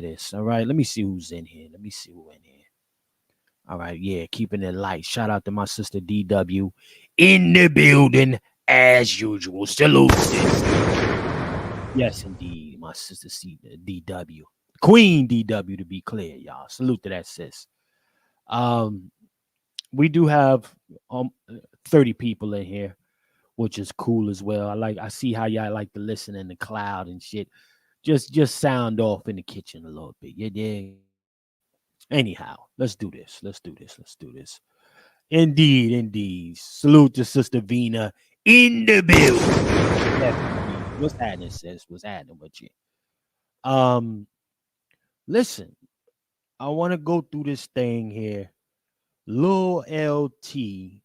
this. All right, let me see who's in here. Let me see who in here. All right, yeah, keeping it light. Shout out to my sister DW in the building as usual. Salute, sis. Yes, indeed, my sister DW, Queen DW to be clear, y'all. Salute to that sis. We do have 30 people in here, which is cool as well. I see how y'all like to listen in the cloud and shit. Just sound off in the kitchen a little bit. You dig? Anyhow, let's do this. Let's do this. Let's do this. Indeed, indeed. Salute to Sister Vina in the building. Yes, what's happening, sis? What's happening with you? Listen, I want to go through this thing here. Lil Rt. We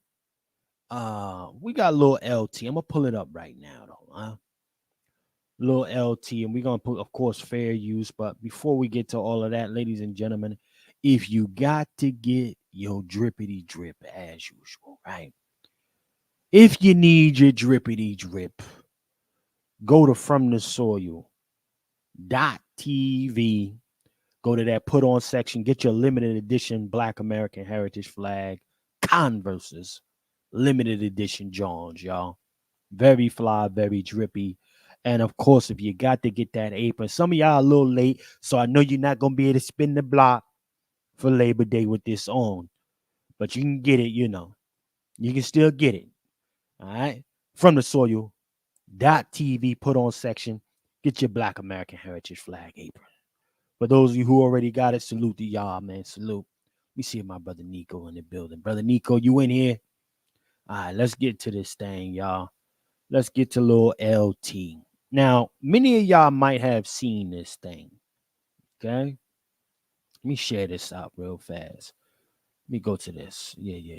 got Lil Rt. I'm gonna pull it up right now, though. Lil Rt, and we're gonna put, of course, fair use. But before we get to all of that, ladies and gentlemen, if you got to get your drippity drip as usual, right? If you need your drippity drip, go to FromTheSoil.tv. Go to that put on section, get your limited edition Black American Heritage flag, Converses, limited edition Johns, y'all. Very fly, very drippy. And of course, if you got to get that apron, some of y'all a little late, so I know you're not going to be able to spin the block for Labor Day with this on. But you can get it, you know. You can still get it. All right? From the soil.tv, put on section, get your Black American Heritage flag apron. For those of you who already got it, salute to y'all, man. Salute. Let me see if my brother Nico in the building. Brother Nico, you in here? All right, let's get to this thing, y'all. Let's get to Lil Rt. Now, many of y'all might have seen this thing. Okay? Let me share this out real fast. Let me go to this. Yeah.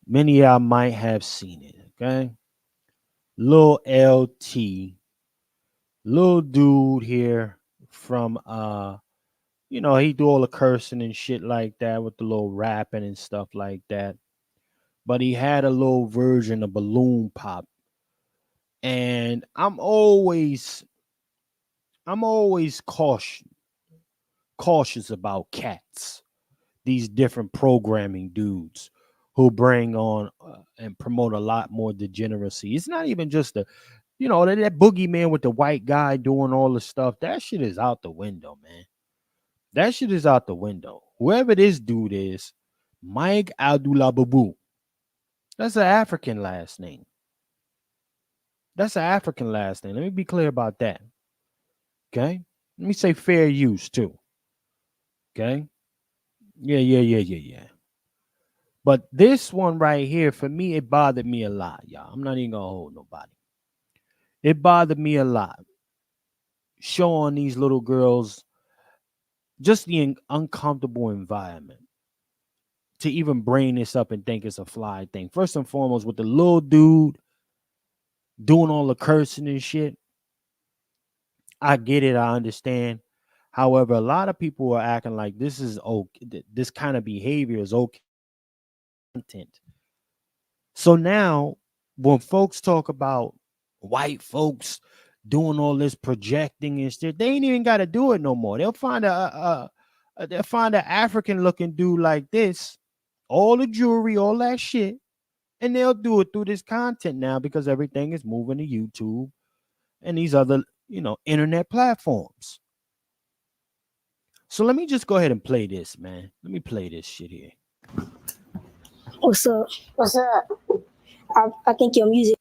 Many of y'all might have seen it. Okay? Lil Rt. Little dude here from he do all the cursing and shit like that with the little rapping and stuff like that. But he had a little version of balloon pop. And I'm always cautious about cats. These different programming dudes who bring on and promote a lot more degeneracy. It's not even just that boogeyman with the white guy doing all the stuff. That shit is out the window, man. That shit is out the window. Whoever this dude is, Mike Abdullah Babu. That's an African last name. Let me be clear about that. Okay? Let me say fair use too. Okay? Yeah. But this one right here, for me, it bothered me a lot, y'all. I'm not even gonna hold nobody. It bothered me a lot. Showing these little girls just the uncomfortable environment to even bring this up and think it's a fly thing. First and foremost, with the little dude doing all the cursing and shit, I get it. I understand. However, a lot of people are acting like this is okay. This kind of behavior is okay content. So now, when folks talk about white folks doing all this projecting and shit, they ain't even got to do it no more. They'll find an African looking dude like this, all the jewelry, all that shit, and they'll do it through this content now because everything is moving to YouTube and these other, internet platforms. So let me just go ahead and play this, man. Let me play this shit here. What's up? I think your music.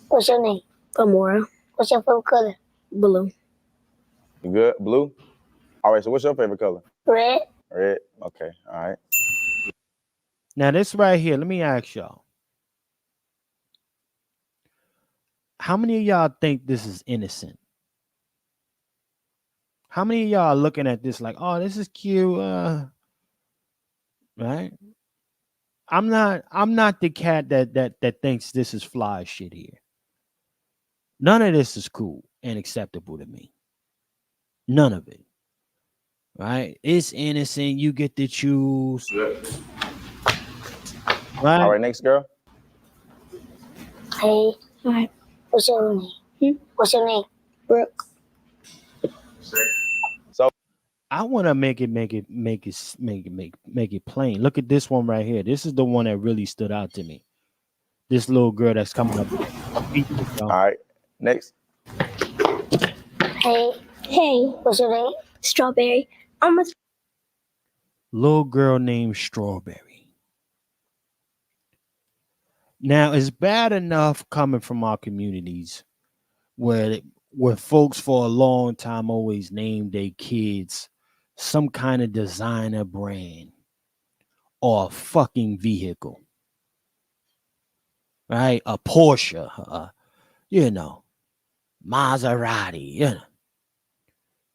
What's your name? Amora. What's your favorite color? Blue. You good? Blue? All right, so what's your favorite color? Red. Red? Okay, all right. Now, this right here, let me ask y'all. How many of y'all think this is innocent? How many of y'all are looking at this like, oh, this is cute, right? I'm not the cat that thinks this is fly shit here. None of this is cool and acceptable to me. None of it. Right? It's innocent. You get to choose. Right? All right, next girl. Hey. All right. What's your name? What's your name? Brooke. I want to make it plain. Look at this one right here. This is the one that really stood out to me. This little girl that's coming up. All right. Next. Hey, what's your name? Strawberry. I'm a Little girl named Strawberry. Now, it's bad enough coming from our communities where folks for a long time always named their kids some kind of designer brand or a fucking vehicle, right? A Porsche, Maserati,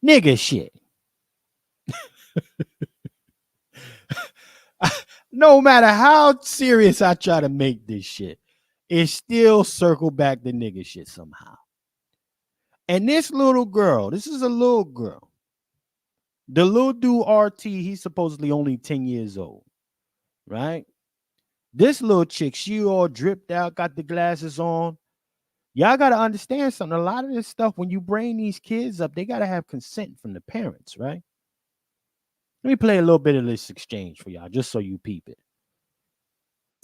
nigga shit. No matter how serious I try to make this shit, it still circle back to nigga shit somehow. And this little girl, this is a little girl. The little dude RT, he's supposedly only 10 years old, right? This little chick, she all dripped out, got the glasses on. Y'all got to understand something. A lot of this stuff, when you bring these kids up, they got to have consent from the parents, right? Let me play a little bit of this exchange for y'all, just so you peep it.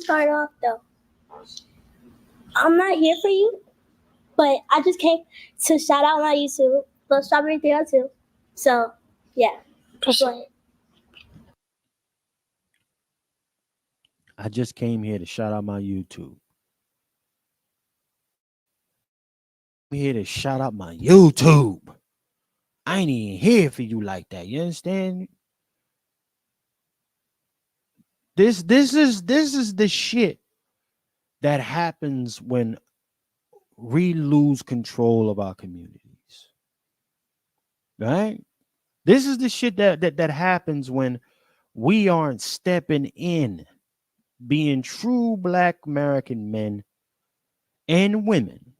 Start off though. I'm not here for you, but I just came to shout out my YouTube, Lil Strawberry 302. So, yeah. Appreciate it. I just came here to shout out my YouTube. I'm here to shout out my YouTube. I ain't even here for you like that. You understand? This is the shit that happens when we lose control of our communities. Right? This is the shit that happens when we aren't stepping in, being true Black American men and women.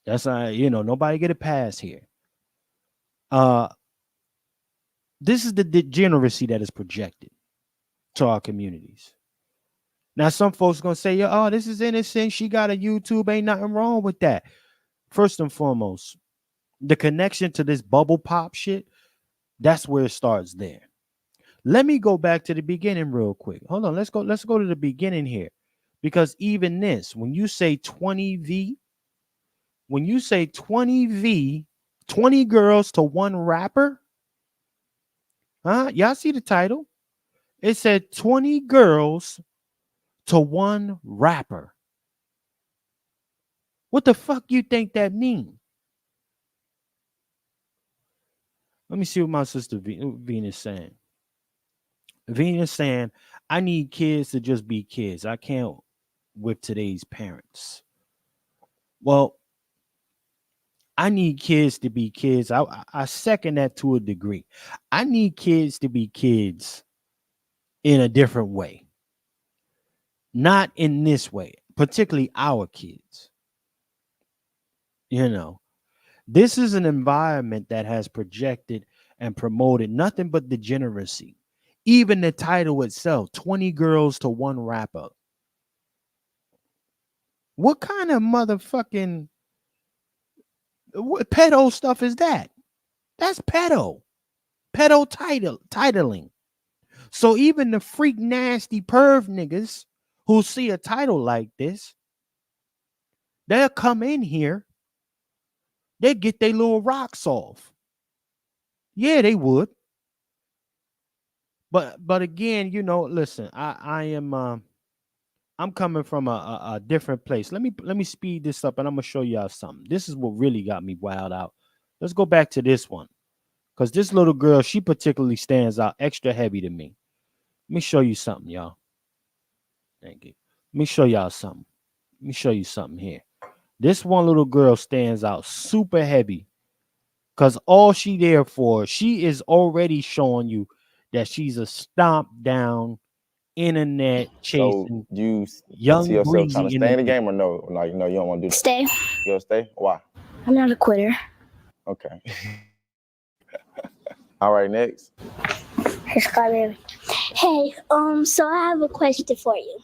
That's nobody get a pass here. This is the degeneracy that is projected to our communities. Now, some folks gonna say, "Oh, this is innocent. She got a YouTube. Ain't nothing wrong with that." First and foremost, the connection to this bubble pop shit, that's where it starts there. Let me go back to the beginning real quick. Hold on. Let's go to the beginning here. Because even this, when you say 20V, 20 girls to one rapper, y'all see the title? It said 20 girls to one rapper. What the fuck you think that mean? Let me see what my sister Venus saying. Venus saying, I need kids to just be kids. I can't with today's parents. Well, I need kids to be kids. I second that to a degree. I need kids to be kids in a different way. Not in this way, particularly our kids. This is an environment that has projected and promoted nothing but degeneracy. Even the title itself, 20 girls to one rapper. What kind of motherfucking pedo stuff is that? That's pedo titling. So even the freak nasty perv niggas who see a title like this, they'll come in here, they get their little rocks off. Yeah, they would. But again, listen, I'm coming from a different place. Let me speed this up and I'm gonna show y'all something. This is what really got me wild out. Let's go back to this one. Because this little girl, she particularly stands out extra heavy to me. Let me show you something, y'all. Thank you. Let me show y'all something. Let me show you something here. This one little girl stands out super heavy. Because all she there for, she is already showing you that she's a stomp down internet chasing. So you young see yourself trying to breezy stay in the game or no? Like, no, you don't want to do that. Stay. You gonna stay? Why? I'm not a quitter. Okay. All right, next. Hey, so I have a question for you.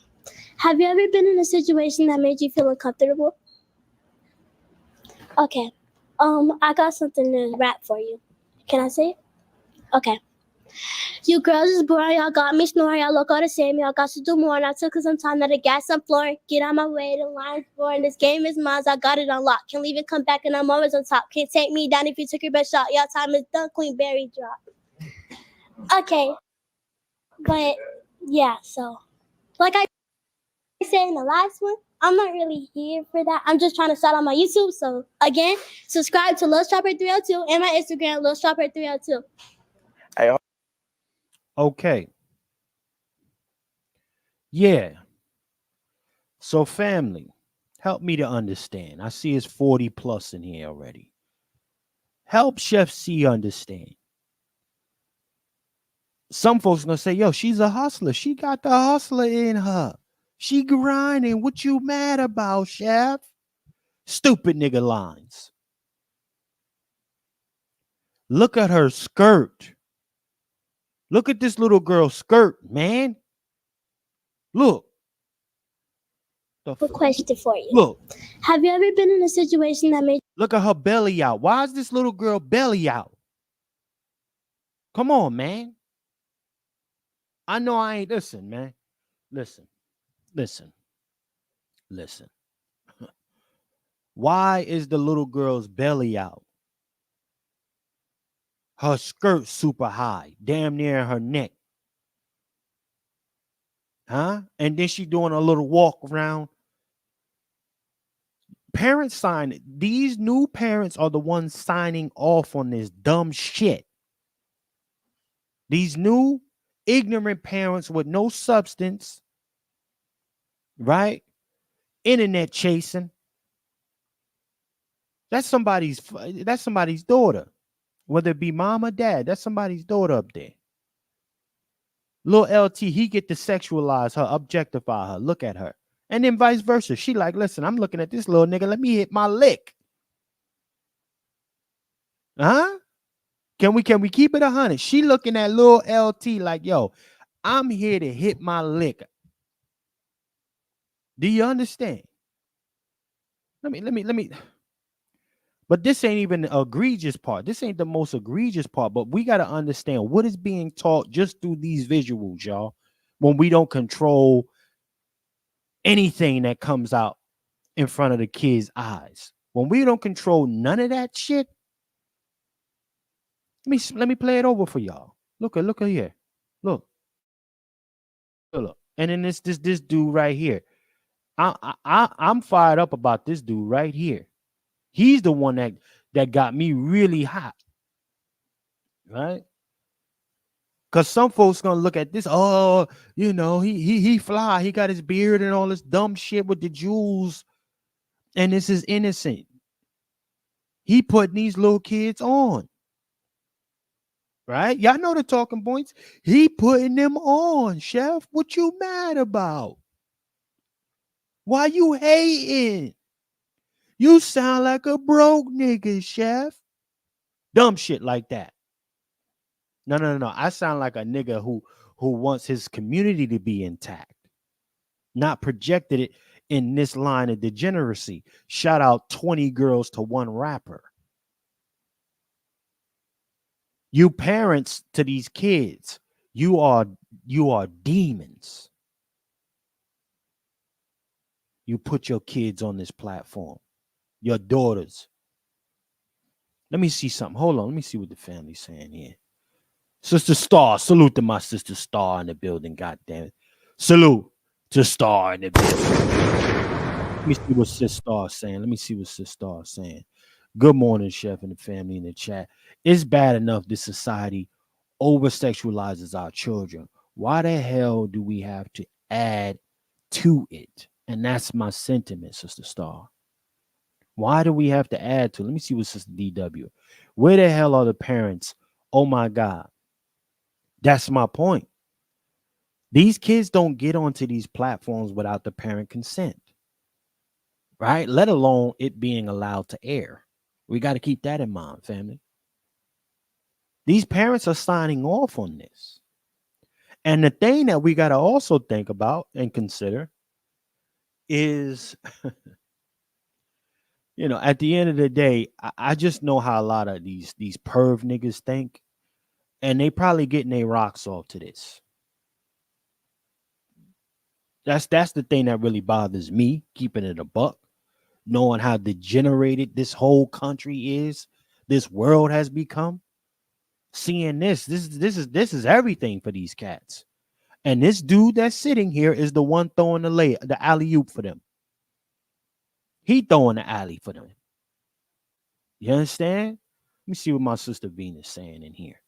Have you ever been in a situation that made you feel uncomfortable? Okay. I got something to rap for you. Can I say it? Okay. You girls is boring, y'all got me snoring, y'all look all the same, y'all got to do more, and I took some time to gas some floor. Get on my way, the line's boring, this game is mine, I got it unlocked. Can't leave it, come back, and I'm always on top. Can't take me down if you took your best shot. Y'all time is done, Queen Berry drop. Okay. But, yeah, so, like I said in the last one, I'm not really here for that. I'm just trying to start on my YouTube. So, again, subscribe to Lil Rt 302 and my Instagram, Lil Rt 302. Hey, Okay. Yeah. So, family, help me to understand. I see it's 40 plus in here already. Help Chef C understand. Some folks gonna say, yo, she's a hustler. She got the hustler in her. She grinding. What you mad about, Chef? Stupid nigga lines. Look at her skirt. Look at this little girl's skirt, man. Look. A question for you. Look. Have you ever been in a situation that made... Look at her belly out. Why is this little girl belly out? Come on, man. I know I ain't... Listen, man. Listen. Why is the little girl's belly out? Her skirt super high, damn near her neck. Huh? And then she doing a little walk around. Parents sign it. These new parents are the ones signing off on this dumb shit. These new ignorant parents with no substance, right? Internet chasing. That's somebody's daughter. Whether it be mom or dad, that's somebody's daughter up there. Lil Rt, he get to sexualize her, objectify her, look at her. And then vice versa. She like, listen, I'm looking at this little nigga. Let me hit my lick. Huh? Can we keep it 100? She looking at Lil Rt like, yo, I'm here to hit my lick. Do you understand? Let me. But this ain't even the egregious part. This ain't the most egregious part. But we got to understand what is being taught just through these visuals, y'all. When we don't control anything that comes out in front of the kids' eyes. When we don't control none of that shit. Let me play it over for y'all. Look at here. Look. And then this dude right here. I'm fired up about this dude right here. He's the one that got me really hot. Right? Because some folks gonna look at this. Oh, you know, he fly. He got his beard and all this dumb shit with the jewels. And this is innocent. He putting these little kids on. Right? Y'all know the talking points. He putting them on, Chef. What you mad about? Why you hating? You sound like a broke nigga, Chef. Dumb shit like that. No. I sound like a nigga who wants his community to be intact. Not projected it in this line of degeneracy. Shout out 20 girls to one rapper. You parents to these kids, you are demons. You put your kids on this platform. Your daughters. Let me see something. Hold on. Let me see what the family's saying here. Sister Star. Salute to my sister Star in the building. God damn it. Salute to Star in the building. Let me see what Sister Star is saying. Good morning, Chef, and the family in the chat. It's bad enough this society over-sexualizes our children. Why the hell do we have to add to it? And that's my sentiment, Sister Star. Why do we have to add to? Let me see what Sister DW. Where the hell are the parents? Oh my God. That's my point. These kids don't get onto these platforms without the parent consent. Right? Let alone it being allowed to air. We got to keep that in mind, family. These parents are signing off on this. And the thing that we got to also think about and consider is you know, at the end of the day, I just know how a lot of these perv niggas think. And they probably getting their rocks off to this. That's the thing that really bothers me, keeping it a buck, knowing how degenerated this whole country is, this world has become. Seeing this is everything for these cats. And this dude that's sitting here is the one throwing the alley oop for them. He throwing the alley for them. You understand? Let me see what my sister Venus saying in here.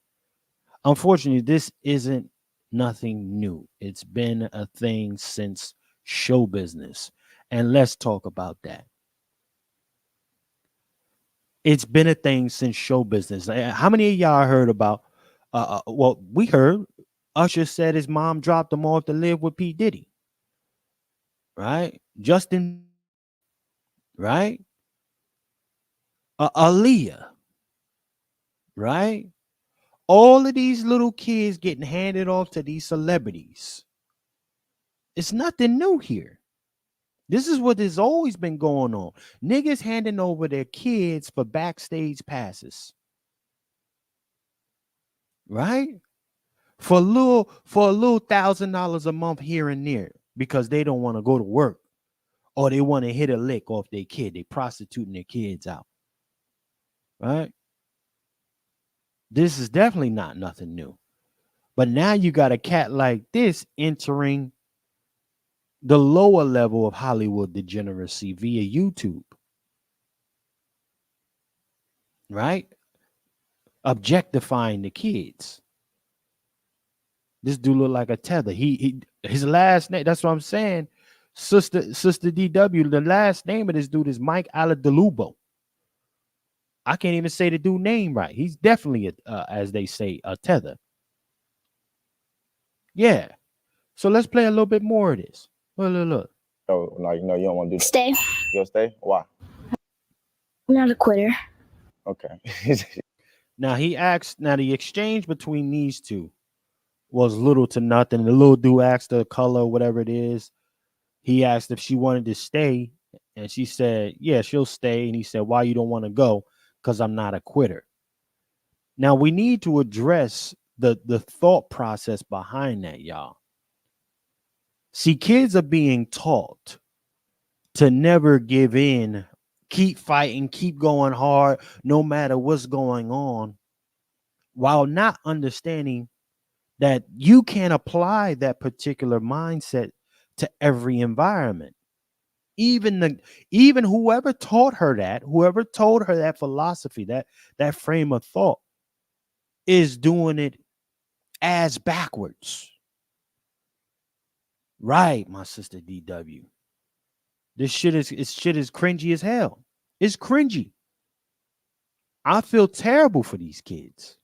Unfortunately, this isn't nothing new. It's been a thing since show business. And let's talk about that. It's been a thing since show business. How many of y'all heard about well, we heard Usher said his mom dropped him off to live with P. Diddy. Right? Justin, right? Aaliyah, right? All of these little kids getting handed off to these celebrities. It's nothing new here. This is what has always been going on. Niggas handing over their kids for backstage passes. Right? For a little $1,000 a month here and there because they don't want to go to work or they want to hit a lick off their kid. They prostituting their kids out. Right? This is definitely not nothing new. But now you got a cat like this entering the lower level of Hollywood degeneracy via YouTube. Right? Objectifying the kids. This dude look like a tether. His last name, that's what I'm saying. Sister DW, the last name of this dude is Mike Aladelubo. I can't even say the dude name right. He's definitely, as they say, a tether. Yeah. So let's play a little bit more of this. Look. Oh, no, you don't want to do that. Stay. You'll stay? Why? I'm not a quitter. Okay. Now the exchange between these two was little to nothing. The little dude asked her color, whatever it is. He asked if she wanted to stay, and she said, yeah, she'll stay. And he said, why you don't want to go? Because I'm not a quitter. Now we need to address the thought process behind that, y'all. See, kids are being taught to never give in, keep fighting, keep going hard, no matter what's going on, while not understanding that you can't apply that particular mindset to every environment. Even whoever taught her that, whoever told her that philosophy, that frame of thought, is doing it as backwards. Right, my sister DW. This shit is cringy as hell. It's cringy. I feel terrible for these kids.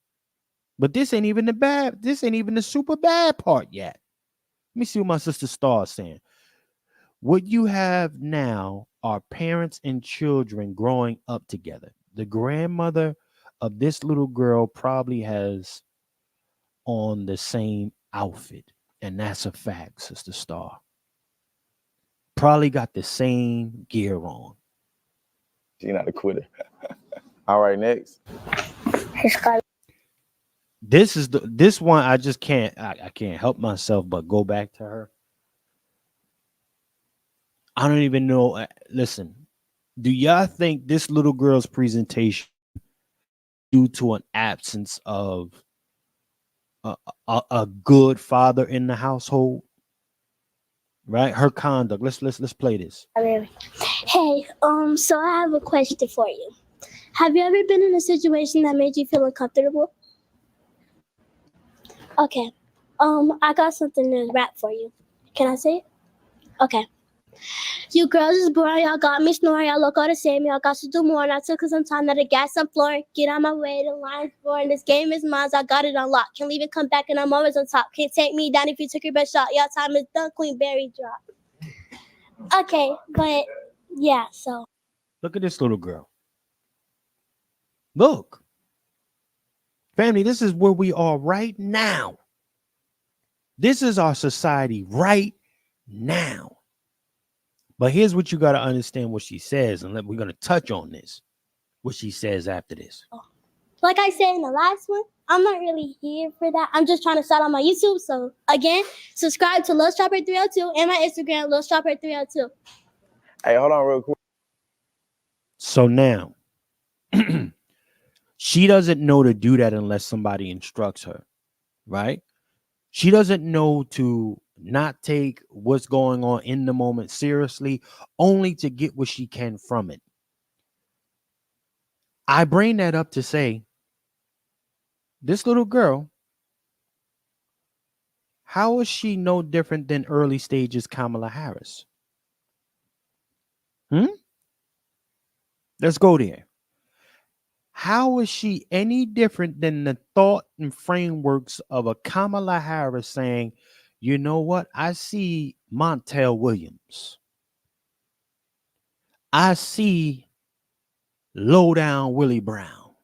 But this ain't even the super bad part yet. Let me see what my sister Star is saying. What you have now are parents and children growing up together. The grandmother of this little girl probably has on the same outfit. And that's a fact, Sister Star. Probably got the same gear on. She's not a quitter. All right, next. This one I just can't help myself but go back to her. I don't even know. Listen, do y'all think this little girl's presentation due to an absence of a good father in the household? Right? Her conduct. Let's play this. Hey, so I have a question for you. Have you ever been in a situation that made you feel uncomfortable? Okay. I got something to rap for you. Can I say it? Okay. You girls is boring, y'all got me snoring, y'all look all the same, y'all got to do more, and I took some time at the gas on floor, get on my way, the line's boring, this game is mine, I got it unlocked, can't leave it come back and I'm always on top, can't take me down if you took your best shot, y'all time is done, Queen Berry drop. Okay, but yeah, so. Look at this little girl. Look. Family, this is where we are right now. This is our society right now. But here's what you got to understand what she says, and we're going to touch on this, what she says after this. like I said in the last one, I'm not really here for that. I'm just trying to start on my YouTube. So again, subscribe to Lil Rt 302 and my Instagram, Lil Rt 302. Hey, hold on real quick. So now, she doesn't know to do that unless somebody instructs her, right? She doesn't know to not take what's going on in the moment seriously, only to get what she can from it. I bring that up to say, this little girl, how is she no different than early stages Kamala Harris? Let's go there. How is she any different than the thought and frameworks of a Kamala Harris saying, you know what? I see Montel Williams. I see low down Willie Brown.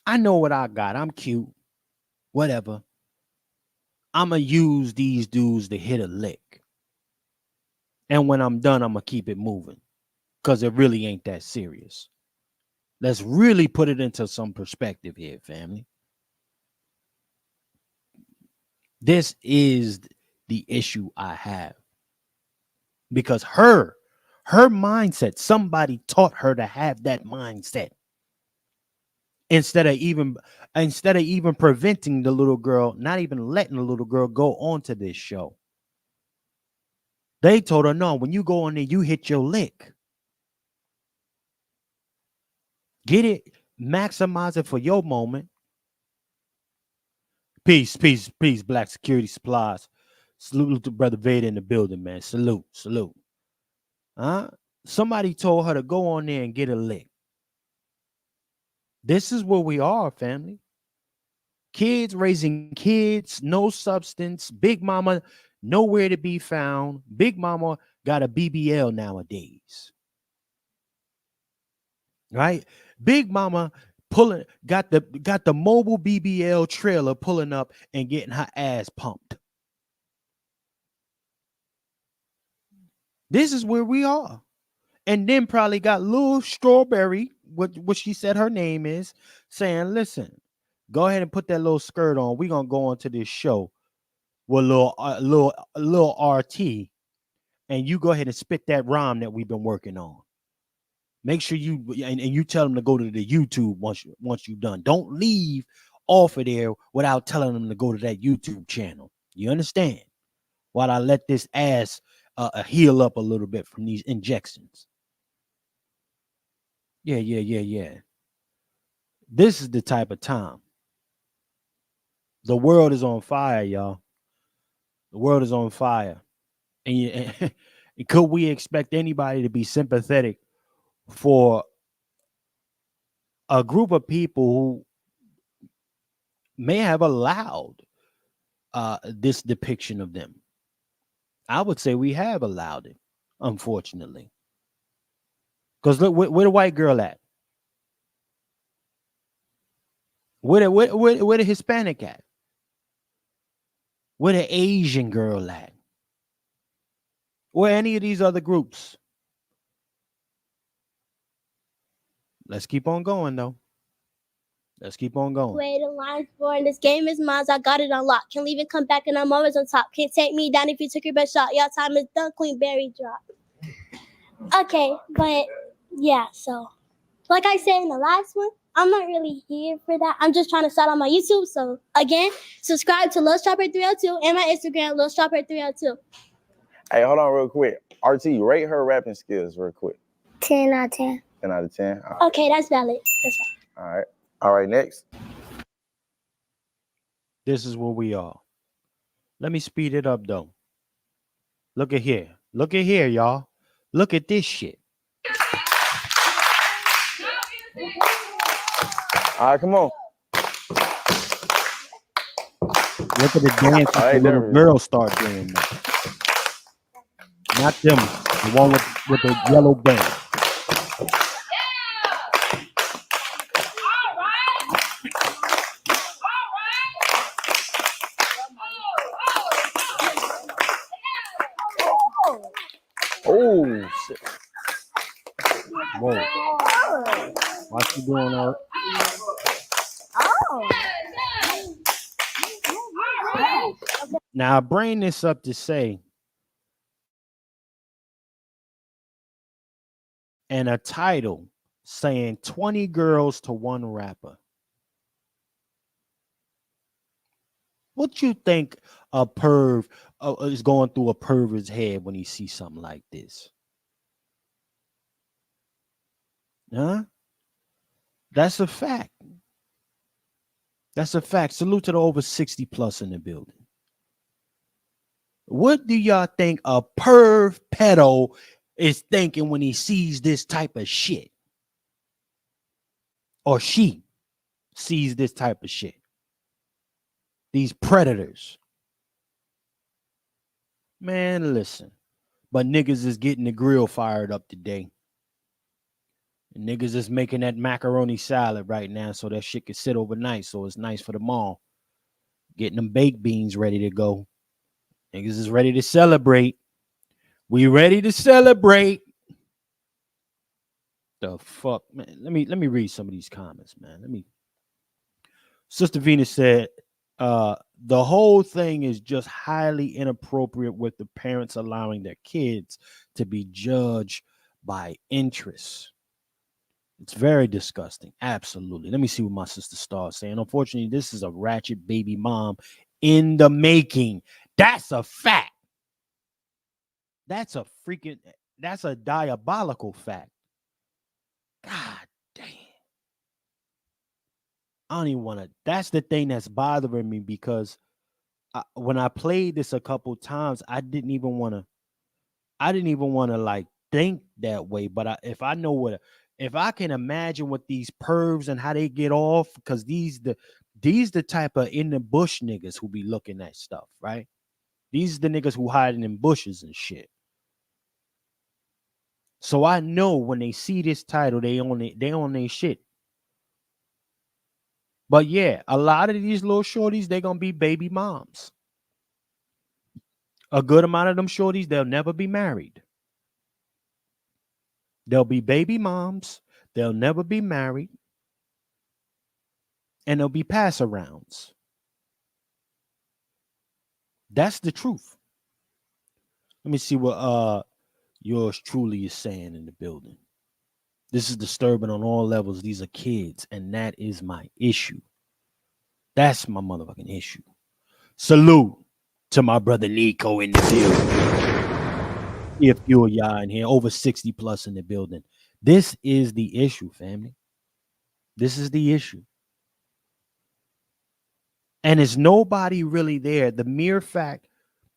I know what I got. I'm cute. Whatever. I'm going to use these dudes to hit a lick. And when I'm done, I'm going to keep it moving. Because it really ain't that serious. Let's really put it into some perspective here, family. This is the issue I have. Because her mindset, somebody taught her to have that mindset. Instead of even preventing the little girl, not even letting the little girl go onto this show. They told her, no, when you go on there, you hit your lick. Get it, maximize it for your moment. Peace, peace, peace, Black Security Supplies. Salute to Brother Vader in the building, man. Salute, salute. Somebody told her to go on there and get a lick. This is where we are, family. Kids raising kids, no substance. Big mama, nowhere to be found. Big mama got a BBL nowadays. Right? Big mama got the mobile BBL trailer pulling up and getting her ass pumped. This is where we are. And then probably got Lil Strawberry, what she said her name is, saying, listen, go ahead and put that little skirt on. We're gonna go on to this show with Lil Rt, and you go ahead and spit that rhyme that we've been working on. Make sure you and you tell them to go to the YouTube once you're done. Don't leave off of there without telling them to go to that YouTube channel. You understand? While I let this ass heal up a little bit from these injections. Yeah. This is the type of time. The world is on fire, y'all. The world is on fire. And could we expect anybody to be sympathetic for a group of people who may have allowed this depiction of them? I would say we have allowed it, unfortunately. Because look, where the white girl at? Where the Hispanic at? Where the Asian girl at? Where any of these other groups? Let's keep on going, though. Let's keep on going. Wait, the line's born. This game is mine. I got it unlocked. Can leave and come back, and I'm always on top. Can't take me down if you took your best shot. Y'all time is done. Queen Berry drop. Okay, but yeah, so like I said in the last one, I'm not really here for that. I'm just trying to start on my YouTube. So again, subscribe to Lil Rt 302 and my Instagram, Lil Rt 302. Hey, hold on real quick. RT, rate her rapping skills real quick. 10 out of 10. 10 out of 10. Okay, that's valid. All right, next. This is where we are. Let me speed it up, though. Look at here. Look at here, y'all. Look at this shit. All right, come on. Look at the dance that the little girl start doing now. Not them. The one with the yellow band. Oh, shit. Whoa. What's she doing, Art? Now I bring this up to say, and a title saying 20 girls to one rapper. What you think a perv is going through a pervert's head when he sees something like this? Huh? That's a fact. That's a fact. Salute to the over 60 plus in the building. What do y'all think a perv pedo is thinking when he sees this type of shit? Or she sees this type of shit? These predators. Man, listen. But niggas is getting the grill fired up today. And niggas is making that macaroni salad right now so that shit can sit overnight. So it's nice for the mall. Getting them baked beans ready to go. Niggas is ready to celebrate. We ready to celebrate. The fuck, man. Let me read some of these comments, man. Sister Venus said, the whole thing is just highly inappropriate with the parents allowing their kids to be judged by interests. It's very disgusting. Absolutely. Let me see what my sister Star is saying. Unfortunately, this is a ratchet baby mom in the making. That's a fact. That's a diabolical fact. God damn. I don't even want to. That's the thing that's bothering me because when I played this a couple times, I didn't even want to like think that way. But if I can imagine what these pervs and how they get off, because these the type of in the bush niggas who be looking at stuff, right? These are the niggas who hiding in bushes and shit. So I know when they see this title, they on their shit. But yeah, a lot of these little shorties, they're gonna be baby moms. A good amount of them shorties, they'll never be married. They'll be baby moms. They'll never be married. And they'll be pass arounds. That's the truth. Let me see what yours truly is saying in the building. This is disturbing on all levels. These are kids, and that is my issue. That's my motherfucking issue. Salute to my brother Nico in the building. See a few of y'all in here, over 60 plus in the building. This is the issue, family. This is the issue. And there's nobody really there. The mere fact,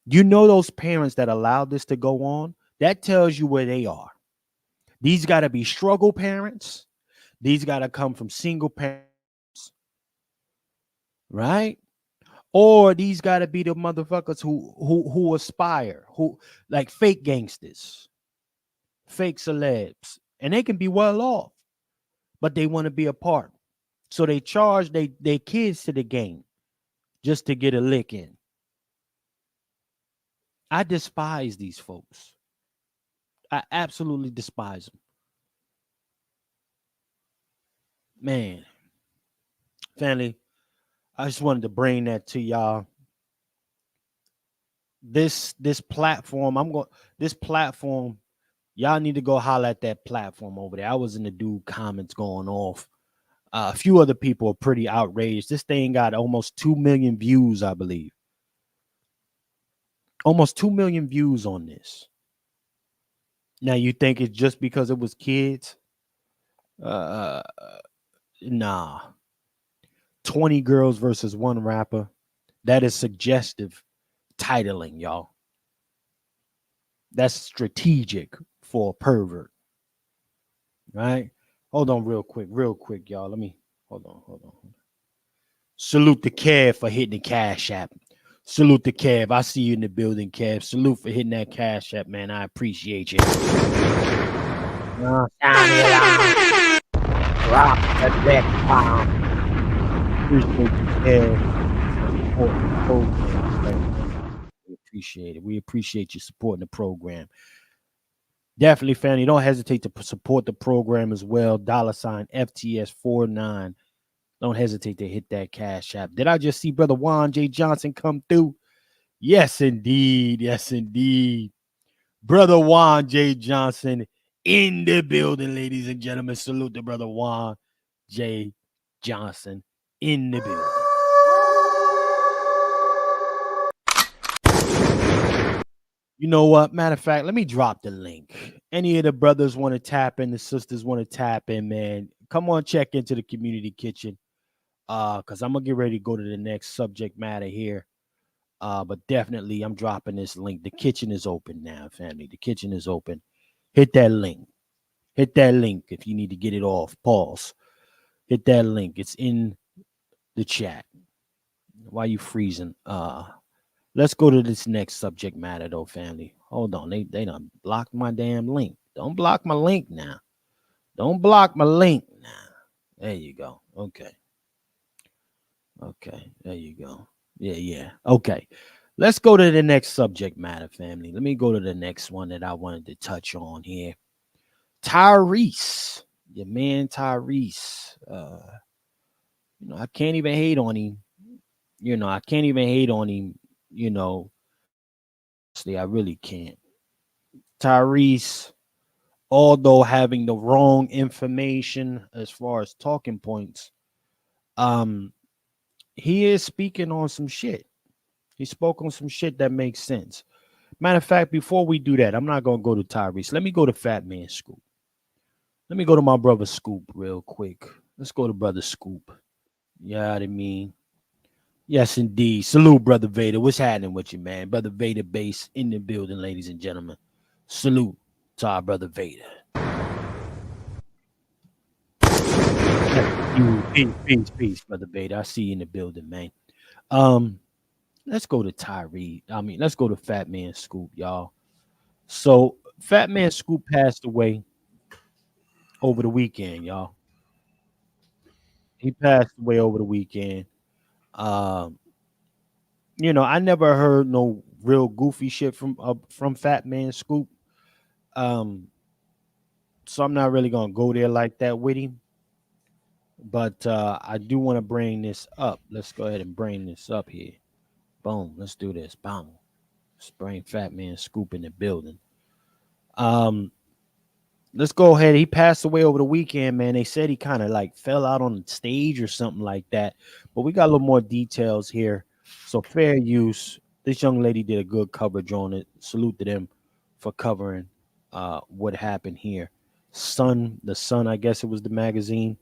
those parents that allowed this to go on, that tells you where they are. These got to be struggle parents. These got to come from single parents, right? Or these got to be the motherfuckers who aspire, who like fake gangsters, fake celebs, and they can be well off, but they want to be a part. So they charge their kids to the game just to get a lick in. I despise these folks. I absolutely despise them. Man, family, I just wanted to bring that to y'all. This platform, y'all need to go holler at that platform over there. I was in the dude comments going off. A few other people are pretty outraged. This thing got almost 2 million views, I believe. Almost 2 million views on this. Now you think it's just because it was kids? Nah. 20 girls versus one rapper. That is suggestive titling, y'all. That's strategic for a pervert. Right? Hold on real quick, y'all. Let me hold on. Salute the Kev for hitting the Cashapp. Salute the Kev. I see you in the building, Kev. Salute for hitting that Cashapp, man. I appreciate you. Drop the dick bomb. Appreciate you, Kev. We appreciate it. We appreciate you supporting the program. Definitely, family. Don't hesitate to support the program as well. $ FTS49. Don't hesitate to hit that Cash App. Did I just see Brother Juan J. Johnson come through? Yes, indeed. Yes, indeed. Brother Juan J. Johnson in the building, ladies and gentlemen. Salute to Brother Juan J. Johnson in the building. You know what? Matter of fact, let me drop the link. Any of the brothers want to tap in, the sisters want to tap in, man. Come on, check into the community kitchen. Because I'm gonna get ready to go to the next subject matter here. But definitely I'm dropping this link. The kitchen is open now, family. The kitchen is open. Hit that link. Hit that link if you need to get it off. Pause. Hit that link. It's in the chat. Why you freezing? Let's go to this next subject matter though, family. Hold on. They done blocked my damn link. Don't block my link now. Don't block my link now. There you go. Okay. Okay. There you go. Yeah, yeah. Okay. Let's go to the next subject matter, family. Let me go to the next one that I wanted to touch on here. Tyrese. Your man Tyrese. I can't even hate on him. I can't even hate on him, you know. Honestly, I really can't. Tyrese, although having the wrong information as far as talking points, um, he is speaking on some shit. He spoke on some shit that makes sense. Matter of fact, before we do that, I'm not gonna go to Tyrese. Let me go to Fat Man Scoop. Let me go to my brother Scoop real quick. Let's go to brother Scoop. Yeah, I mean, yes, indeed. Salute, brother Vader. What's happening with you, man? Brother Vader base in the building, ladies and gentlemen. Salute to our brother Vader. Yes, peace, brother Vader. I see you in the building, man. Um, let's go to Tyree. Let's go to Fat Man Scoop, y'all. So, Fat Man Scoop passed away over the weekend, y'all. He passed away over the weekend. Um, I never heard no real goofy shit from Fat Man Scoop. Um, so I'm not really gonna go there like that with him. But I do want to bring this up. Let's go ahead and bring this up here. Boom. Let's do this. Boom. Let's bring Fat Man Scoop in the building. Um, let's go ahead. He passed away over the weekend, man. They said he kind of like fell out on the stage or something like that. But we got a little more details here. So fair use. This young lady did a good coverage on it. Salute to them for covering what happened here. The Sun, I guess it was the magazine.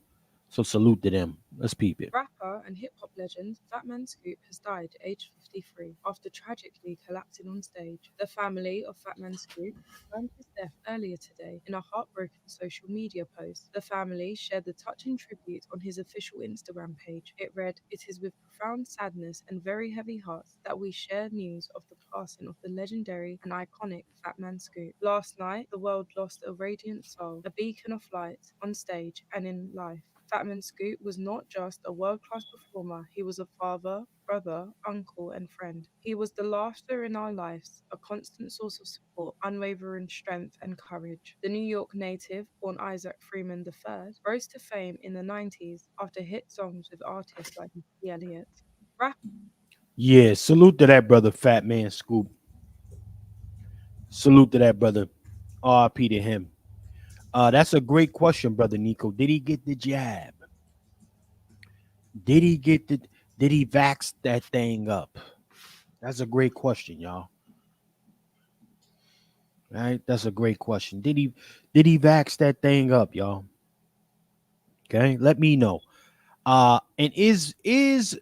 So salute to them. Let's peep it. Rapper and hip hop legend Fatman Scoop has died at age 53 after tragically collapsing on stage. The family of Fatman Scoop confirmed his death earlier today in a heartbroken social media post. The family shared the touching tribute on his official Instagram page. It read, "It is with profound sadness and very heavy hearts that we share news of the passing of the legendary and iconic Fatman Scoop. Last night, the world lost a radiant soul, a beacon of light on stage and in life. Fatman Scoop was not just a world class performer, he was a father, brother, uncle, and friend. He was the laughter in our lives, a constant source of support, unwavering strength, and courage. The New York native, born Isaac Freeman III, rose to fame in the 90s after hit songs with artists like Missy Elliott. Rap Yeah, salute to that brother, Fat Man Scoop. Salute to that brother. RP to him. That's a great question, brother Nico. Did he get the jab? Did he get the? Did he vax that thing up? That's a great question, y'all. Right? That's a great question. Did he vax that thing up, y'all? Okay, let me know. And is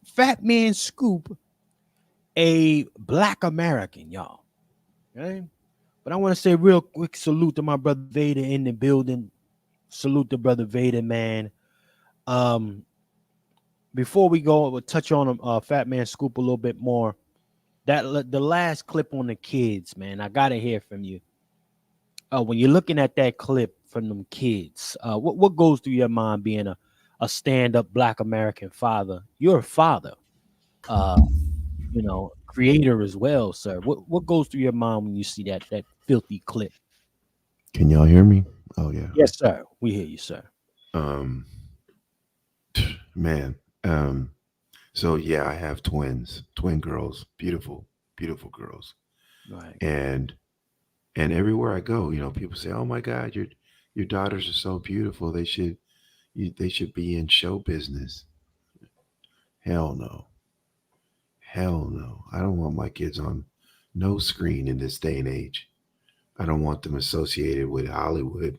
Fat Man Scoop a black American, y'all? Okay. But I want to say real quick salute to my brother Vader in the building. Salute to brother Vader, man. Um, before we go, we'll touch on Fat Man Scoop a little bit more. The last clip on the kids, man. I gotta hear from you. When you're looking at that clip from them kids, what goes through your mind being a stand up Black American father? You're a father, uh, creator as well, sir. What goes through your mind when you see that filthy clip? Can y'all hear me? Oh yeah. Yes, sir. We hear you, sir. Um man. So yeah, I have twins, twin girls, beautiful, beautiful girls. Right. And everywhere I go, people say, "Oh my God, your daughters are so beautiful. They should be in show business." Hell no. Hell no. I don't want my kids on no screen in this day and age. I don't want them associated with Hollywood.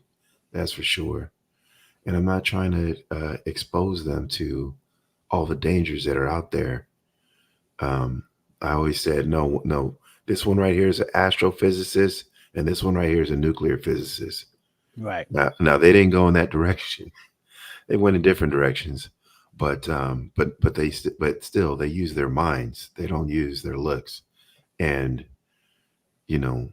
That's for sure. And I'm not trying to expose them to all the dangers that are out there. Um, I always said, no, no, this one right here is an astrophysicist, and this one right here is a nuclear physicist. Right. Now they didn't go in that direction. They went in different directions, but still they use their minds. They don't use their looks. And you know,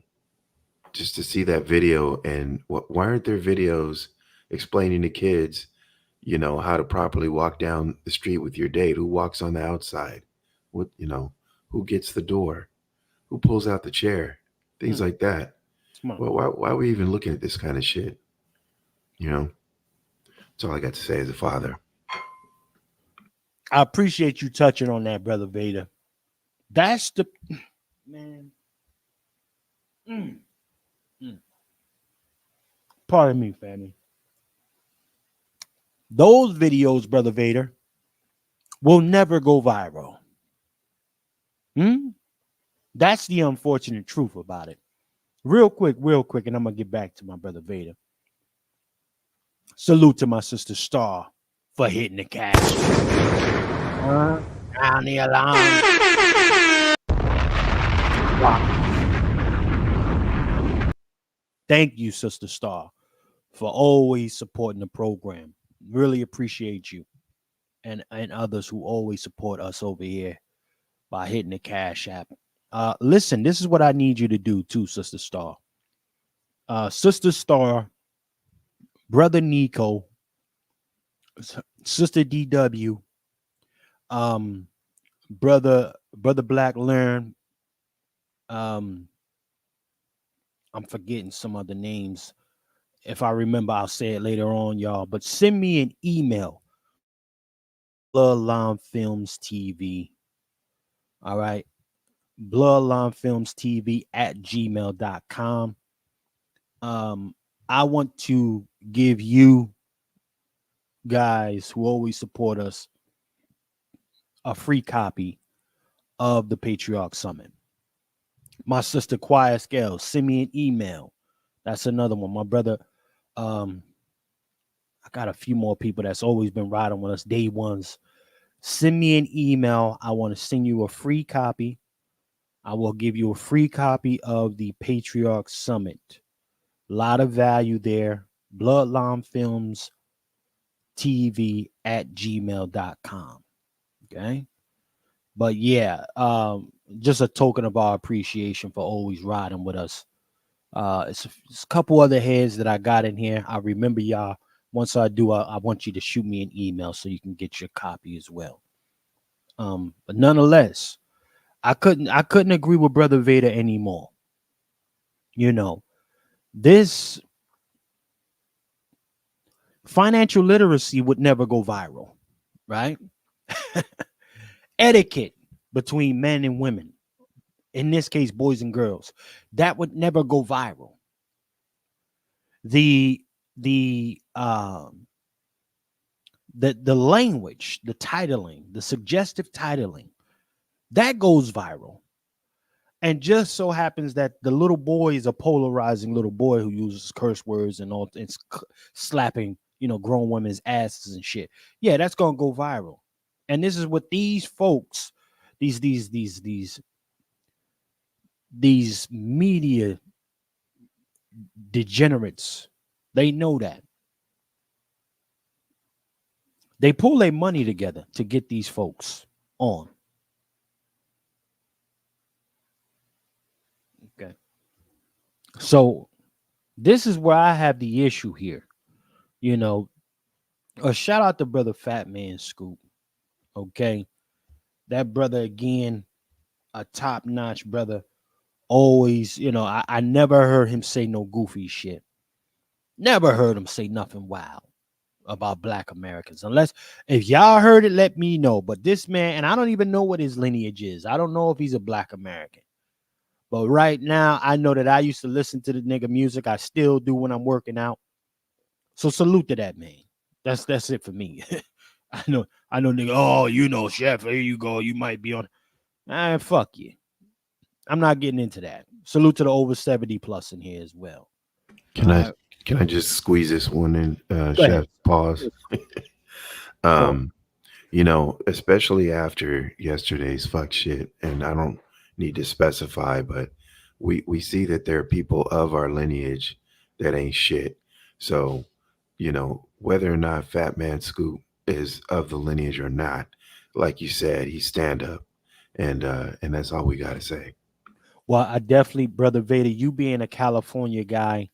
just to see that video, and why aren't there videos explaining to kids, how to properly walk down the street with your date? Who walks on the outside? What, who gets the door? Who pulls out the chair? Things like that. Smart. Well, why are we even looking at this kind of shit? That's all I got to say as a father. I appreciate you touching on that, Brother Vader. That's the man. Pardon me, family. Those videos, Brother Vader, will never go viral. That's the unfortunate truth about it. Real quick, and I'm going to get back to my Brother Vader. Salute to my sister Star for hitting the cash. Down the alarm. Thank you, Sister Star, for always supporting the program. Really appreciate you and others who always support us over here by hitting the Cash App. Listen, this is what I need you to do too, Sister Star. Sister Star, Brother Nico, Sister DW, Brother Black Learn. I'm forgetting some other names. If I remember, I'll say it later on, y'all. But send me an email. Bloodline Films TV. All right. Bloodline Films TV at gmail.com. I want to give you guys who always support us a free copy of the Patriarch Summit. My sister Quiet Scales, send me an email. That's another one. My brother, I got a few more people that's always been riding with us, day ones. Send me an email. I want to send you a free copy. I will give you a free copy of the Patriarch Summit. A lot of value there. Bloodline Films TV at gmail.com. Okay. But yeah, just a token of our appreciation for always riding with us. It's a couple other heads that I got in here. I remember y'all. Once I do, I want you to shoot me an email so you can get your copy as well. But nonetheless, I couldn't agree with Brother Vader anymore. This financial literacy would never go viral, right? Etiquette between men and women, in this case, boys and girls, that would never go viral. The language, the titling, the suggestive titling, that goes viral. And just so happens that the little boy is a polarizing little boy who uses curse words and all, and slapping, grown women's asses and shit. Yeah, that's gonna go viral. And this is what these folks, these media degenerates, they know that. They pull their money together to get these folks on. Okay. So this is where I have the issue here. A shout out to Brother Fatman Scoop. Okay. That brother, again, a top-notch brother. Always, I never heard him say no goofy shit. Never heard him say nothing wild about Black Americans. Unless, if y'all heard it, let me know. But this man, and I don't even know what his lineage is. I don't know if he's a Black American. But right now, I know that I used to listen to the nigga music. I still do when I'm working out. So salute to that man. That's it for me. I know nigga, oh, you know, chef, here you go. You might be on. Fuck you. I'm not getting into that. Salute to the over 70 plus in here as well. Can I can I just squeeze this one in, Go chef? ahead. Pause. Pause. You know, especially after yesterday's fuck shit, and I don't need to specify, but we see that there are people of our lineage that ain't shit. So, you know, whether or not Fat Man Scoop is of the lineage or not, like you said, he's stand up, and that's all we gotta say. Well, I definitely, brother Vader, you being a California guy,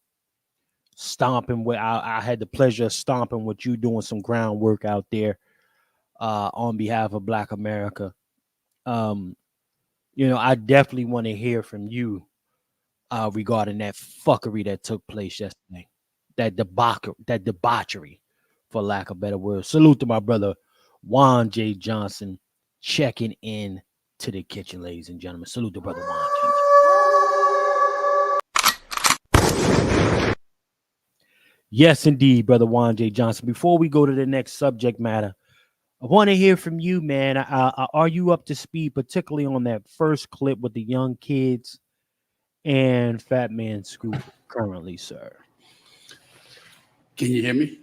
stomping with I had the pleasure of stomping with you, doing some groundwork out there on behalf of Black America. Um, I definitely want to hear from you regarding that fuckery that took place yesterday. That debauchery, for lack of better words. Salute to my brother Juan J. Johnson checking in to the kitchen, ladies and gentlemen. Salute to brother Juan J. Yes, indeed, brother Juan J. Johnson. Before we go to the next subject matter, I want to hear from you, man. Are you up to speed, particularly on that first clip with the young kids and Fat Man Scoop currently, sir? Can you hear me?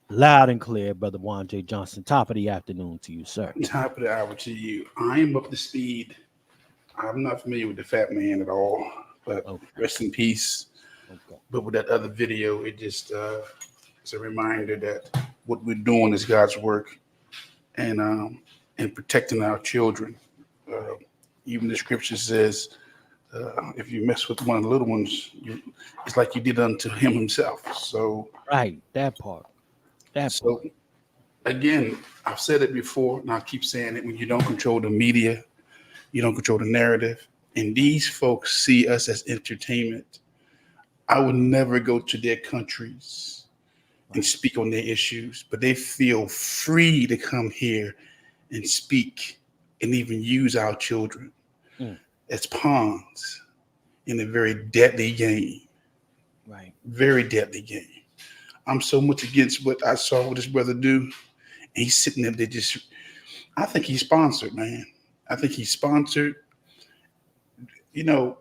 Loud and clear, brother Juan J. Johnson. Top of the afternoon to you, sir. Top of the hour to you. I am up to speed. I'm not familiar with the Fat Man at all, but Okay. rest in peace. Okay. But with that other video, it just it's a reminder that what we're doing is God's work, and protecting our children. Even the scripture says, if you mess with one of the little ones, it's like you did unto him himself. So, Right, that part. so again, I've said it before, and I'll keep saying it. When you don't control the media, you don't control the narrative, and these folks see us as entertainment. I would never go to their countries and speak on their issues, but they feel free to come here and speak and even use our children as pawns in a very deadly game. Right. Very deadly game. I'm so much against what I saw what his brother do. And he's sitting there, I think he's sponsored, man. I think he's sponsored. You know,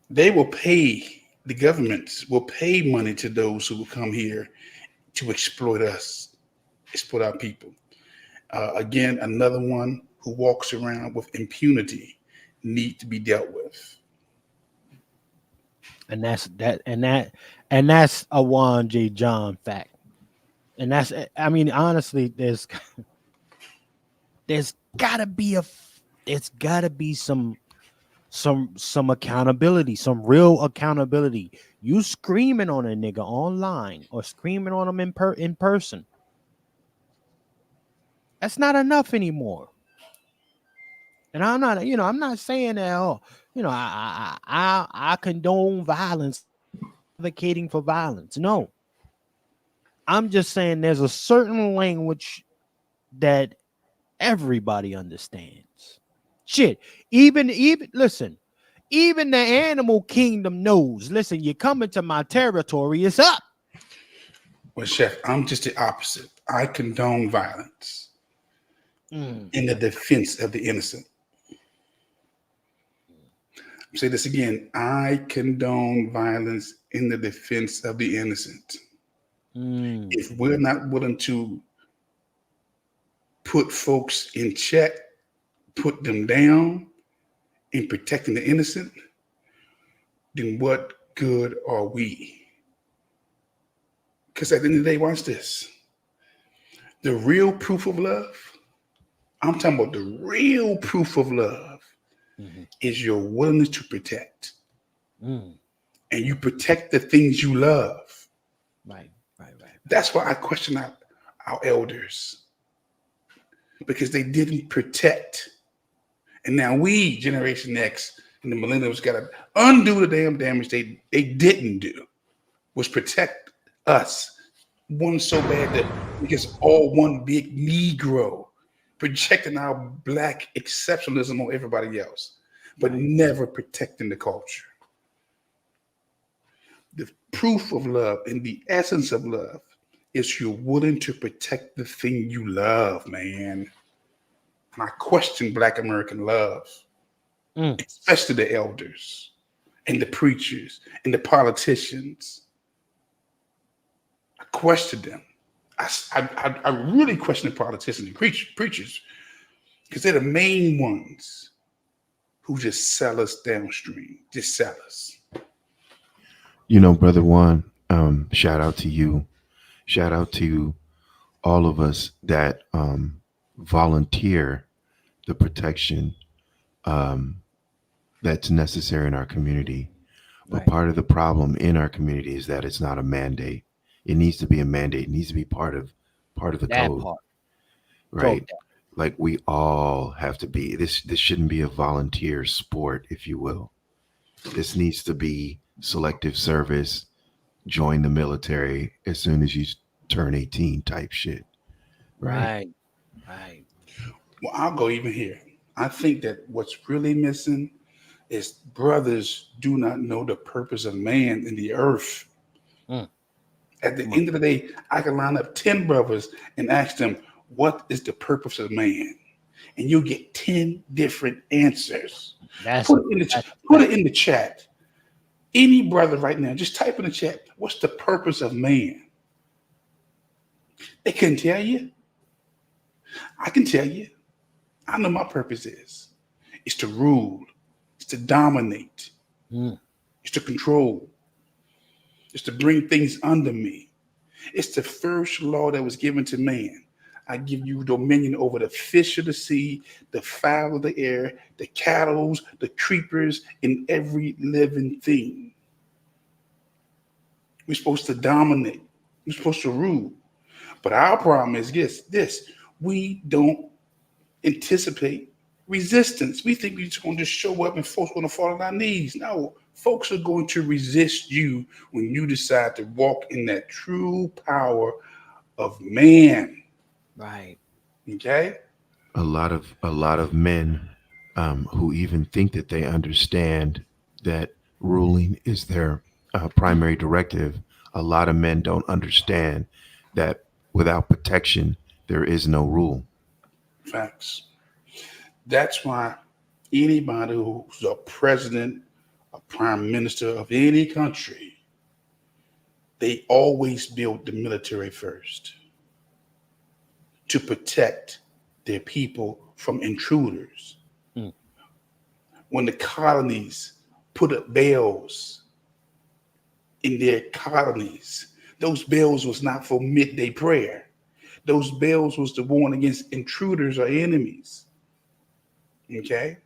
they will pay, the governments will pay money to those who will come here to exploit us, exploit our people. Again, another one who walks around with impunity need to be dealt with. And that's a Juan J. John fact. And that's, I mean, honestly, there's gotta be some accountability, some real accountability. You screaming on a nigga online or screaming on him in person, that's not enough anymore. And I'm not saying that, I condone violence, advocating for violence. No, I'm just saying there's a certain language that everybody understands. Shit, even listen, even the animal kingdom knows. Listen, you come into my territory, it's up. Well, Chef, I'm just the opposite. I condone violence in the defense of the innocent. I'll say this again. I condone violence in the defense of the innocent. If we're not willing to put folks in check, put them down in protecting the innocent, then what good are we? Because at the end of the day, watch this. The real proof of love, I'm talking about the real proof of love, is your willingness to protect. And you protect the things you love. Right. That's why I question our elders, because they didn't protect. And now we, Generation X and the millennials, got to undo the damn damage they didn't do, was protect us. One so bad that because all one big Negro projecting our Black exceptionalism on everybody else. but never protecting the culture. The proof of love and the essence of love is you're willing to protect the thing you love, man. And I question Black American love, especially the elders and the preachers and the politicians. I question them. I really question the politicians and preachers because they're the main ones who just sell us downstream, just sell us. You know, brother Juan, shout out to you. Shout out to all of us that volunteer the protection um, that's necessary in our community. But part of the problem in our community is that it's not a mandate. It needs to be a mandate. It needs to be part of the That code, part. right? Like we all have to be. This shouldn't be a volunteer sport, if you will. This needs to be selective service. Join the military as soon as you turn 18, type shit. Right. Right. Well, I'll go even here. I think that what's really missing is brothers do not know the purpose of man in the earth. At the end of the day, I can line up 10 brothers and ask them, what is the purpose of man? And you'll get 10 different answers. Put it in the chat. Any brother right now, just type in the chat, what's the purpose of man? They couldn't tell you. I can tell you. I know my purpose is. It's to rule. It's to dominate. It's to control. It's to bring things under me. It's the first law that was given to man. I give you dominion over the fish of the sea, the fowl of the air, the cattle, the creepers, and every living thing. We're supposed to dominate. We're supposed to rule. But our problem is this. We don't anticipate resistance. We think we're just going to just show up and folks are going to fall on our knees. No, folks are going to resist you when you decide to walk in that true power of man. Right. Okay. A lot of men who even think that they understand that ruling is their primary directive. A lot of men don't understand that without protection there is no rule. Facts. That's why anybody who's a president, a prime minister of any country, they always build the military first to protect their people from intruders. When the colonies put up bells in their colonies, those bells was not for midday prayer. Those bells was to warn against intruders or enemies. Okay?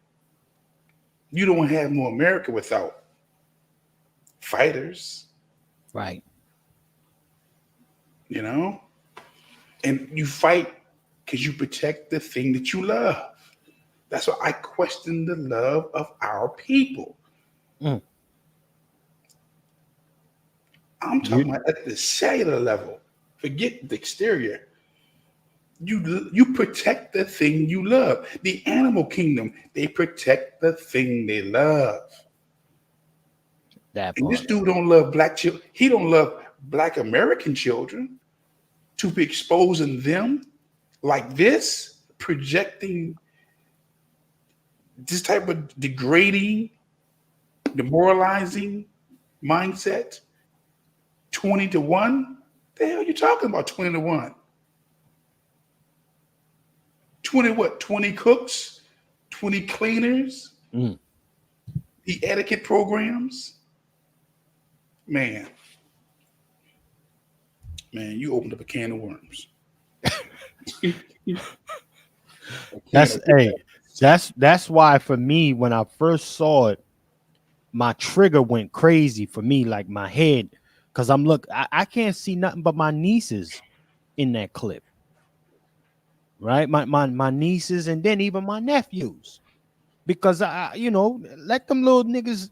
You don't have no America without fighters. Right. You know? And you fight because you protect the thing that you love. That's why I question the love of our people. I'm talking about at the cellular level. Forget the exterior. You protect the thing you love. The animal kingdom, they protect the thing they love. That and part. this dude don't love black children. He don't love black American children to be exposing them like this, projecting this type of degrading, demoralizing mindset. 20-1? The hell you talking about 20-1? 20 what? 20 cooks? 20 cleaners? The etiquette programs? Man, you opened up a can of worms. That's why for me, when I first saw it, my trigger went crazy for me, like my head, because I can't see nothing but my nieces in that clip. Right? My nieces and then even my nephews. Because let them little niggas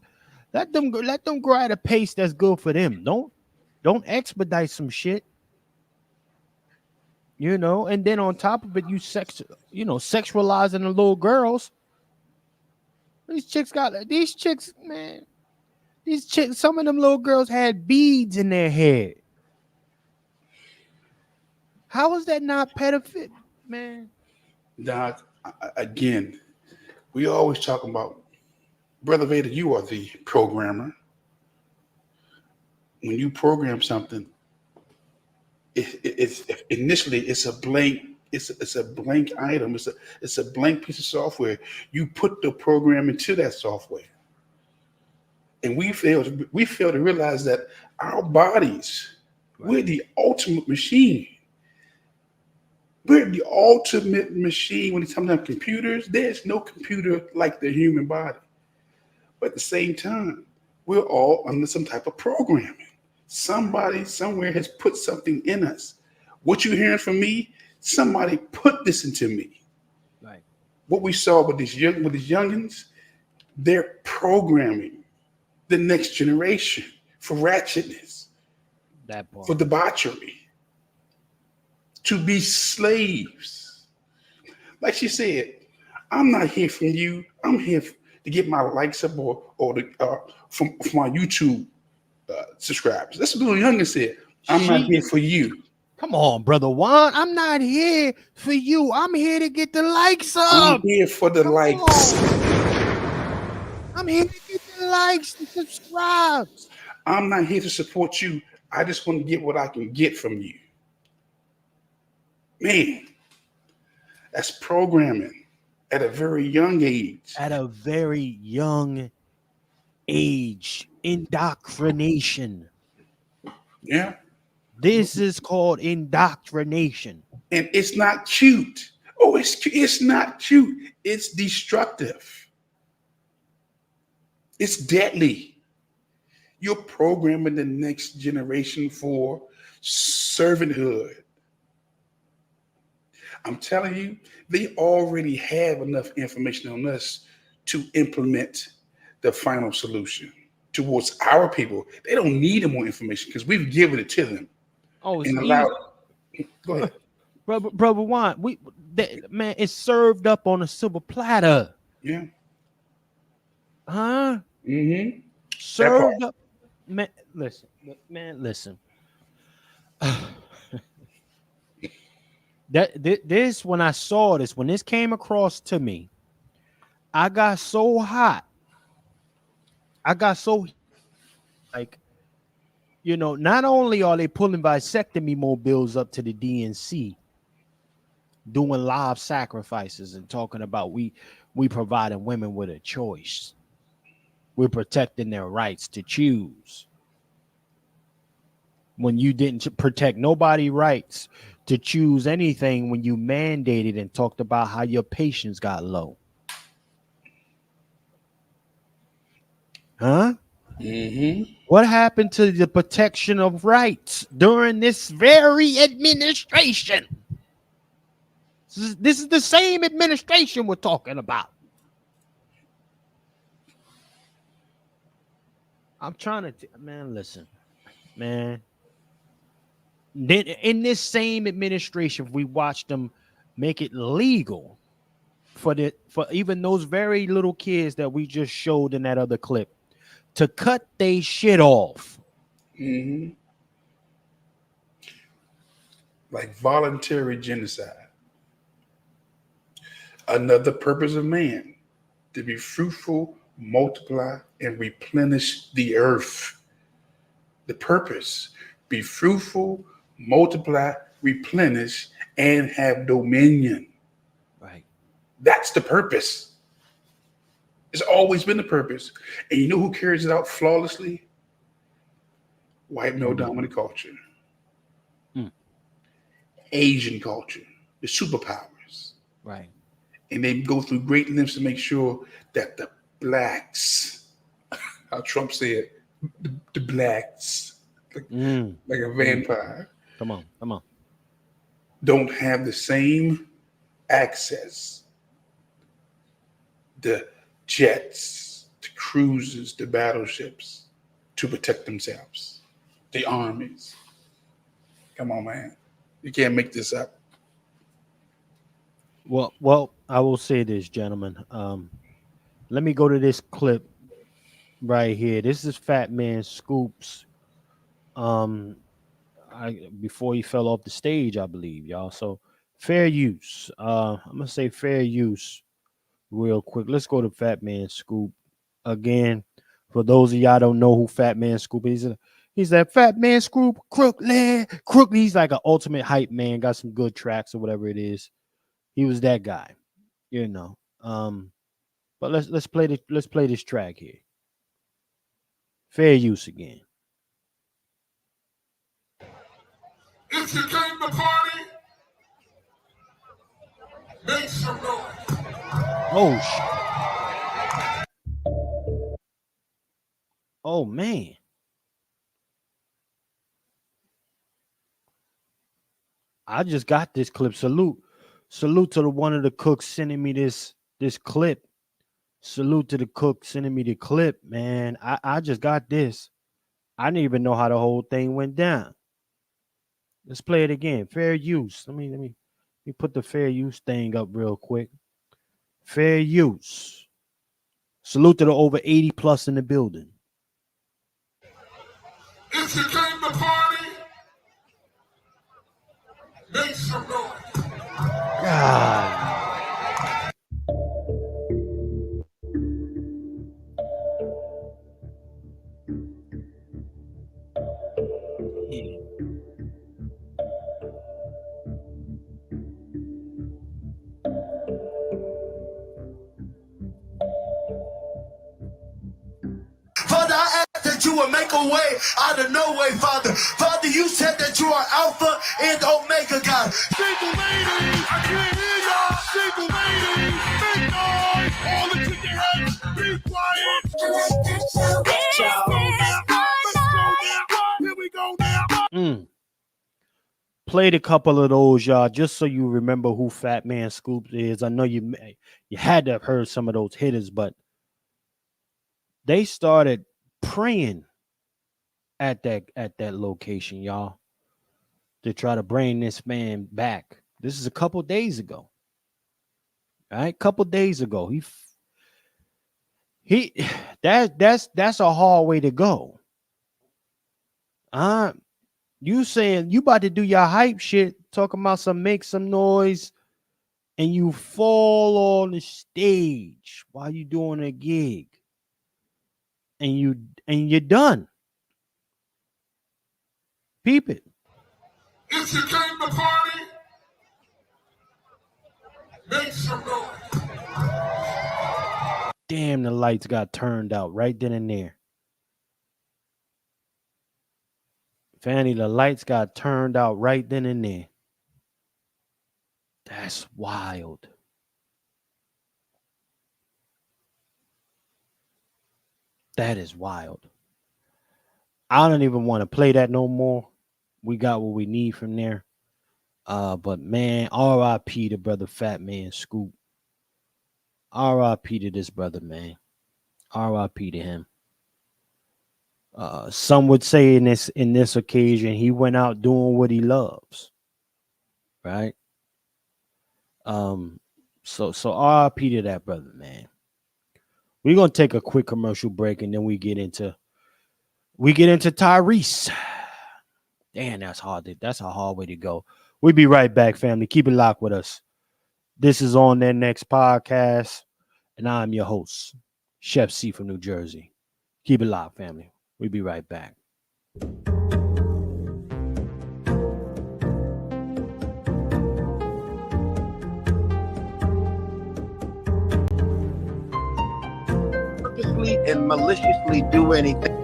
let them grow at a pace that's good for them. Don't expedite some shit. And then on top of it, sexualizing the little girls. These chicks, man. These chicks, some of them little girls had beads in their head. How is that not pedophilia, man? Doc, again, we always talking about, Brother Vader, you are the programmer. When you program something, it's initially it's a blank. It's a blank item. It's a blank piece of software. You put the program into that software, and we fail to realize that our bodies, we're the ultimate machine. We're the ultimate machine when it comes to computers. There's no computer like the human body. But at the same time, we're all under some type of programming. Somebody somewhere has put something in us. What you're hearing from me, somebody put this into me. Right. What we saw with these youngins, they're programming the next generation for ratchetness, That part. for debauchery, to be slaves. Like she said, I'm not here for you. I'm here to get my likes up or from my YouTube subscribers. That's what Lil Youngin said. I'm not here for you. Come on, brother Juan. I'm not here for you. I'm here to get the likes I'm up. here for the Come likes. I'm here to get the likes, the subscribes. I'm not here to support you. I just want to get what I can get from you. Man, that's programming at a very young age. At a very young age, indoctrination. Yeah. This is called indoctrination. And it's not cute. Oh, it's not cute. It's destructive. It's deadly. You're programming the next generation for servanthood. I'm telling you, they already have enough information on us to implement the final solution towards our people. They don't need more information because we've given it to them. Oh, it's And easy. allowed. Go ahead. Brother Juan, man, it's served up on a silver platter. Yeah. Huh? Mm-hmm. Served up. Man, listen. This when I saw this, when this came across to me, I got so hot. I got so like, not only are they pulling vasectomy mobiles up to the DNC, doing live sacrifices and talking about we providing women with a choice. We're protecting their rights to choose. When you didn't protect nobody's rights to choose anything, when you mandated and talked about how your patients got low. Huh? Mm-hmm. What happened to the protection of rights during this very administration? This is the same administration we're talking about. I'm trying to, man, listen, man. Then in this same administration, we watched them make it legal for even those very little kids that we just showed in that other clip to cut they shit off. Mm-hmm. Like voluntary genocide. Another purpose of man, to be fruitful, multiply, and replenish the earth. The purpose, be fruitful, multiply, replenish, and have dominion. Right. That's the purpose. It's always been the purpose. And you know who carries it out flawlessly? White male dominant culture. Asian culture, the superpowers. Right. And they go through great lengths to make sure that the blacks, how Trump said, the blacks, like a vampire. Come on. Don't have the same access. The jets, the cruisers, the battleships to protect themselves. The armies. Come on, man. You can't make this up. Well, I will say this, gentlemen. Let me go to this clip right here. This is Fat Man Scoops. Before he fell off the stage, I believe, y'all. So fair use. I'm gonna say fair use real quick. Let's go to Fat Man Scoop again. For those of y'all don't know who Fat Man Scoop is, he's that Fat Man Scoop, Crook. He's like an ultimate hype man. Got some good tracks or whatever it is. He was that guy, you know. But let's play this track here. Fair use again. If you came to party, make some noise. Oh Oh man. I just got this clip. Salute to the one of the cooks sending me this clip. Salute to the cook sending me the clip, man. I just got this. I didn't even know how the whole thing went down. Let's play it again. Fair use. Let me put the fair use thing up real quick. Fair use. Salute to the over 80 plus in the building. If you came to party, make some noise. God. Father, I ask that you will make a way out of no way, Father. Father, you said that you are Alpha and Omega, God. Single ladies, I can't hear y'all. Single ladies, make noise. All the chicken heads, be quiet. Here we go now. Played a couple of those, y'all, just so you remember who Fat Man Scoops is. I know you had to have heard some of those hitters, but they started praying at that location, y'all, to try to bring this man back. This is a couple days ago. All right, couple days ago. That's a hard way to go. You saying you about to do your hype shit, talking about make some noise, and you fall on the stage while you doing a gig, and you're done. Peep it. If you came to party, make some noise. Damn, the lights got turned out right then and there. Fanny, the lights got turned out right then and there. That's wild. That is wild. I don't even want to play that no more. We got what we need from there. But man, R.I.P. to brother Fat Man Scoop. R.I.P. to this brother, man. R.I.P. to him. Some would say in this occasion, he went out doing what he loves. Right? So RIP to that brother, man. We're gonna take a quick commercial break and then we get into Tyrese. Damn, that's hard. That's a hard way to go. We'll be right back, family. Keep it locked with us. This is On Their Next Podcast, and I'm your host, Chef C from New Jersey. Keep it locked, family. We'll be right back. Purposely and maliciously do anything.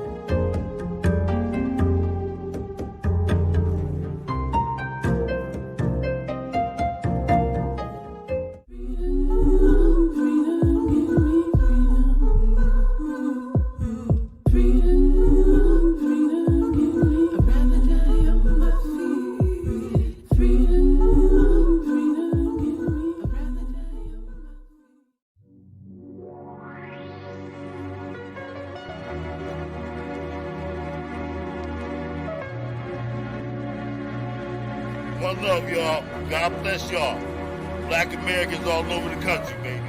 One love, y'all. God bless y'all. Black Americans all over the country, baby.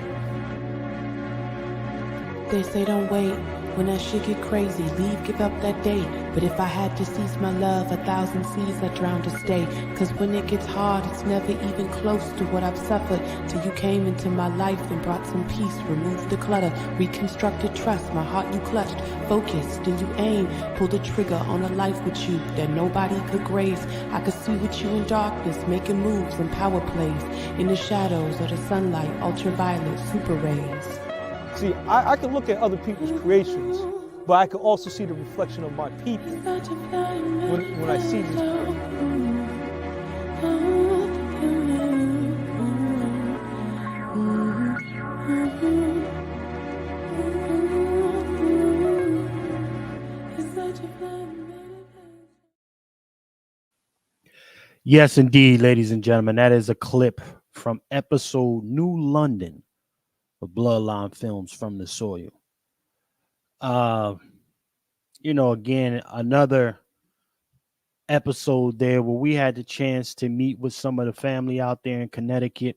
They say don't wait. When that shit get crazy, leave, give up that date. But if I had to cease my love, 1,000 seas I drown to stay. Cause when it gets hard, it's never even close to what I've suffered. Till you came into my life and brought some peace, removed the clutter, reconstructed trust, my heart you clutched, focused, and you aim, pull the trigger on a life with you that nobody could grace. I could see with you in darkness, making moves and power plays, in the shadows of the sunlight, ultraviolet, super rays. See, I can look at other people's creations, but I can also see the reflection of my people when I see these creations. Yes, indeed, ladies and gentlemen, that is a clip from episode New London of Bloodline Films from the Soil. Again, another episode there where we had the chance to meet with some of the family out there in Connecticut.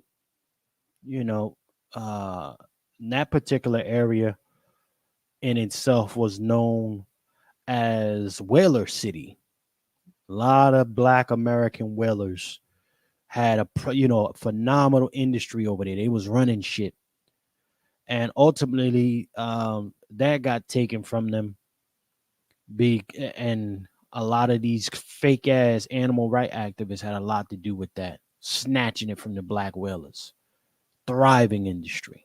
That particular area in itself was known as Whaler City. A lot of Black American whalers had a phenomenal industry over there. They was running shit. And ultimately, that got taken from them. And a lot of these fake ass animal rights activists had a lot to do with that, snatching it from the Black whalers. Thriving industry.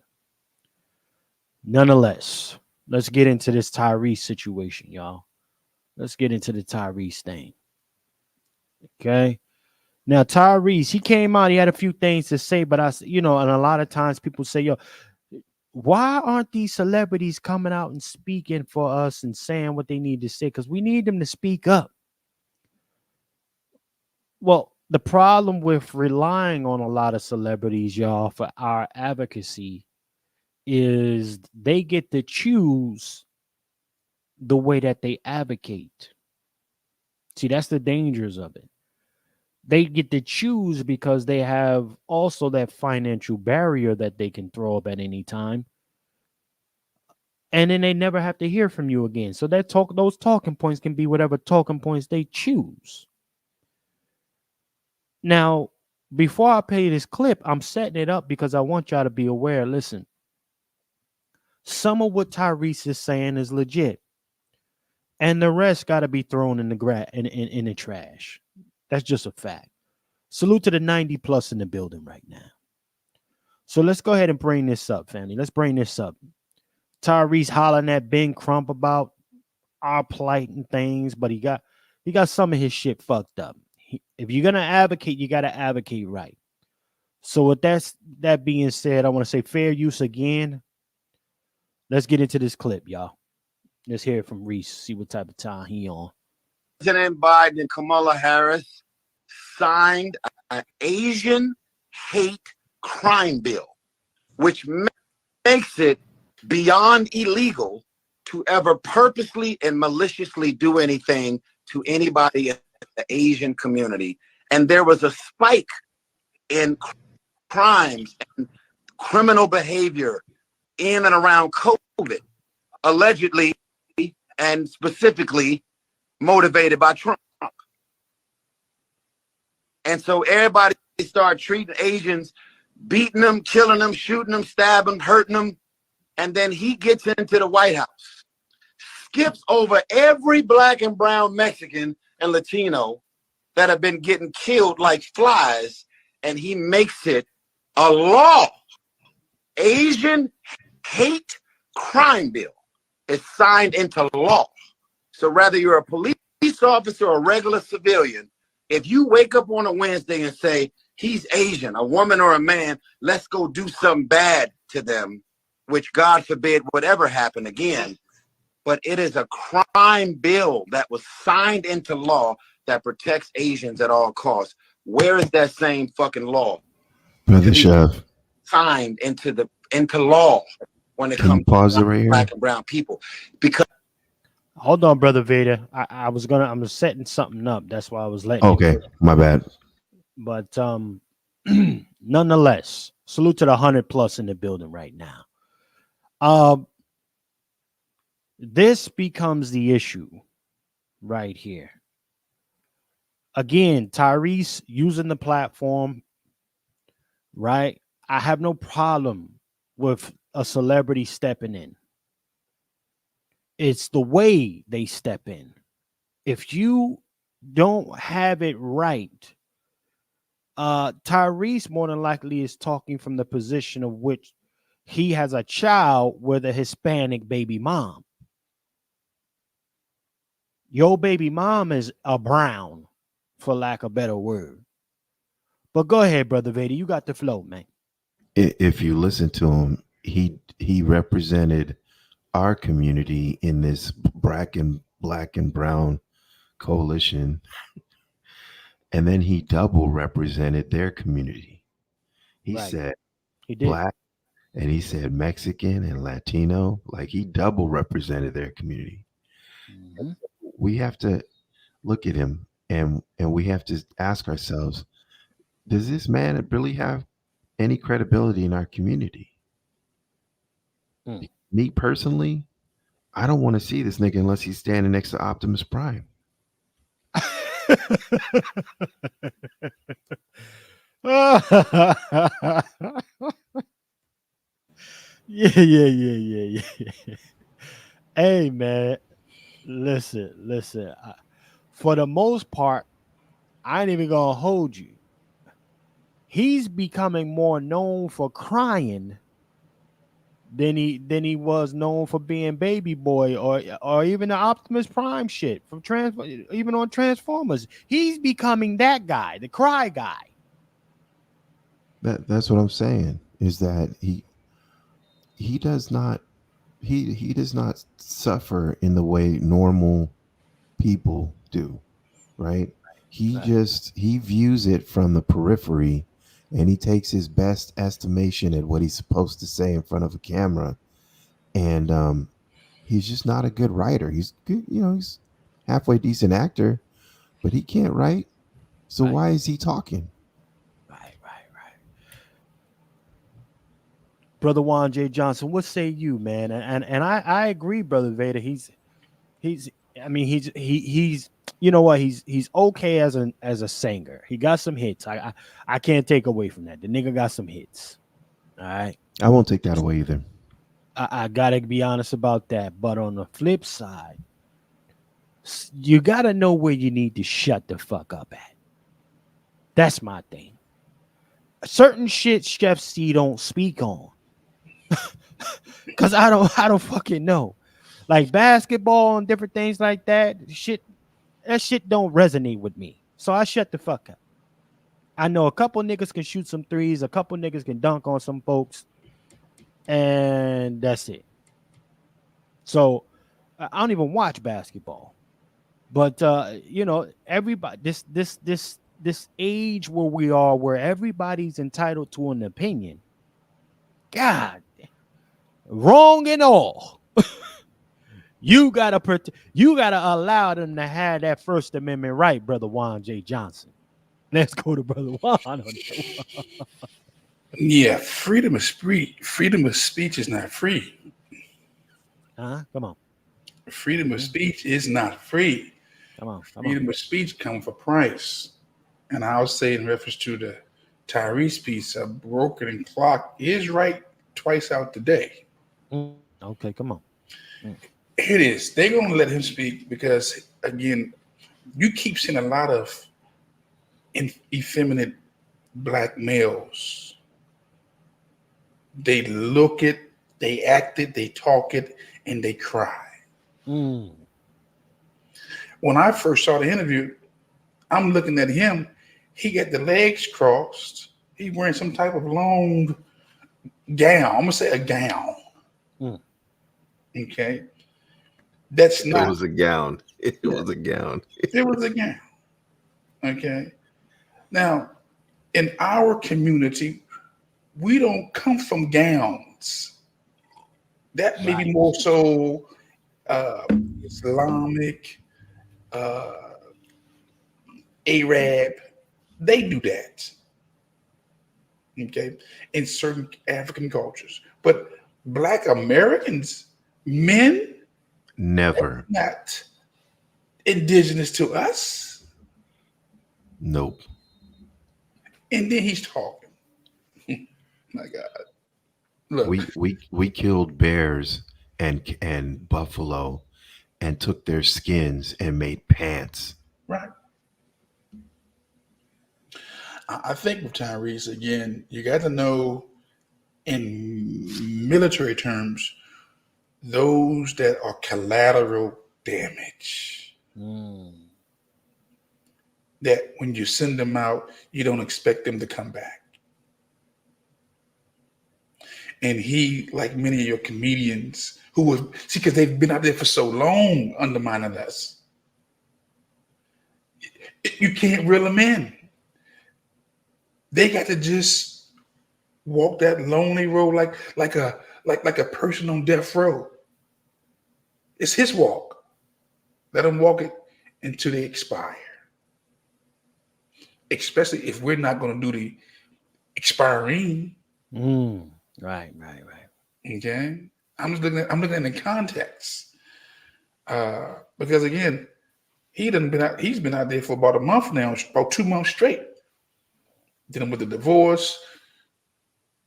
Nonetheless, let's get into this Tyrese situation, y'all. Let's get into the Tyrese thing. Okay. Now, Tyrese, he came out, he had a few things to say, but and a lot of times people say, yo, why aren't these celebrities coming out and speaking for us and saying what they need to say? Because we need them to speak up. Well, the problem with relying on a lot of celebrities, y'all, for our advocacy is they get to choose the way that they advocate. See, that's the dangers of it. They get to choose because they have also that financial barrier that they can throw up at any time. And then they never have to hear from you again. So those talking points can be whatever talking points they choose. Now, before I play this clip, I'm setting it up because I want y'all to be aware. Listen, some of what Tyrese is saying is legit. And the rest got to be thrown in the trash. That's just a fact. Salute to the 90 plus in the building right now. So let's go ahead and bring this up, family. Let's bring this up. Tyrese hollering at Ben Crump about our plight and things, but he got some of his shit fucked up. If you're gonna advocate, you gotta advocate right. So with that being said, I want to say fair use again. Let's get into this clip, y'all. Let's hear it from Reese. See what type of time he on. President Biden and Kamala Harris signed an Asian hate crime bill, which makes it beyond illegal to ever purposely and maliciously do anything to anybody in the Asian community. And there was a spike in crimes and criminal behavior in and around COVID, allegedly and specifically motivated by Trump. And so everybody started treating Asians, beating them, killing them, shooting them, stabbing them, hurting them. And then he gets into the White House, skips over every Black and brown Mexican and Latino that have been getting killed like flies, and he makes it a law. Asian hate crime bill is signed into law. So whether you're a police officer or a regular civilian, if you wake up on a Wednesday and say, he's Asian, a woman or a man, let's go do something bad to them, which God forbid would ever happen again. But it is a crime bill that was signed into law that protects Asians at all costs. Where is that same fucking law? Brother Chef, signed into law when it comes to right Black here? and brown people? Because Hold on, brother Vader. I'm setting something up. That's why I was letting Okay, my bad. But nonetheless, salute to the 100 plus in the building right now. This becomes the issue right here. Again, Tyrese using the platform, right? I have no problem with a celebrity stepping in. It's the way they step in. If you don't have it right, Tyrese more than likely is talking from the position of which he has a child with a Hispanic baby mom. Your baby mom is a brown, for lack of a better word. But go ahead, Brother Vader. You got the flow, man. If you listen to him, he represented our community in this black and brown coalition, and then he double represented their community. He Right. said He did. black, and he said Mexican and Latino. Like, he double represented their community. Mhm. We have to look at him, and we have to ask ourselves, does this man really have any credibility in our community? Mm. Me personally, I don't want to see this nigga unless he's standing next to Optimus Prime. Yeah. Hey, man, listen. For the most part, I ain't even gonna hold you. He's becoming more known for crying than he was known for being Baby Boy or even the Optimus Prime shit from even on Transformers. He's becoming that guy, the cry guy. That's what I'm saying, is that he does not he does not suffer in the way normal people do, right? He views it from the periphery, and he takes his best estimation at what he's supposed to say in front of a camera, and he's just not a good writer. He's good, he's halfway decent actor, but he can't write. So Right. why is he talking? Right. Brother Juan J. Johnson, what say you, man? And I agree, Brother Vader. He's I mean he's you know what, he's okay as a singer. He got some hits. I can't take away from that. The nigga got some hits. All right. I won't take that away either. I gotta be honest about that. But on the flip side, you gotta know where you need to shut the fuck up at. That's my thing. Certain shit Chef C don't speak on. Cause I don't fucking know. Like basketball and different things like that. That shit don't resonate with me. So I shut the fuck up. I know a couple niggas can shoot some threes, a couple niggas can dunk on some folks, and that's it. So I don't even watch basketball. But everybody this age where we are, where everybody's entitled to an opinion. God, wrong and all. You gotta allow them to have that First Amendment right, Brother Juan J. Johnson. Let's go to Brother Juan on that one. Yeah, freedom of speech is not free. Come on. Freedom of speech is not free. Come on. Freedom of speech comes for price. And I'll say in reference to the Tyrese piece, a broken clock is right twice out the day. Okay, come on. It is. They're going to let him speak because, again, you keep seeing a lot of effeminate black males. They look it, they act it, they talk it, and they cry. When I first saw the interview, I'm looking at him. He got the legs crossed. He's wearing some type of long gown. I'm going to say a gown. Okay. That's not. It was a gown. It was a gown. It was a gown. Okay. Now, in our community, we don't come from gowns. That may be more so Islamic, Arab. They do that. Okay. In certain African cultures. But Black Americans, men, Never. Not indigenous to us. Nope. And then he's talking. My God. Look. We killed bears and buffalo and took their skins and made pants. Right. I think with Tyrese, again, you got to know in military terms, those that are collateral damage. That when you send them out, you don't expect them to come back. And he, like many of your comedians who was, see, because they've been out there for so long undermining us, you can't reel them in. They got to just walk that lonely road like a person on death row. It's his walk. Let them walk it until they expire. Especially if we're not going to do the expiring. Right. Okay. I'm looking at the context. Because again, he's been out there for about a month now, about 2 months straight. Dealing with the divorce,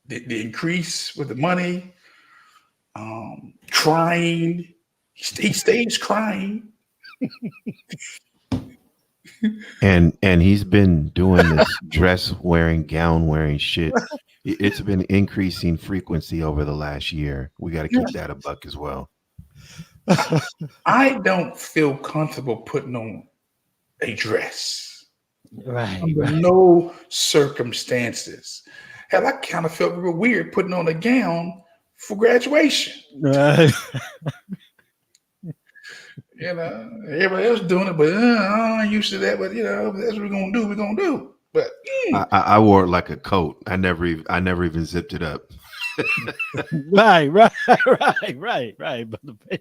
the increase with the money, crying. He stays crying. And he's been doing this dress wearing, gown wearing shit. It's been increasing frequency over the last year. We got to keep that a buck as well. I don't feel comfortable putting on a dress. Right. Under no circumstances. Hell, I kind of felt real weird putting on a gown for graduation. Right. You know, everybody else doing it, but I'm not used to that. But you know, that's what we're gonna do. We're gonna do. But I wore it like a coat. I never even zipped it up. Right.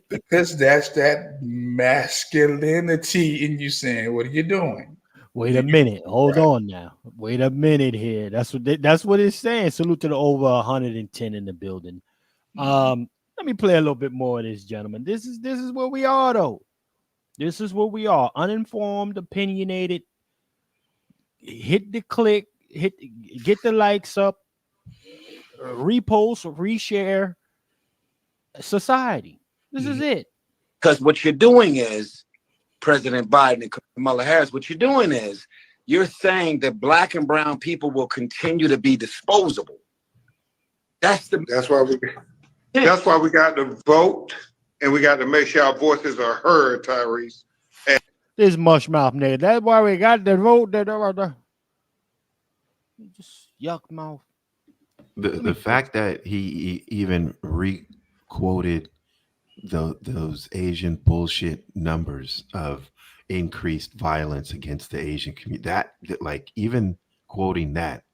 Because that's that masculinity in you saying, "What are you doing?" Wait a minute. Hold on now. Wait a minute here. That's what it's saying. Salute to the over 110 in the building. Let me play a little bit more of this, gentlemen. This is where we are, though. This is what we are. Uninformed, opinionated. Hit the click. Get the likes up. Repost, reshare. Society. This is it. Because what you're doing is, President Biden and Kamala Harris, what you're doing is you're saying that black and brown people will continue to be disposable. That's why we got to vote, and we got to make sure our voices are heard, Tyrese. And this mush mouth nigga. That's why we got the vote. Just yuck mouth. The fact that he even re-quoted those Asian bullshit numbers of increased violence against the Asian community, that like even quoting that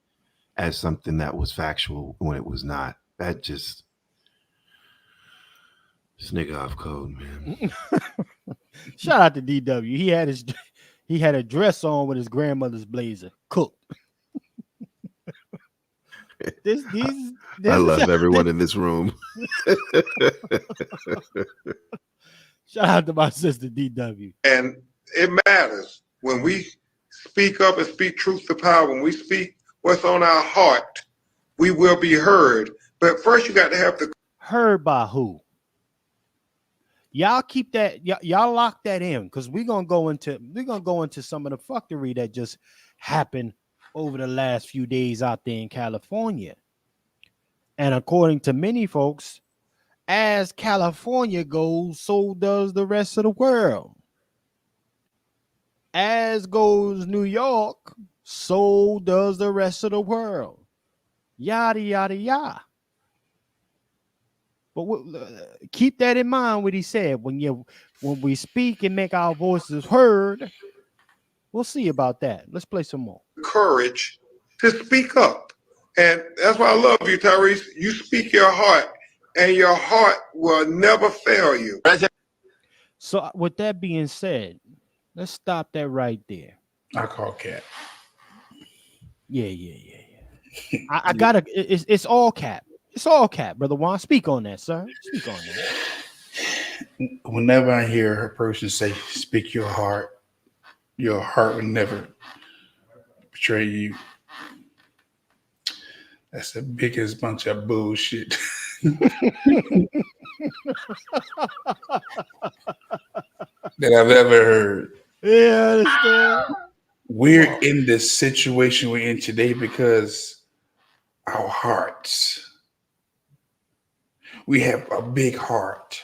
as something that was factual when it was not, that just this nigga off code, man. Shout out to DW. He had a dress on with his grandmother's blazer. Cooked. I love everyone in this room. Shout out to my sister DW. And it matters when we speak up and speak truth to power. When we speak what's on our heart, we will be heard. But first, you got to have the heard by who? Y'all keep that. Y'all lock that in because we're gonna go into some of the fuckery that just happened over the last few days out there in California. And according to many folks, as California goes, so does the rest of the world. As goes New York, so does the rest of the world. Yada, yada, yada. But keep that in mind what he said. When we speak and make our voices heard, we'll see about that. Let's play some more. Courage to speak up. And that's why I love you, Tyrese. You speak your heart, and your heart will never fail you. So with that being said, let's stop that right there. I call Cap. Yeah. I gotta. It's all Cap. It's all Cap, Brother Juan. Speak on that, sir. Speak on that. whenever I hear a person say, "Speak your heart will never betray you," that's the biggest bunch of bullshit that I've ever heard. Yeah, I understand. We're in this situation we're in today because our hearts. We have a big heart.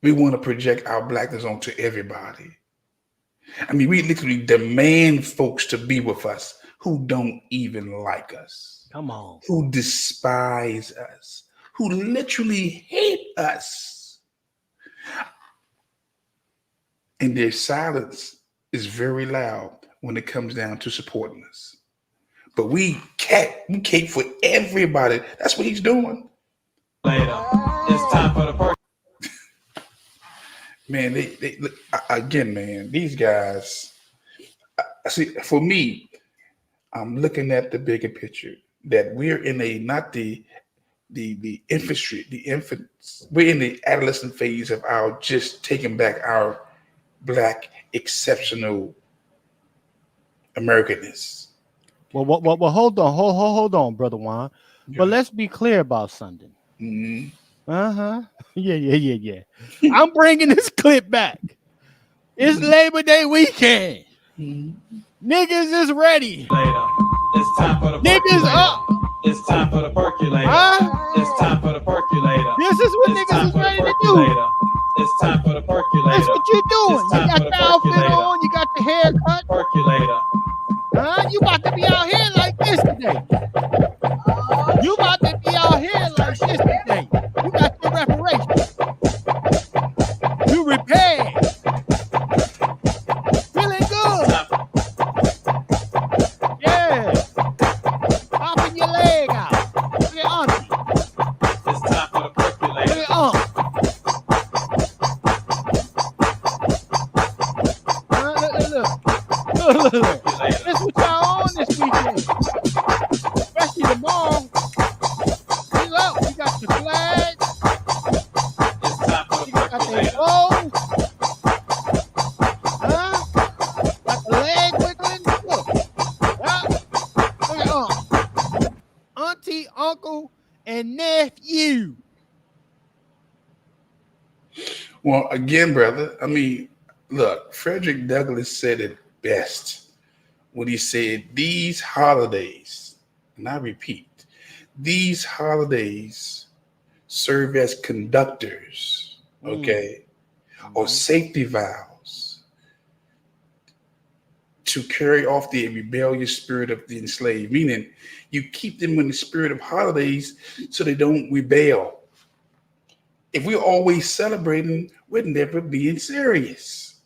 We want to project our blackness onto everybody. I mean, we literally demand folks to be with us who don't even like us, Come on. who despise us, who literally hate us. And their silence is very loud when it comes down to supporting us. But we cape for everybody. That's what he's doing. Later. It's time for the party. Man, they look again, man. These guys. See, for me, I'm looking at the bigger picture that we're in a not the infantry, the infants. We're in the adolescent phase of our just taking back our black exceptional Americanness. Well, hold on, brother Juan. But let's be clear about something. Mm-hmm. Yeah. I'm bringing this clip back. It's Labor Day weekend. Niggas is ready. Later. It's time for the Niggas up. It's time for the percolator. It's time for the percolator. This is what niggas is ready to do. It's time for the percolator. That's what you're doing. You got the outfit on. You got the haircut. Percolator. You about to be out here like this today. You about to be out here like this today. You got your reparations. You repaired. Feeling good. Yeah. Popping your leg out. Look at auntie. It's time for the percolator. Look at aunt. Look. This what y'all on this weekend. Especially tomorrow. We up. We got the flag. It's time for the We got the percolator. bow. Got the leg wiggling. Look at auntie, uncle, and nephew. Well, again, brother, I mean, look, Frederick Douglass said it best when he said, these holidays, and I repeat, these holidays serve as conductors, okay, or safety valves to carry off the rebellious spirit of the enslaved, meaning you keep them in the spirit of holidays so they don't rebel. If we're always celebrating, we're never being serious.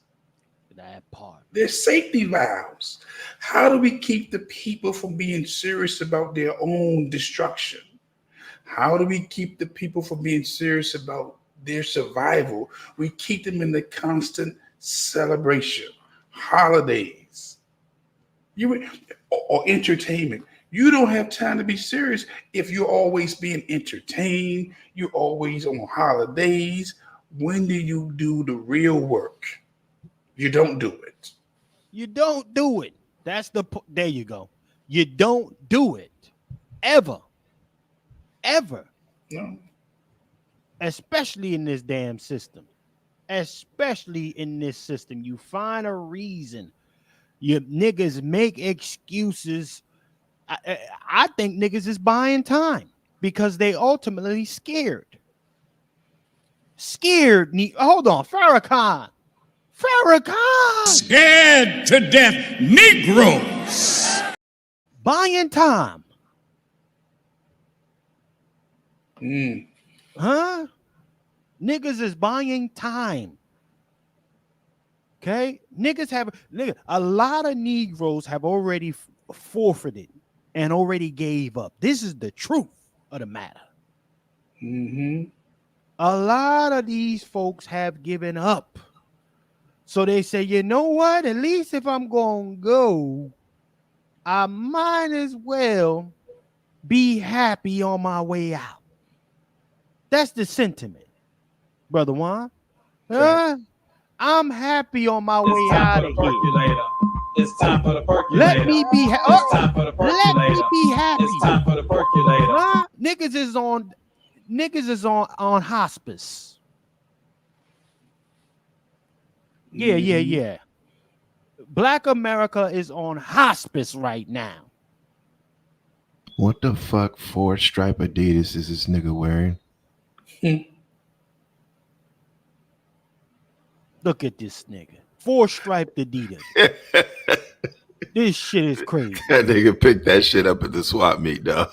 That part. There's safety valves. How do we keep the people from being serious about their own destruction? How do we keep the people from being serious about their survival? We keep them in the constant celebration, holidays, or entertainment. You don't have time to be serious if you're always being entertained. You're always on holidays. When do you do the real work? You don't do it. You don't do it. That's there you go. You don't do it. Ever. No. Especially in this damn system. Especially in this system. You find a reason. You niggas make excuses. I think niggas is buying time because they ultimately scared. Hold on, Farrakhan. Scared to death Negroes. Buying time. Niggas is buying time. Okay? A lot of Negroes have already forfeited and already gave up. This is the truth of the matter. A lot of these folks have given up. So they say, you know what? At least if I'm going to go, I might as well be happy on my way out. That's the sentiment. Brother Juan. Okay. I'm happy on my way It's time out for of the here. percolator. It's time for the percolator. Let me be It's time for the let me percolator. be happy. It's time for the percolator. Huh? Niggas is on hospice. Yeah. Black America is on hospice right now. What the fuck 4-stripe Adidas is this nigga wearing? Look at this nigga. 4-striped Adidas. This shit is crazy. That nigga picked that shit up at the swap meet, dog.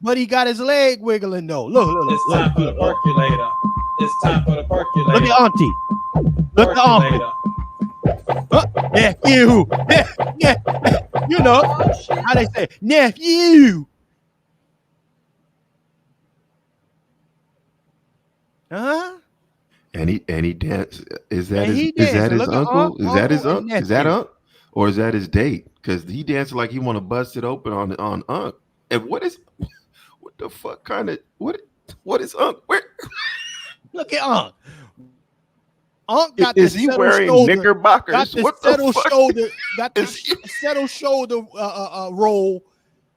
But he got his leg wiggling though. Look. It's time for the percolator. It's time for the percolator. Look at Auntie. Look at Auntie. Nephew. Yeah. You know how they say nephew. Huh? And he danced. Is that And his? he Is that dancing. his Look at uncle? Is that his uncle and uncle? Is that nephew. uncle? Or is that his date? Because he danced like he want to bust it open on Unc. And what the fuck kind of what is Unc? Where Look at Unc. Unc got is the he settled wearing shoulder, knickerbockers? got the What settled the fuck? shoulder, got the Is he- settled shoulder roll.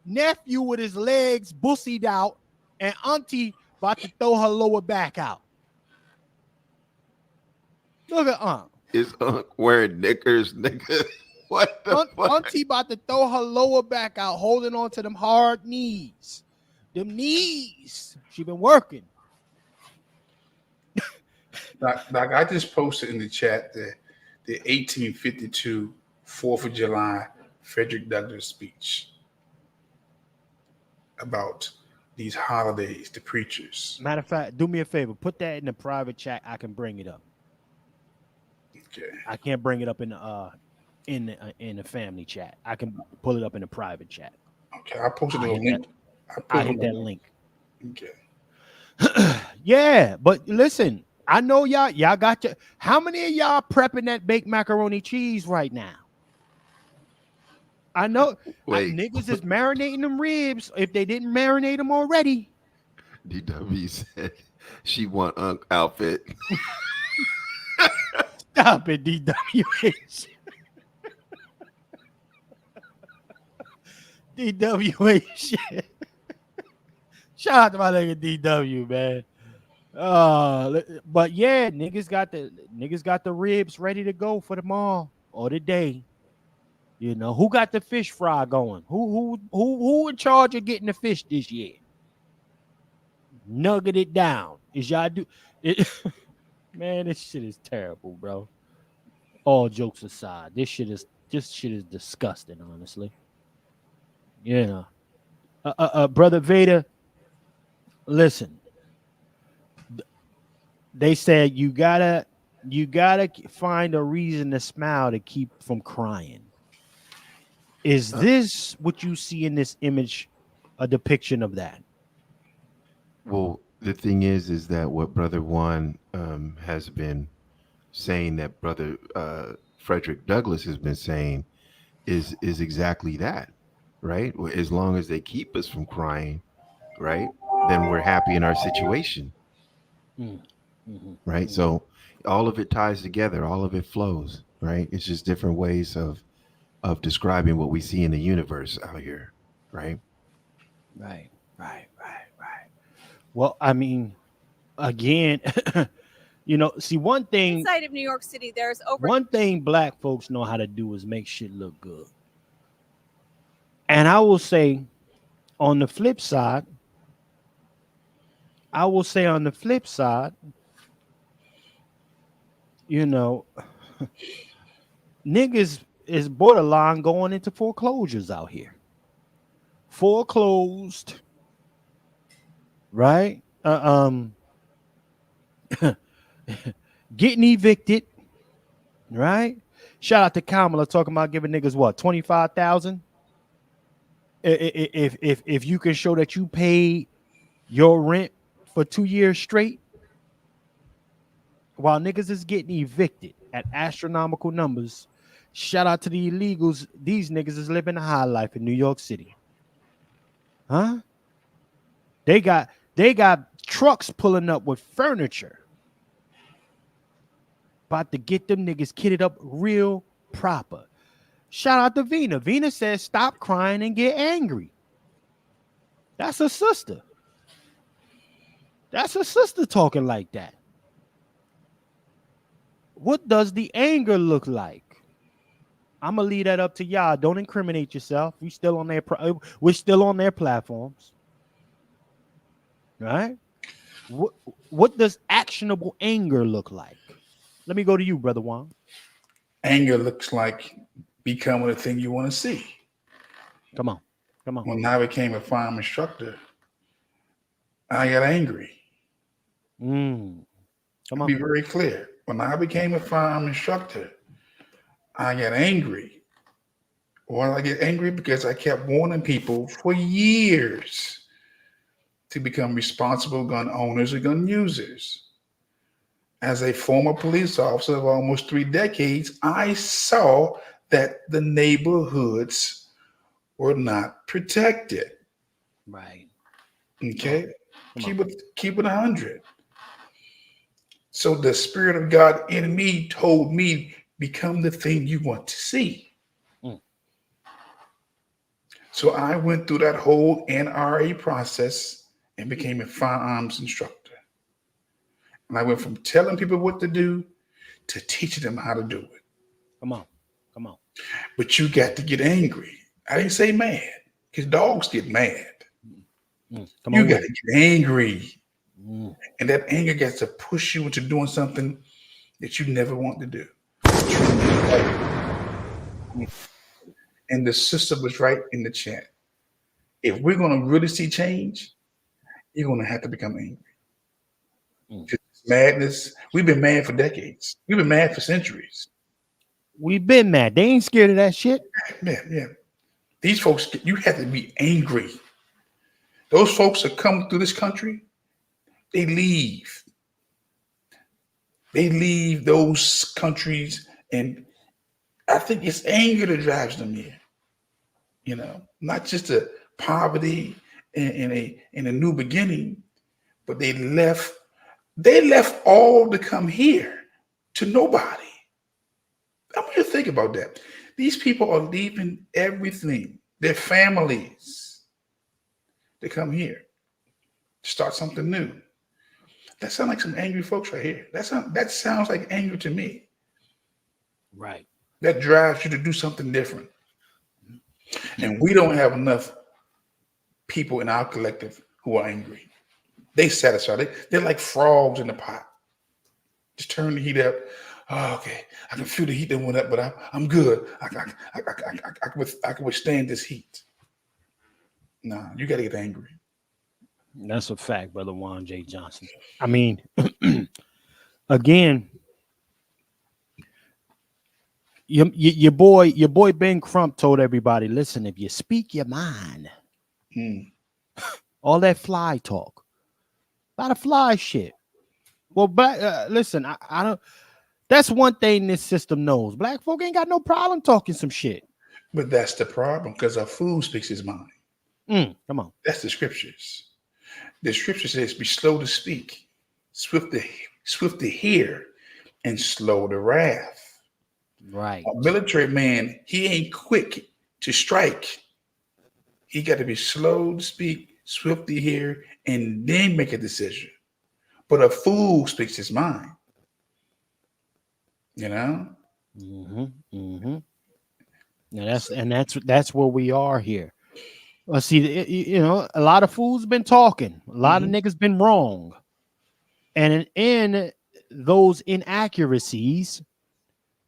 Nephew with his legs bussied out, and Auntie about to throw her lower back out. Look at Unc. Is Unc wearing knickers, nigga? What the fuck? Auntie about to throw her lower back out, holding on to them hard knees. Them knees. She been working. Doc, I just posted in the chat the 1852 4th of July Frederick Douglass speech about these holidays, the preachers. Matter of fact, do me a favor. Put that in the private chat. I can bring it up. Okay. I can't bring it up in the family chat. I can pull it up in the private chat. Okay, I posted a hit link. I hit that link. Okay. Yeah, but listen, I know y'all got your. How many of y'all prepping that baked macaroni cheese right now? I know niggas is marinating them ribs if they didn't marinate them already. DW said she want Unc outfit. Stop it, DWH. DWH shit. Shout out to my nigga DW, man. But yeah, niggas got the ribs ready to go for tomorrow or the day. You know, who got the fish fry going? Who in charge of getting the fish this year? Nugget it down. Is y'all do it? Man, this shit is terrible, bro. All jokes aside, this shit is disgusting, honestly. Yeah. Brother Vader, listen. They said you gotta find a reason to smile to keep from crying. Is this what you see in this image, a depiction of that? Well, the thing is that what Brother Juan has been saying, that Brother Frederick Douglass has been saying, is exactly that, right? As long as they keep us from crying, right, then we're happy in our situation, right? So all of it ties together, all of it flows, right? It's just different ways of describing what we see in the universe out here, right? Right. Well, I mean, again, you know, see one thing Inside of New York City, there's over one thing black folks know how to do is make shit look good. And I will say on the flip side, you know, niggas is borderline going into foreclosures out here. Foreclosed, right? Getting evicted, right? Shout out to Kamala talking about giving niggas what, 25,000? If you can show that you paid your rent for 2 years straight, while niggas is getting evicted at astronomical numbers. Shout out to the illegals. These niggas is living a high life in New York City. Huh? They got trucks pulling up with furniture. About to get them niggas kitted up real proper. Shout out to Vina. Vina says, stop crying and get angry. That's a sister. That's a sister talking like that. What does the anger look like? I'm gonna leave that up to y'all. Don't incriminate yourself. We're still on their platforms. Right? What does actionable anger look like? Let me go to you, Brother Juan. Anger looks like becoming the thing you want to see. Come on. When I became a farm instructor, I got angry. Come on. Be very clear. When I became a farm instructor, I got angry. Well, I get angry because I kept warning people for years to become responsible gun owners or gun users. As a former police officer of almost 3 decades, I saw that the neighborhoods were not protected. Right. Okay. Keep it 100. So the Spirit of God in me told me, become the thing you want to see. So I went through that whole NRA process and became a firearms instructor. And I went from telling people what to do to teaching them how to do it. Come on. But you got to get angry. I didn't say mad, because dogs get mad. You got to get angry. And that anger gets to push you into doing something that you never want to do. And the sister was right in the chat. If we're going to really see change, you're going to have to become angry. Madness. We've been mad for decades. We've been mad for centuries. We've been mad. They ain't scared of that shit. Yeah. These folks, you have to be angry. Those folks that come through this country, they leave. They leave those countries, and I think it's anger that drives them here. You know, not just a poverty and a new beginning, but they left all to come here to nobody. I want you to think about that. These people are leaving everything, their families, to come here to start something new. That sounds like some angry folks right here. That sounds like anger to me. Right. That drives you to do something different. And we don't have enough people in our collective who are angry. They satisfied. They're like frogs in the pot. Just turn the heat up. Oh, okay. I can feel the heat that went up, but I'm good. I can withstand this heat. Nah, you got to get angry. That's a fact, Brother Juan J. Johnson. I mean, again, your boy Ben Crump told everybody, listen, if you speak your mind, all that fly talk, a lot of fly shit. Well, listen, I don't. That's one thing this system knows. Black folk ain't got no problem talking some shit. But that's the problem, because our fool speaks his mind. Come on. That's the scriptures. The scripture says, be slow to speak, swift to hear, and slow to wrath. Right. A military man, he ain't quick to strike. He got to be slow to speak, swift to hear, and then make a decision. But a fool speaks his mind. You know? Now that's where we are here. See, a lot of fools been talking. A lot of niggas been wrong. And in those inaccuracies,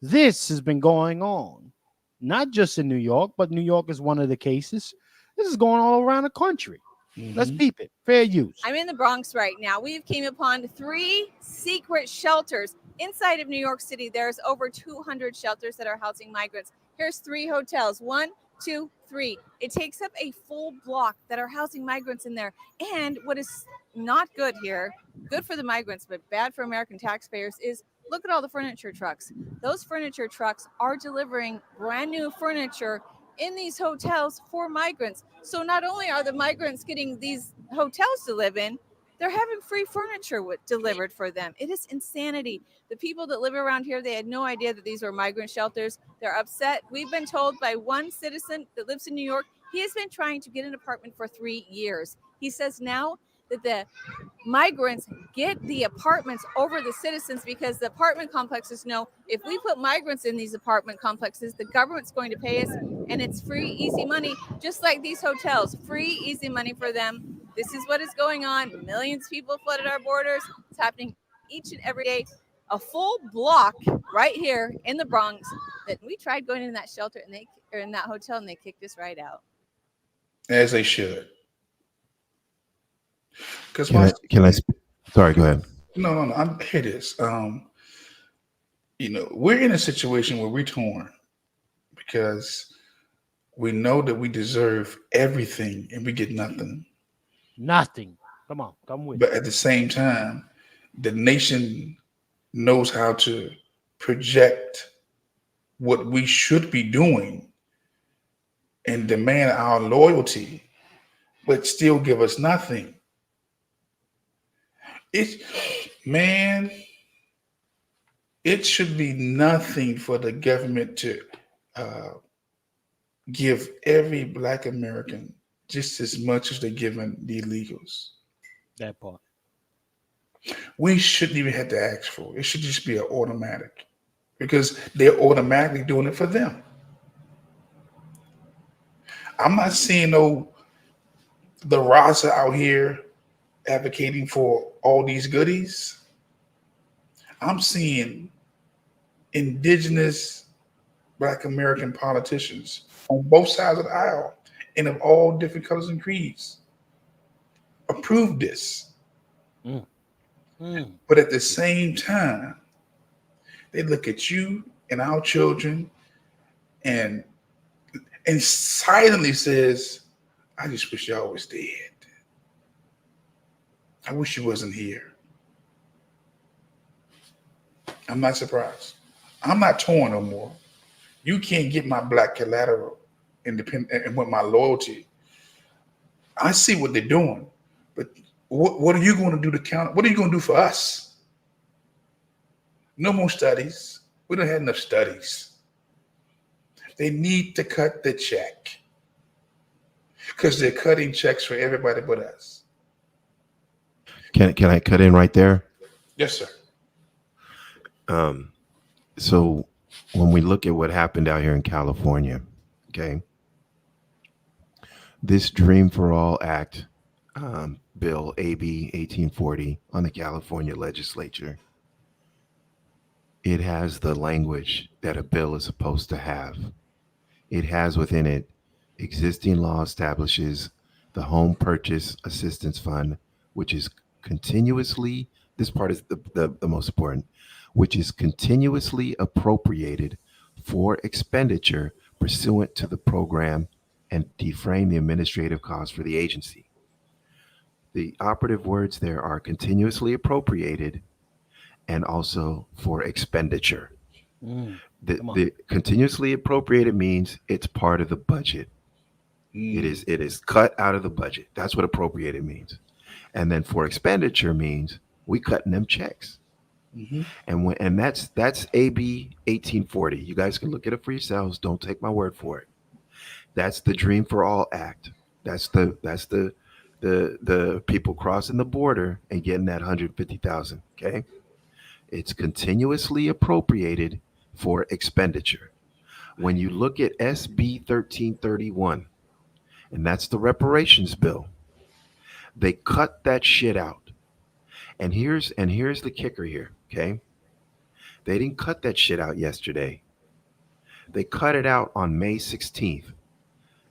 this has been going on. Not just in New York, but New York is one of the cases. This is going all around the country. Let's peep it. Fair use. I'm in the Bronx right now. We've came upon 3 secret shelters inside of New York City. There's over 200 shelters that are housing migrants. Here's 3 hotels. 1, 2, 3. It takes up a full block that are housing migrants in there. And what is not good here, good for the migrants, but bad for American taxpayers, is look at all the furniture trucks. Those furniture trucks are delivering brand new furniture in these hotels for migrants. So not only are the migrants getting these hotels to live in, They're having free furniture delivered for them. It is insanity. The people that live around here, they had no idea that these were migrant shelters. They're upset. We've been told by one citizen that lives in New York, he has been trying to get an apartment for 3 years. He says now that the migrants get the apartments over the citizens because the apartment complexes know if we put migrants in these apartment complexes, the government's going to pay us, and it's free, easy money, just like these hotels. Free, easy money for them. This is what is going on. Millions of people flooded our borders. It's happening each and every day. A full block right here in the Bronx that we tried going in that shelter and in that hotel and they kicked us right out. As they should. Because can I sorry, go ahead. No. I'm here. This. We're in a situation where we're torn because we know that we deserve everything and we get nothing. Nothing. Come on, come with. But at the same time, the nation knows how to project what we should be doing and demand our loyalty, but still give us nothing. It should be nothing for the government to give every Black American just as much as they're giving the illegals. That part. We shouldn't even have to ask for it. It should just be an automatic because they're automatically doing it for them. I'm not seeing the Raza out here advocating for all these goodies. I'm seeing indigenous Black American politicians on both sides of the aisle and of all different colors and creeds approve this. But at the same time, they look at you and our children and silently says, I just wish y'all was dead. I wish you wasn't here. I'm not surprised. I'm not torn no more. You can't get my Black collateral independent and with my loyalty. I see what they're doing, but what are you going to do to counter? What are you going to do for us? No more studies. We don't have enough studies. They need to cut the check because they're cutting checks for everybody but us. Can I cut in right there? Yes, sir. So when we look at what happened out here in California, okay, this Dream for All Act, Bill AB 1840 on the California legislature, it has the language that a bill is supposed to have. It has within it, existing law establishes the Home Purchase Assistance Fund, which is continuously, this part is the most important, which is continuously appropriated for expenditure pursuant to the program and defraying the administrative costs for the agency. The operative words there are continuously appropriated and also for expenditure. The continuously appropriated means it's part of the budget. It is cut out of the budget. That's what appropriated means. And then for expenditure means we cutting them checks. And that's AB 1840. You guys can look it up for yourselves. Don't take my word for it. That's the Dream for All Act. That's the people crossing the border and getting that 150,000. Okay, it's continuously appropriated for expenditure. When you look at SB 1331, and that's the reparations bill, they cut that shit out. And here's the kicker here. Okay, they didn't cut that shit out yesterday. They cut it out on May 16th.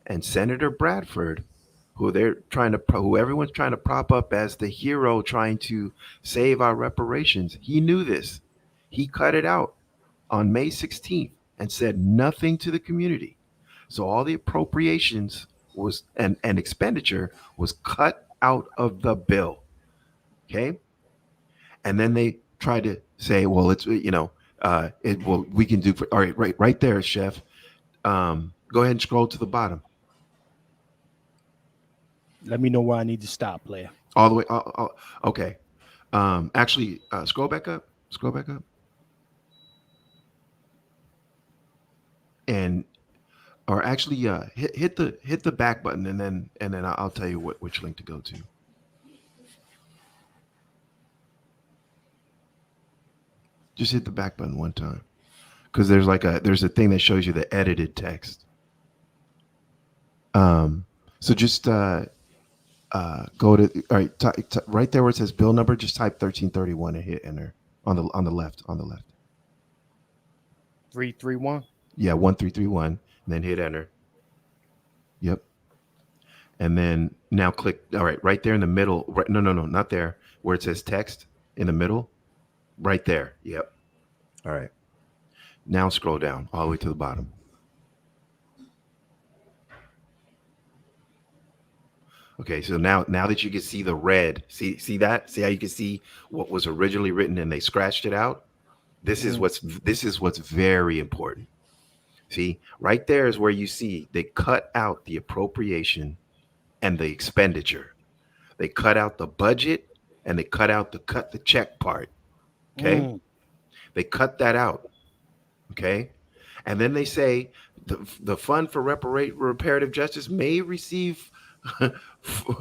And Senator Bradford, who everyone's trying to prop up as the hero trying to save our reparations, he knew this. He cut it out on May 16th and said nothing to the community. So all the appropriations was and expenditure was cut out of the bill. Okay. And then they tried to say, well, it's, we can do all right there, Chef. Go ahead and scroll to the bottom. Let me know where I need to stop, player. All the way. Okay. Actually, scroll back up. Scroll back up. And or actually, hit the back button, and then I'll tell you which link to go to. Just hit the back button one time, because there's a thing that shows you the edited text. So just go to all right, right there where it says bill number. Just type 1331 and hit enter on the left. 331. Yeah, 1331, and then hit enter. Yep. And then now click. All right, right there in the middle. Right, no, not there. Where it says text in the middle, right there. Yep. All right. Now scroll down all the way to the bottom. Okay, so now that you can see the red, see that? See how you can see what was originally written and they scratched it out? This is what's very important. See, right there is where you see they cut out the appropriation and the expenditure. They cut out the budget and they cut the check part. Okay? They cut that out. Okay? And then they say the fund for reparative justice may receive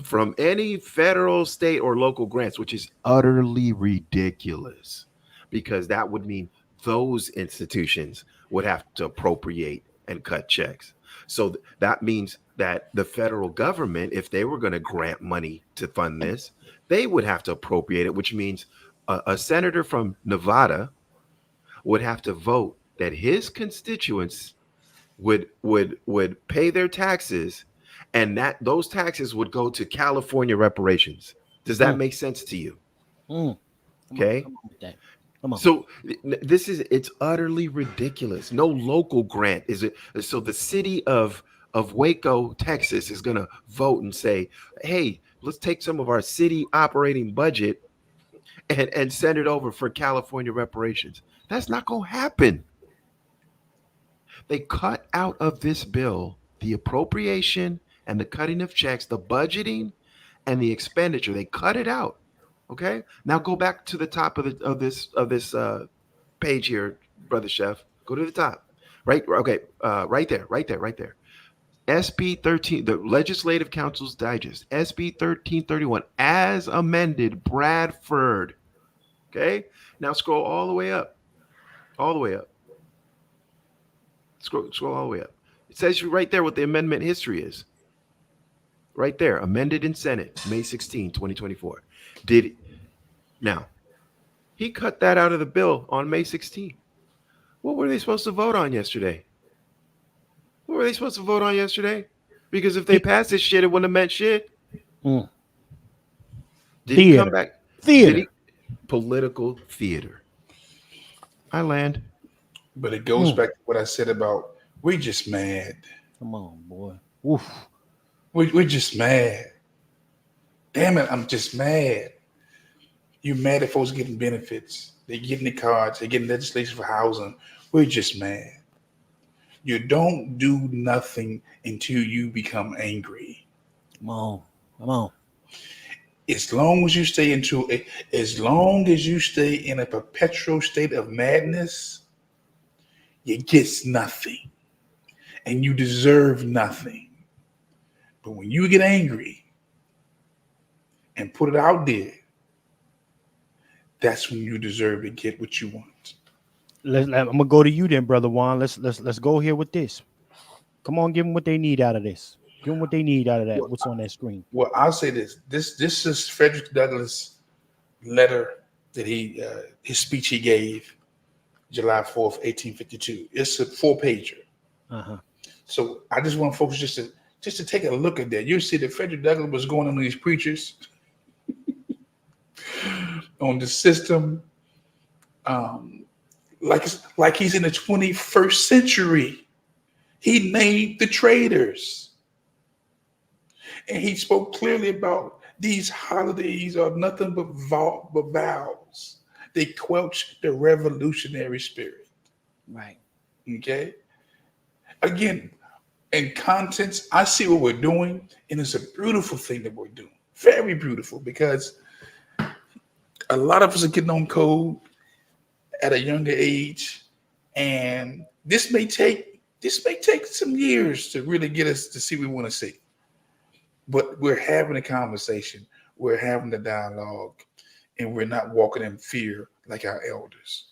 from any federal, state, or local grants, which is utterly ridiculous, because that would mean those institutions would have to appropriate and cut checks. So that means that the federal government, if they were going to grant money to fund this, they would have to appropriate it, which means a senator from Nevada would have to vote that his constituents would pay their taxes, and that those taxes would go to California reparations. Does that make sense to you? Okay. Come on with that. Come on. So it's utterly ridiculous. No local grant is it. So the city of Waco, Texas is going to vote and say, hey, let's take some of our city operating budget and send it over for California reparations. That's not going to happen. They cut out of this bill the appropriation and the cutting of checks, the budgeting and the expenditure. They cut it out. Okay. Now go back to the top of this page here, Brother Chef. Go to the top. Right. Okay. Right there. SB 13, the Legislative Council's Digest, SB 1331, as amended, Bradford. Okay. Now scroll all the way up. Scroll all the way up. It says right there what the amendment history is. Right there, amended in Senate, May 16, 2024. Now, he cut that out of the bill on May 16. What were they supposed to vote on yesterday? Because if they passed this shit, it wouldn't have meant shit. Did he come back? Political theater. I land. But it goes back to what I said about we just mad. Come on, boy. Oof. We're just mad. Damn it, I'm just mad. You mad at folks getting benefits. They're getting the cards. They're getting legislation for housing. We're just mad. You don't do nothing until you become angry. Come on. As long as you stay in a perpetual state of madness, you get nothing. And you deserve nothing. But when you get angry and put it out there, that's when you deserve to get what you want. I'm gonna go to you then, Brother Juan. Let's go here with this. Come on, give them what they need out of this. Give them what they need out of that. What's on that screen? Well, I'll say this. This is Frederick Douglass' letter that his speech he gave July 4th, 1852. It's a 4-pager. So I just want folks just to take a look at that. You'll see that Frederick Douglass was going on these preachers on the system, like he's in the 21st century. He named the traitors, and he spoke clearly about these holidays are nothing but vows. They quench the revolutionary spirit. Right. Okay. Again, in contents, I see what we're doing, and it's a beautiful thing that we're doing. Very beautiful, because a lot of us are getting on code at a younger age, and this may take some years to really get us to see what we want to see. But we're having a conversation, we're having the dialogue, and we're not walking in fear like our elders.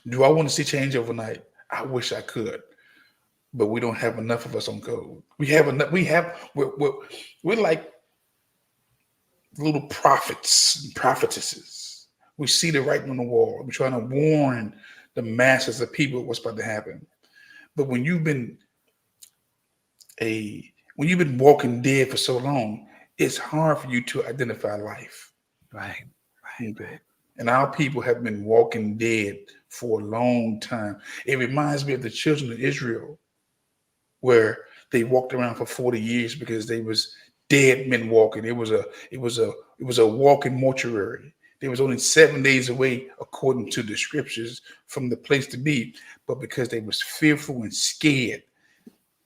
Do I want to see change overnight? I wish I could, but we don't have enough of us on code. We have enough. We're like little prophets and prophetesses. We see the writing on the wall. We're trying to warn the masses of people what's about to happen. But when you've been walking dead for so long, it's hard for you to identify life. Right. Okay. And our people have been walking dead for a long time. It reminds me of the children of Israel, where they walked around for 40 years because they was dead men walking. It was a walking mortuary. They was only 7 days away, according to the scriptures, from the place to be. But because they was fearful and scared,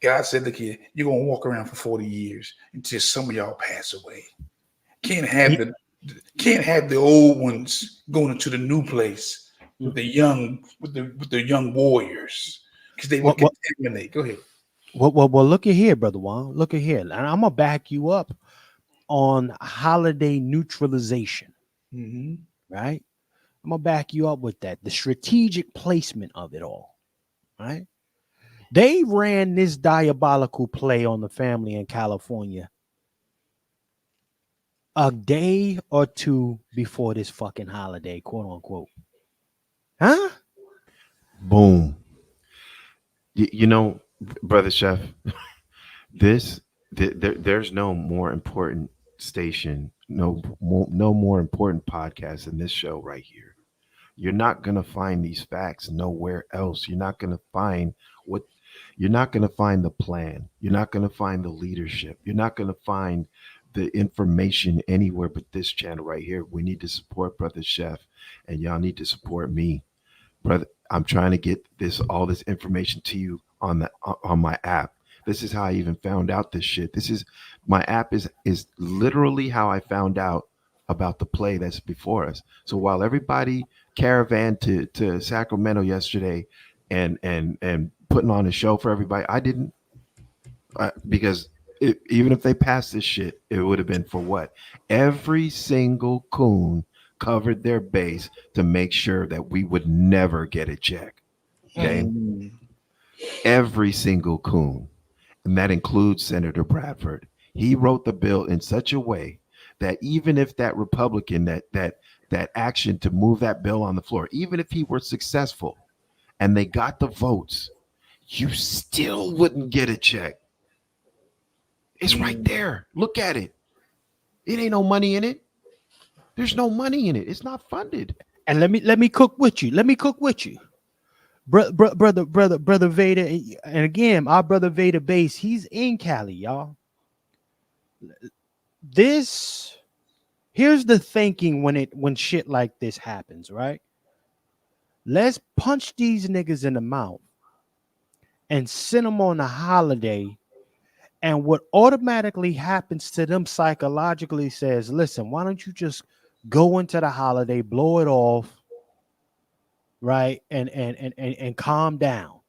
God said, look here, you're going to walk around for 40 years until some of y'all pass away. Can't have the old ones going into the new place with the young warriors, because they will contaminate. Go ahead. Well, look at here, Brother Juan. Look at here. And I'm going to back you up on holiday neutralization. Mm-hmm. Right? I'm going to back you up with that. The strategic placement of it all. Right? They ran this diabolical play on the family in California a day or two before this fucking holiday, quote unquote. Huh? Boom. You know, Brother Chef, there's no more important station, no more important podcast than this show right here. You're not gonna find these facts nowhere else. You're not gonna find the plan. You're not gonna find the leadership. You're not gonna find the information anywhere but this channel right here. We need to support Brother Chef, and y'all need to support me. Brother, I'm trying to get all this information to you on my app. This is how I even found out this shit. My app is literally how I found out about the play that's before us. So while everybody caravan to Sacramento yesterday and putting on a show for everybody, I didn't, because even if they passed this shit, it would have been for what? Every single coon covered their base to make sure that we would never get a check. Okay. Mm. Every single coon. And that includes Senator Bradford. He wrote the bill in such a way that even if that Republican, that action to move that bill on the floor, even if he were successful and they got the votes, you still wouldn't get a check. It's right there. Look at it. It ain't no money in it. There's no money in it. It's not funded. And let me cook with you. Brother Vader, and again, our brother Vader base, he's in Cali, y'all. Here's the thinking when shit like this happens, right? Let's punch these niggas in the mouth and send them on a holiday. And what automatically happens to them psychologically says, listen, why don't you just go into the holiday, blow it off, right? And calm down.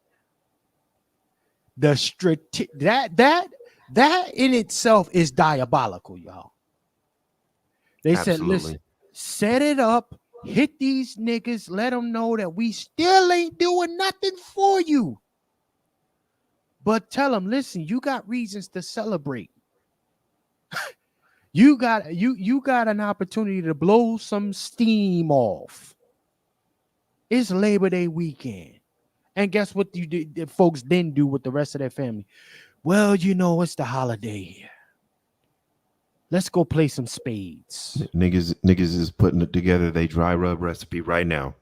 That in itself is diabolical, y'all. They said, listen, set it up, hit these niggas, let them know that we still ain't doing nothing for you. But tell them, listen, you got reasons to celebrate. You got an opportunity to blow some steam off. It's Labor Day weekend. And guess what the folks then do with the rest of their family? Well, it's the holiday. Let's go play some spades. Niggas is putting it together. They dry rub recipe right now.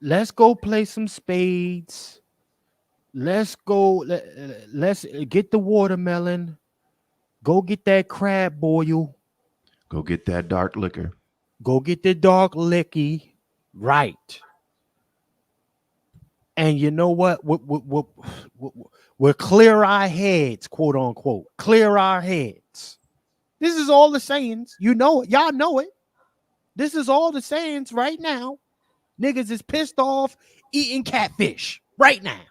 Let's go play some spades. Let's go. Let's get the watermelon. Go get that crab boil. Go get that dark liquor. Go get the dark licky. Right. And you know what? We're clear our heads, quote unquote. Clear our heads. This is all the sayings. You know it. Y'all know it. This is all the sayings right now. Niggas is pissed off eating catfish right now.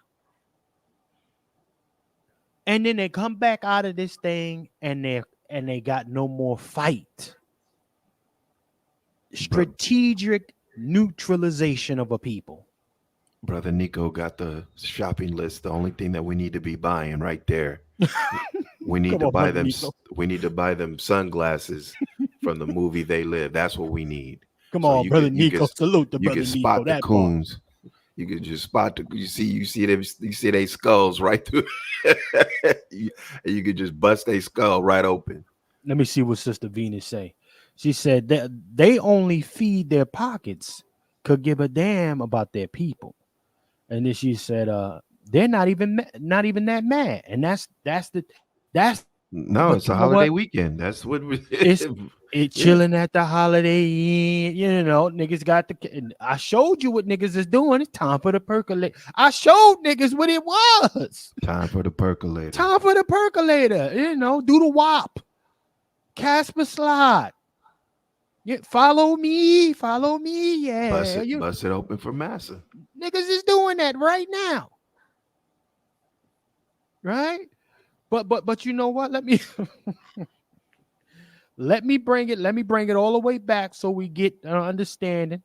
And then they come back out of this thing and they got no more fight. Strategic neutralization of a people. Brother Nico got the shopping list. The only thing that we need to be buying right there. We need to buy them. We need to buy them sunglasses from the movie They Live. That's what we need. Come on, brother Nico. Salute the brother Nico. You can spot the coons. You can just spot the. You see them. You see their skulls right through. You could just bust their skull right open. Let me see what Sister Venus say. She said that they only feed their pockets, could give a damn about their people. And then she said, they're not even that mad. And that's no, it's a holiday weekend. That's what it's chilling at the holiday. You know, niggas got I showed you what niggas is doing. It's time for the percolate. I showed niggas what it was. Time for the percolator. Time for the percolator. You know, do the WAP. Casper slide. Yeah, follow me. Yeah. Bust it open for massa. Niggas is doing that right now. Right? But you know what? Let me bring it all the way back so we get an understanding.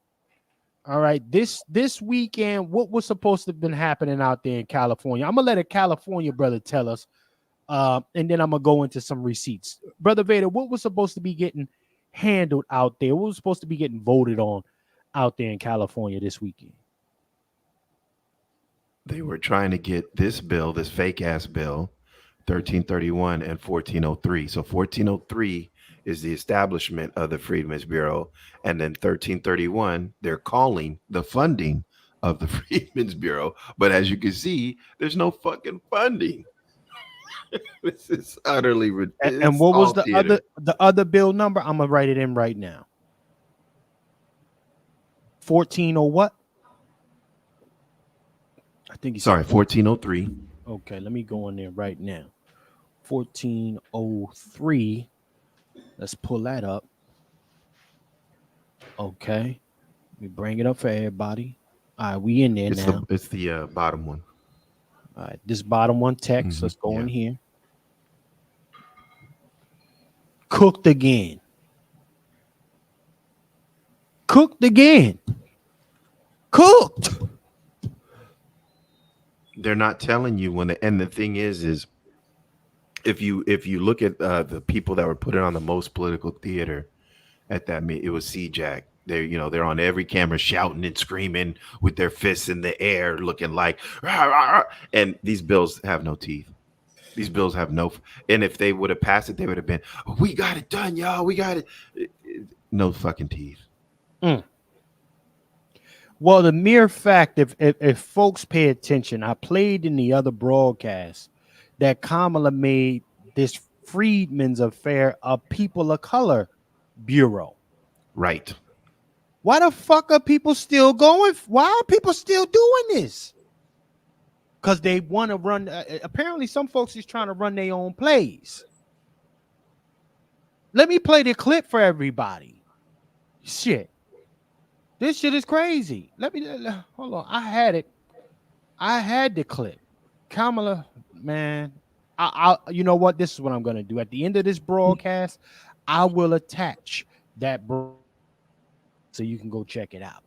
All right. This weekend, what was supposed to have been happening out there in California? I'm gonna let a California brother tell us. And then I'm gonna go into some receipts. Brother Vader, what was supposed to be getting handled out there? What was supposed to be getting voted on out there in California this weekend? They were trying to get this bill, this fake ass bill, 1331 and 1403. So 1403 is the establishment of the Freedmen's Bureau, and then 1331 they're calling the funding of the Freedmen's Bureau. But as you can see, there's no fucking funding. This is utterly ridiculous. And what was the other bill number? I'm gonna write it in right now. 14 or what? I think 1403. Okay, let me go in there right now. 1403. Let's pull that up. Okay. Let me bring it up for everybody. All right, we in there now. It's the bottom one. All right, this bottom one text. Let's go in here. Cooked again. Cooked. They're not telling you when and the thing is if you look at the people that were putting on the most political theater at that meet, it was CJAC. They're on every camera shouting and screaming with their fists in the air, looking like rah, rah, rah. And these bills have no teeth. These bills have no, and if they would have passed it, they would have been, we got it done, y'all. We got it. No fucking teeth. Well, the mere fact, if folks pay attention, I played in the other broadcast that Kamala made this Freedmen's Affair a people of color bureau. Right. Why the fuck are people still going? Why are people still doing this? Because they want to run. Apparently, some folks is trying to run their own plays. Let me play the clip for everybody. Shit. This shit is crazy. Hold on. I had the clip. Kamala, man. You know what? This is what I'm going to do. At the end of this broadcast, I will attach that so you can go check it out.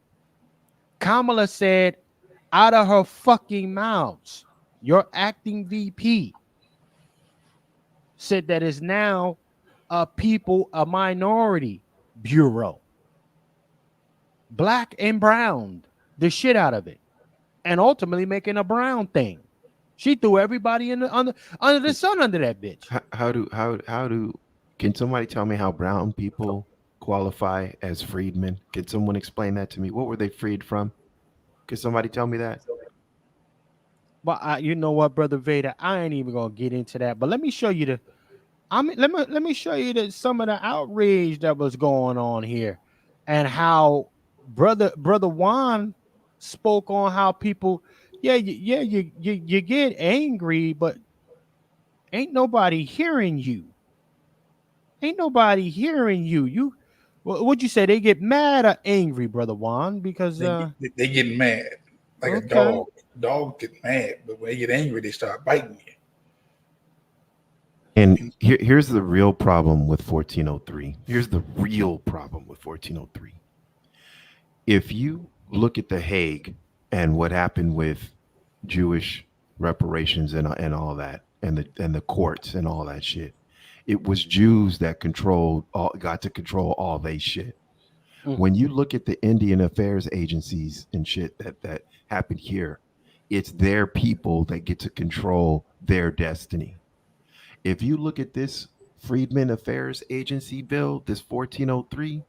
Kamala said out of her fucking mouths, your acting VP said that is now a minority bureau. Black and brown the shit out of it, and ultimately making a brown thing. She threw everybody under the sun under that bitch. How do can somebody tell me how brown people qualify as freedmen? Can someone explain that to me? What were they freed from? Can somebody tell me that? But you know what, Brother Vader, I ain't even gonna get into that. But let me show you let me show you some of the outrage that was going on here, and how Brother Juan spoke on how people you get angry, but ain't nobody hearing you. Ain't nobody hearing you. What'd you say? They get mad or angry, brother Juan? Because They get mad like a okay. dog. Dog get mad, but when they get angry, they start biting you. And here's the real problem with 1403. Here's the real problem with 1403. If you look at The Hague and what happened with Jewish reparations and all that, and the courts and all that shit, it was Jews that got to control all they shit. When you look at the Indian affairs agencies and shit that happened here, it's their people that get to control their destiny. If you look at this Freedmen Affairs Agency bill, this 1403,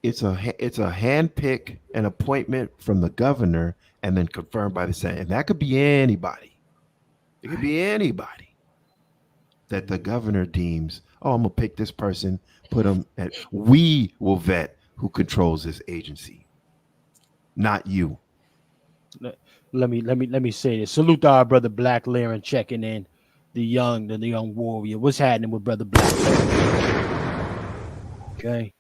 it's a hand pick an appointment from the governor and then confirmed by the Senate. And that could be anybody. It could be anybody that the governor deems, oh, I'm gonna pick this person, put them at. We will vet who controls this agency, not you. Let me say this. Salute to our brother Black Laren checking in. The young warrior. What's happening with brother Black Laren? Okay.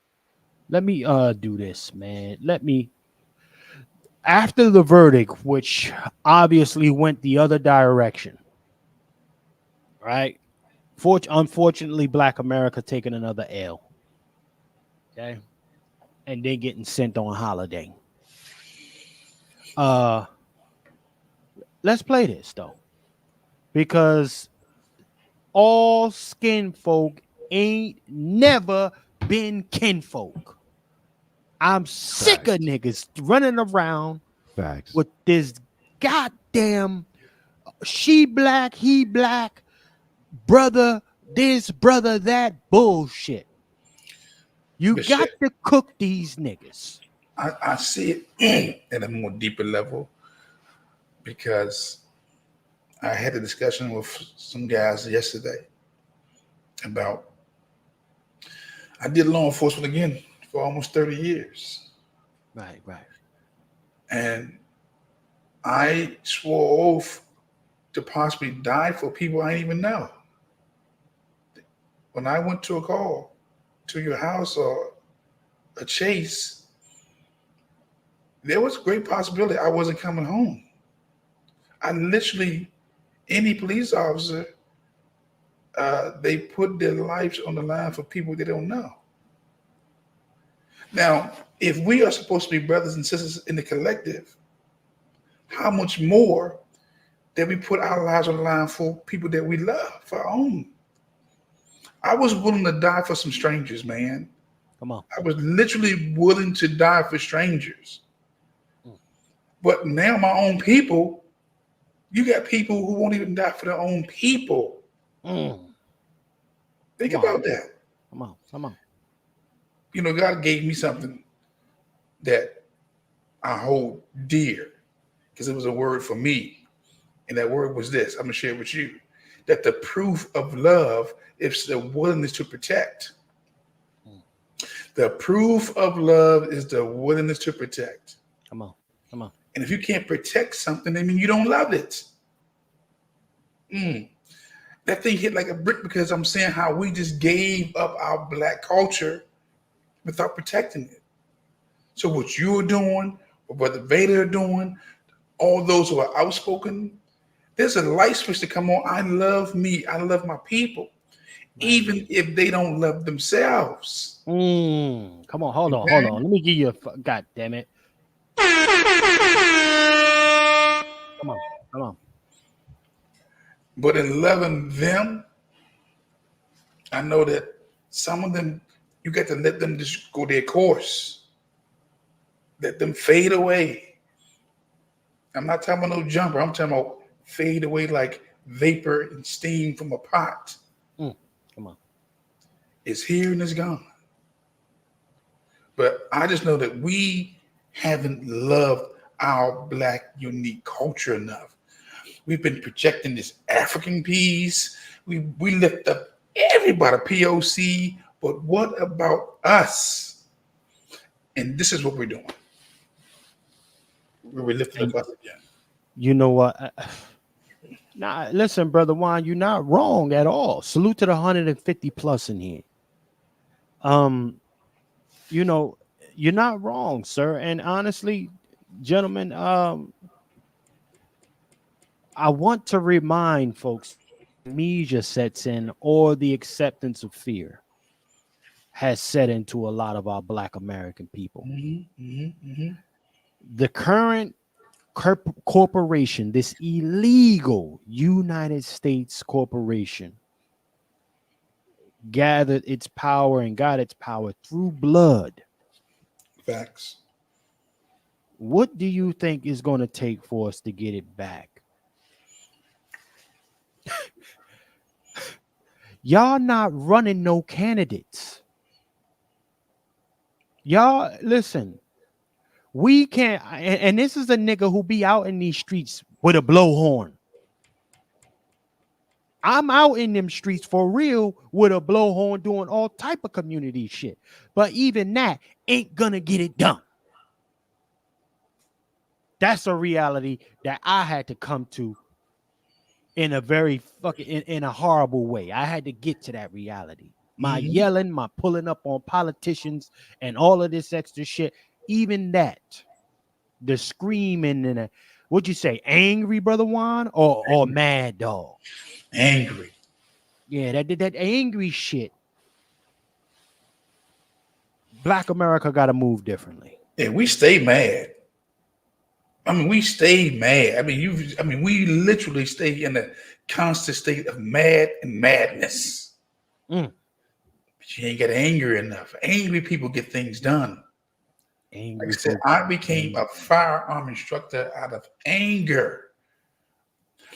Let me do this, man. After the verdict, which obviously went the other direction, right? Unfortunately, Black America taking another L. Okay. And they getting sent on holiday. Let's play this though. Because all skin folk ain't never been kinfolk. I'm sick of niggas running around with this goddamn she black, he black, brother this, brother that bullshit. You got to cook these niggas. I see it at a more deeper level because I had a discussion with some guys yesterday about, I did law enforcement again for almost 30 years. Right. And I swore oath to possibly die for people I didn't even know. When I went to a call to your house or a chase, there was a great possibility I wasn't coming home. I literally, any police officer, they put their lives on the line for people they don't know. Now, if we are supposed to be brothers and sisters in the collective, how much more that we put our lives on the line for people that we love, for our own. I was willing to die for some strangers, man. Come on. I was literally willing to die for strangers. But now my own people, you got people who won't even die for their own people. Think about that. Come on. You know, God gave me something that I hold dear because it was a word for me. And that word was this. I'm going to share it with you. That the proof of love is the willingness to protect. The proof of love is the willingness to protect. Come on. And if you can't protect something, I mean, you don't love it. That thing hit like a brick because I'm saying how we just gave up our Black culture without protecting it. So what you're doing, what Brother Vader are doing, all those who are outspoken, there's a light switch to come on. I love me. I love my people, even if they don't love themselves. Come on, hold on. Let me give you a God damn it. Come on. But in loving them, I know that some of them, you got to let them just go their course. Let them fade away. I'm not talking about no jumper. I'm talking about fade away like vapor and steam from a pot. Come on. It's here and it's gone. But I just know that we haven't loved our Black unique culture enough. We've been projecting this African piece. We lift up everybody, POC, but what about us? And this is what we're doing. We're lifting up us again. You know what? Nah, listen, brother Juan, you're not wrong at all. Salute to the 150 plus in here. Um, you know, you're not wrong, sir. And honestly, gentlemen, I want to remind folks, amnesia sets in, or the acceptance of fear has set into a lot of our Black American people. The current corporation, this illegal United States corporation, gathered its power and got its power through blood. Facts. What do you think is going to take for us to get it back? Y'all not running no candidates. Y'all, listen, we can't, and this is a nigga who be out in these streets with a blowhorn. I'm out in them streets for real with a blowhorn doing all type of community shit. But even that ain't gonna get it done. That's a reality that I had to come to in a very fucking in a horrible way. I had to get to that reality. My yelling, my pulling up on politicians and all of this extra shit, even that, the screaming and what'd you say, angry, brother Juan, or mad dog? Angry. Yeah, that angry shit. Black America got to move differently. Yeah, we stay mad. I mean, we stay mad. I mean, we literally stay in a constant state of mad and madness. But you ain't get angry enough. Angry people get things done. Angry like I said, I became a firearm instructor out of anger.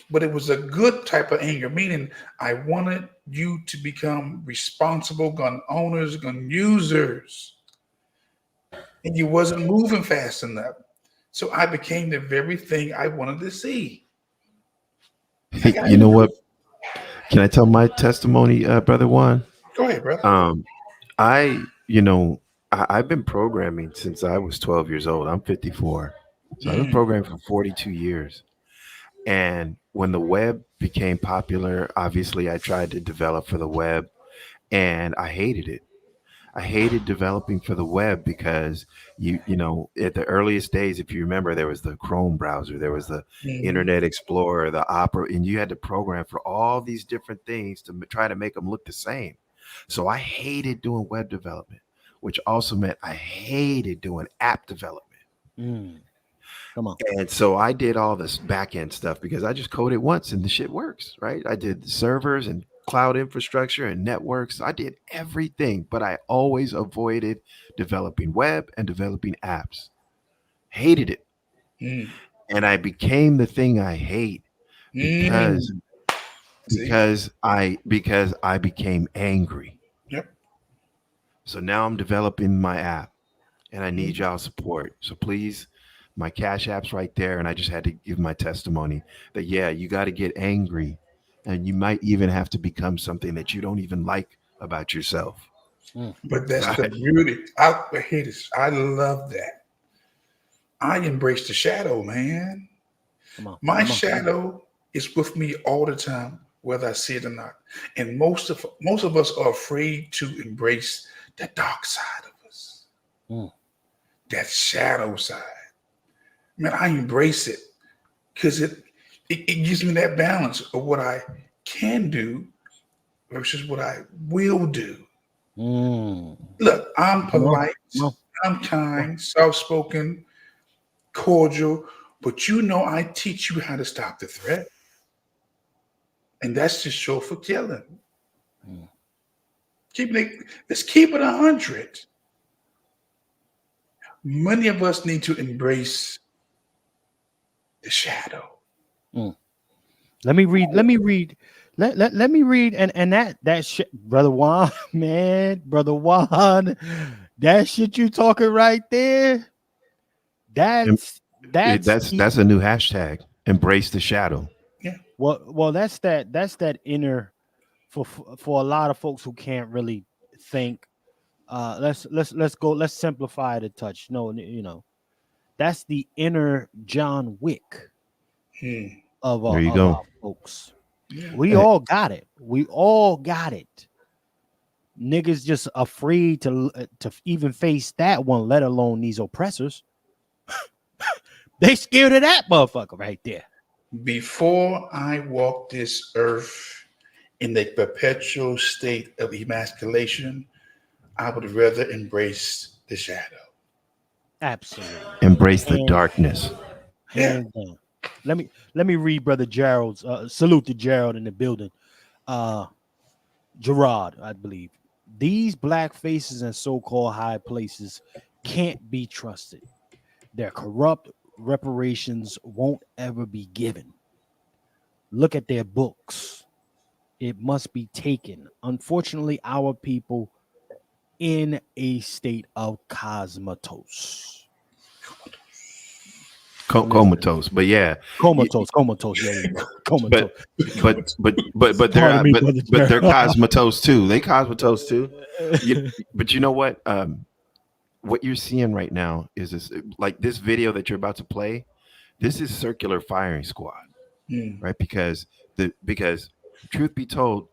But it was a good type of anger, meaning I wanted you to become responsible gun owners, gun users. And you wasn't moving fast enough. So I became the very thing I wanted to see. You know what? Can I tell my testimony, brother Juan? Go ahead, brother. I've been programming since I was 12 years old. I'm 54. So I've been programming for 42 years. And when the web became popular, obviously I tried to develop for the web and I hated it. I hated developing for the web because you know, at the earliest days, if you remember, there was the Chrome browser, there was the Internet Explorer, the Opera, and you had to program for all these different things to try to make them look the same. So I hated doing web development, which also meant I hated doing app development. Come on. And so I did all this back end stuff because I just coded once and the shit works, right? I did the servers and cloud infrastructure and networks. I did everything, but I always avoided developing web and developing apps. Hated it. And I became the thing I hate because I became angry. Yep. So now I'm developing my app and I need y'all support. So please, my Cash App's right there. And I just had to give my testimony that, yeah, you got to get angry and you might even have to become something that you don't even like about yourself. But that's the beauty. I love that. I embrace the shadow, man. My shadow is with me all the time, whether I see it or not. And most of us are afraid to embrace the dark side of us. That shadow side. Man, I embrace it because it gives me that balance of what I can do versus what I will do. Look, I'm polite, I'm kind, soft-spoken, cordial, but you know I teach you how to stop the threat. And that's just short for killing. Let's keep it 100. Many of us need to embrace the shadow. Let me read. Let me read, and that shit, brother Juan, man, brother Juan, that shit you talking right there. That's a new hashtag. Embrace the shadow. Yeah. Well, that's that inner for a lot of folks who can't really think. Let's go. Let's simplify it a touch. No, you know, that's the inner John Wick. of There you our go. folks. Yeah. We all got it. We all got it. Niggas just afraid to even face that one, let alone these oppressors. They scared of that motherfucker right there. Before I walk this earth in the perpetual state of emasculation, I would rather embrace the shadow. Absolutely. Embrace the And darkness. hands down. Let me read Brother Gerald's salute to Gerald in the building. Gerard, I believe. These black faces in so-called high places can't be trusted. They're corrupt. Reparations won't ever be given. Look at their books. It must be taken. Unfortunately, our people in a state of comatose. Comatose, but yeah, Comatose. Yeah, there you go. Comatose. but Pardon me, Brother they're Gerald. cosmatose too. They cosmatose too. But you know what? What you're seeing right now is this, like this video that you're about to play. This is circular firing squad, right? Because truth be told,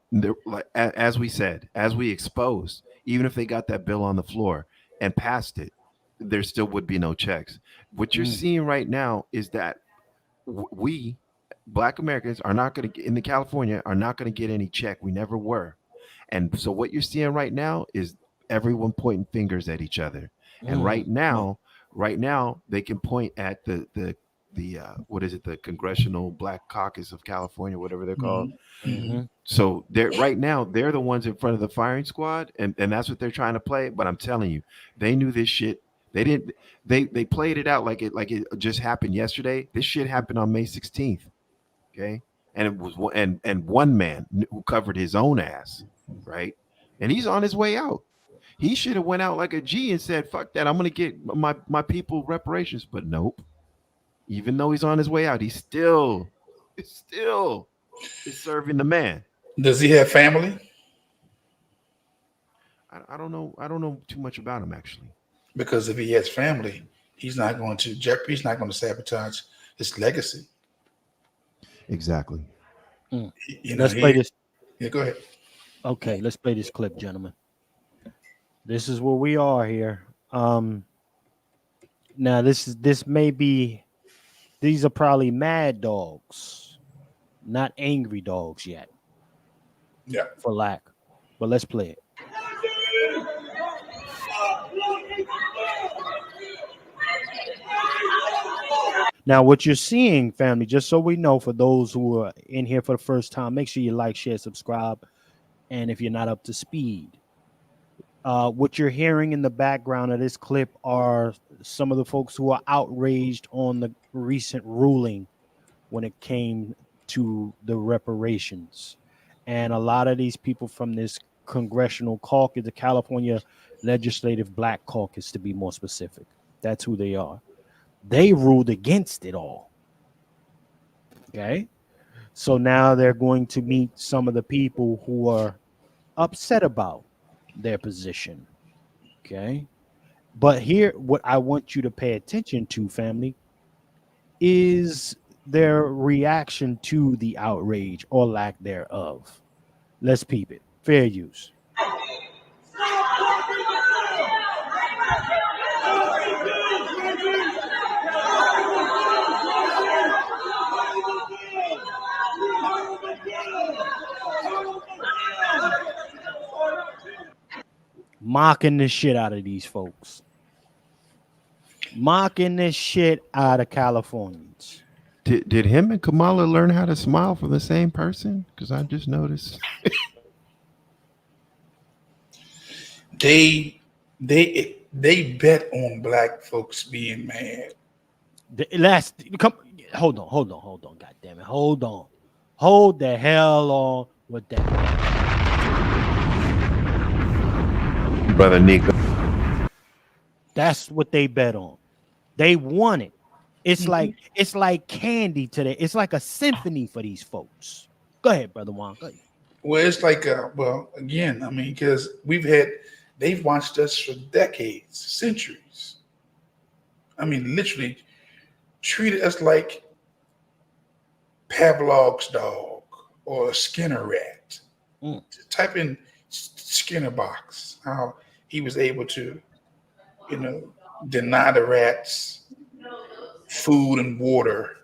like as we said, as we exposed, even if they got that bill on the floor and passed it, there still would be no checks. What you're seeing right now is that we black Americans are not going to in the California are not going to get any check. We never were. And so what you're seeing right now is everyone pointing fingers at each other. And right now they can point at the what is it, the Congressional Black Caucus of California, whatever they're called. So they're right now they're the ones in front of the firing squad, and that's what they're trying to play. But I'm telling you, they knew this shit. They didn't. They played it out like it just happened yesterday. This shit happened on May 16th. Okay, and it was and one man who covered his own ass, right? And he's on his way out. He should have went out like a G and said, "Fuck that! I'm gonna get my people reparations." But nope. Even though he's on his way out, he's still is serving the man. Does he have family? I don't know. I don't know too much about him actually. Because if he has family, he's not going to he's not going to sabotage his legacy. Exactly. You know, Let's play this. Yeah, go ahead. Okay, let's play this clip, gentlemen. This is where we are here. Now this may be, these are probably mad dogs, not angry dogs yet. Yeah. For lack. But let's play it. Now, what you're seeing, family, just so we know, for those who are in here for the first time, make sure you like, share, subscribe. And if you're not up to speed, what you're hearing in the background of this clip are some of the folks who are outraged on the recent ruling when it came to the reparations. And a lot of these people from this congressional caucus, the California Legislative Black Caucus, to be more specific, that's who they are. They ruled against it all. Okay. So now they're going to meet some of the people who are upset about their position. Okay. But here, what I want you to pay attention to, family, is their reaction to the outrage or lack thereof. Let's peep it. Fair use. Mocking the shit out of these folks. Mocking the shit out of Californians. Did him and Kamala learn how to smile from the same person? Because I just noticed. They bet on black folks being mad. Hold on, God damn it. Hold the hell on with that. Brother Nico. That's what they bet on. They won it. It's like candy today. It's like a symphony for these folks. Go ahead, Brother Juan. Go ahead. Well, it's like again, I mean, because they've watched us for decades, centuries. I mean, literally treated us like Pavlov's dog or a Skinner rat. Mm. Just type in Skinner box. How he was able to, deny the rats food and water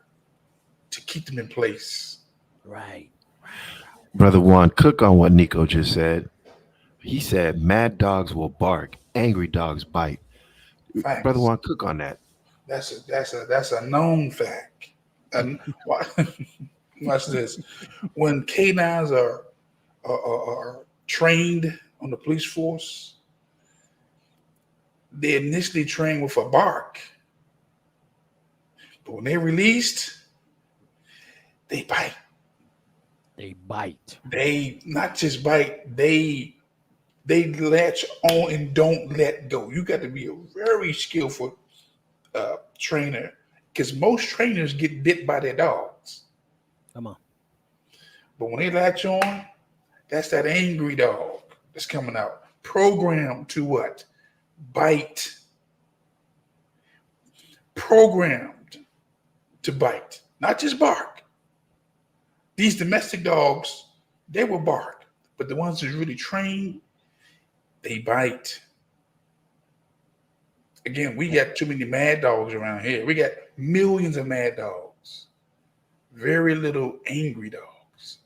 to keep them in place. Right. Brother Juan, cook on what Nico just said. He said, "Mad dogs will bark, angry dogs bite." Brother Facts. Juan, cook on that. That's a known fact. And watch this. When canines are trained on the police force, they initially train with a bark, but when they're released, they bite. They bite. They not just bite, they latch on and don't let go. You got to be a very skillful trainer, because most trainers get bit by their dogs. Come on. But when they latch on, that's that angry dog that's coming out, programmed to what? Bite. Programmed to bite, not just bark. These domestic dogs, they will bark, but the ones who's really trained, they bite. Again, we got too many mad dogs around here. We got millions of mad dogs, very little angry dogs.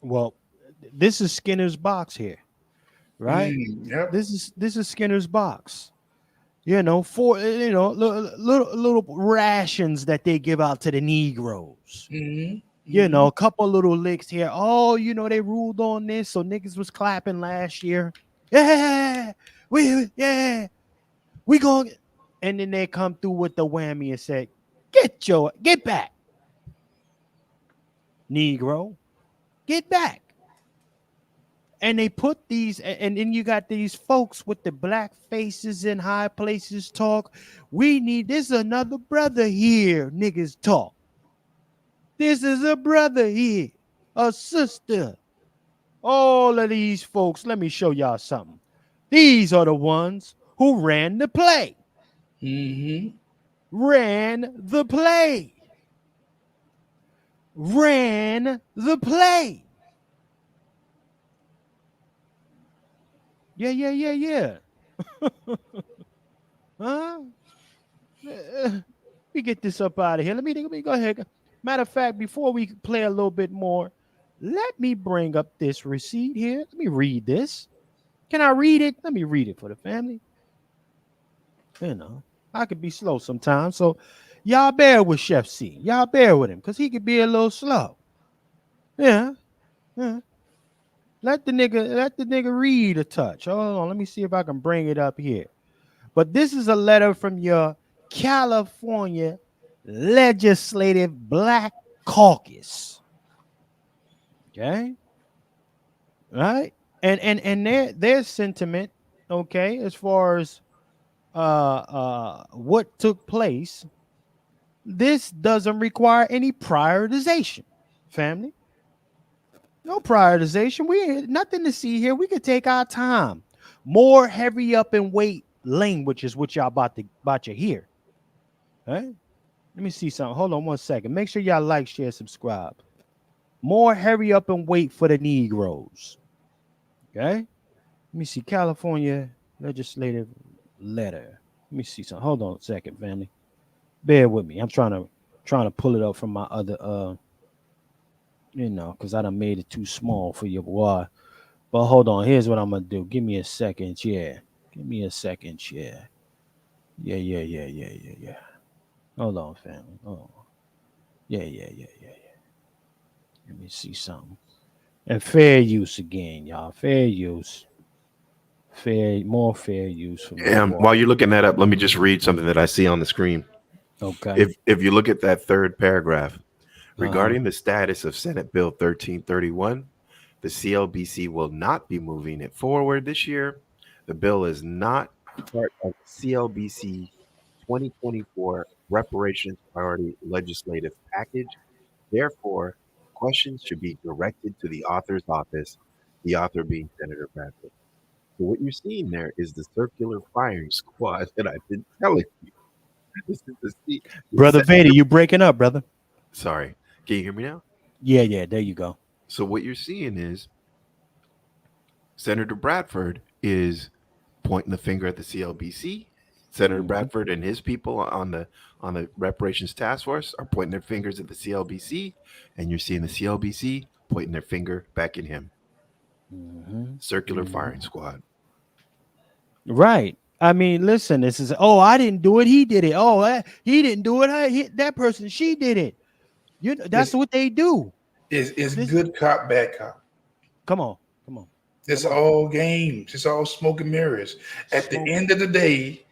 Well, this is Skinner's box here, right? Yep. This is Skinner's box. For little rations that they give out to the Negroes. A couple little licks here. Oh, they ruled on this, so niggas was clapping last year. Yeah, we going, and then they come through with the whammy and say, "Get back, Negro, get back." And they put these, and then you got these folks with the black faces in high places talk. There's another brother here, niggas talk. This is a brother here, a sister. All of these folks, let me show y'all something. These are the ones who ran the play. Ran the play. Ran the play. Yeah. Huh? We get this up out of here. Let me go ahead. Matter of fact, before we play a little bit more, let me bring up this receipt here. Let me read this. Can I read it? Let me read it for the family. I could be slow sometimes. So y'all bear with Chef C. Y'all bear with him, because he could be a little slow. Yeah. Let the nigga read a touch. Hold on, let me see if I can bring it up here. But this is a letter from your California Legislative Black Caucus. Okay. Right? And their sentiment, okay, as far as what took place, this doesn't require any prioritization, family. No prioritization. We ain't nothing to see here. We could take our time. More hurry up and wait language is what y'all about to hear. All right? Let me see something. Hold on 1 second. Make sure y'all like, share, subscribe. More hurry up and wait for the Negroes. Okay? Let me see. California legislative letter. Let me see something. Hold on a second, family. Bear with me. I'm trying to pull it up from my other because I done made it too small for your boy. But hold on. Here's what I'm gonna do. Give me a second. Yeah. Give me a second. Yeah. Yeah. Hold on, family. Oh. Yeah. Let me see something. And fair use again, y'all. Fair use. More fair use for me. While you're looking that up, let me just read something that I see on the screen. Okay. If you look at that third paragraph, regarding the status of Senate Bill 1331, the CLBC will not be moving it forward this year. The bill is not part of the CLBC 2024 Reparations Priority Legislative Package. Therefore, questions should be directed to the author's office, the author being Senator Bradford. So what you're seeing there is the circular firing squad that I've been telling you. This is Brother Vader, you breaking up, brother. Sorry. Can you hear me now? Yeah, there you go. So what you're seeing is Senator Bradford is pointing the finger at the CLBC. Senator Mhm. Bradford and his people on the reparations task force are pointing their fingers at the CLBC, and you're seeing the CLBC pointing their finger back at him. Circular firing squad. Right. I mean, listen, this is, oh, I didn't do it. He did it. Oh, he didn't do it. That person, she did it. That's what they do. It's good cop, bad cop. Come on. It's all games. It's all smoke and mirrors. At the end of the day,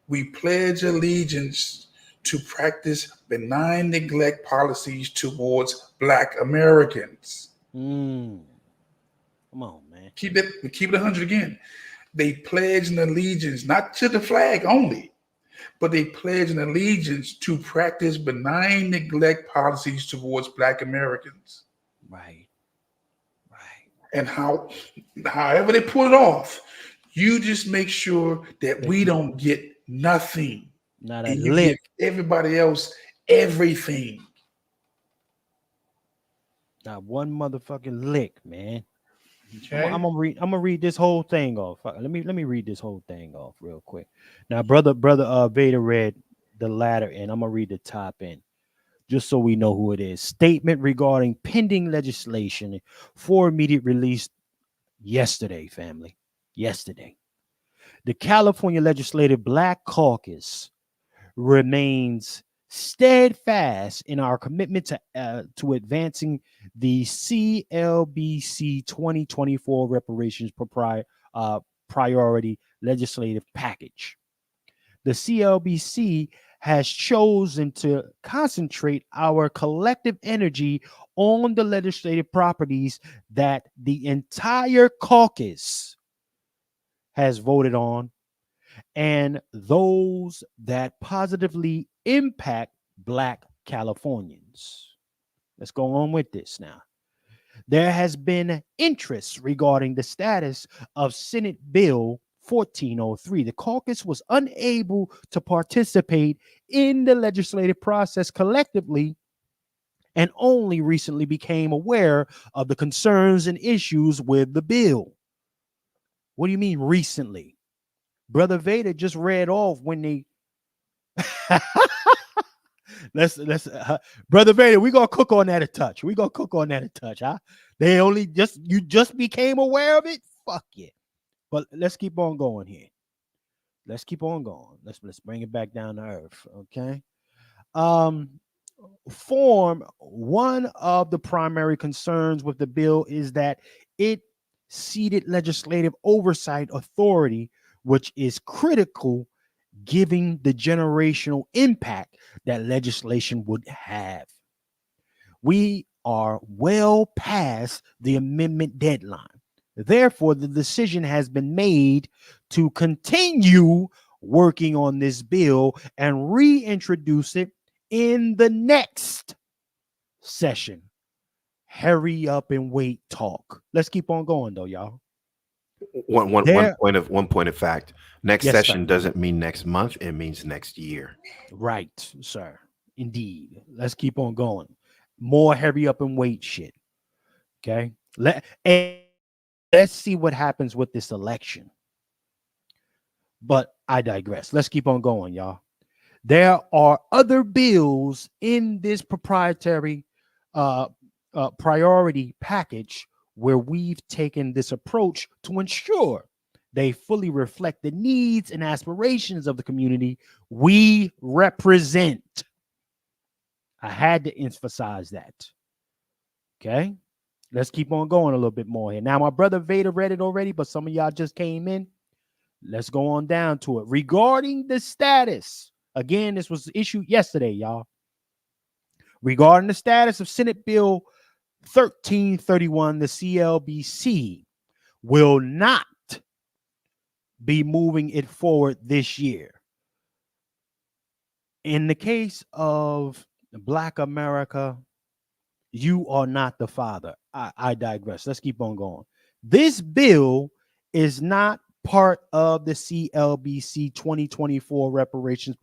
we pledge allegiance to practice benign neglect policies towards Black Americans. Come on, man. Keep it 100 again. They pledge an allegiance not to the flag only, but they pledge an allegiance to practice benign neglect policies towards Black Americans. Right. And however they pull it off, you just make sure that we don't get nothing. Not a and you lick. give everybody else everything. Not one motherfucking lick, man. Okay. I'm gonna read this whole thing off. Let me read this whole thing off real quick. Now, brother Vader read the latter end. I'm gonna read the top end, just so we know who it is. Statement regarding pending legislation for immediate release yesterday, family. Yesterday. The California Legislative Black Caucus remains steadfast in our commitment to advancing the CLBC 2024 reparations priority legislative package. The CLBC has chosen to concentrate our collective energy on the legislative properties that the entire caucus has voted on and those that positively impact Black Californians. Let's go on with this now. There has been interest regarding the status of Senate Bill 1403. The caucus was unable to participate in the legislative process collectively and only recently became aware of the concerns and issues with the bill. What do you mean recently? Brother Vader just read off when they let's Brother Vader, we gonna cook on that a touch. Huh? You just became aware of it. Fuck yeah. But let's keep on going here. Let's keep on going. Let's bring it back down to earth. Okay. One of the primary concerns with the bill is that it ceded legislative oversight authority, which is critical given the generational impact that legislation would have. We are well past the amendment deadline. Therefore, the decision has been made to continue working on this bill and reintroduce it in the next session. Hurry up and wait talk. Let's keep on going though, y'all. One point of fact. Next session doesn't mean next month, it means next year. Right, sir. Indeed. Let's keep on going. More hurry up and wait shit. Okay. Let's see what happens with this election. But I digress. Let's keep on going, y'all. There are other bills in this proprietary priority package where we've taken this approach to ensure they fully reflect the needs and aspirations of the community we represent. I had to emphasize that. Okay. Let's keep on going a little bit more here. Now, my brother Vader read it already, but some of y'all just came in. Let's go on down to it. Regarding the status, again, this was issued yesterday, y'all. Regarding the status of Senate Bill 1331, the CLBC will not be moving it forward this year. In the case of Black America, you are not the father. I digress. Let's keep on going. This bill is not part of the CLBC 2024 reparations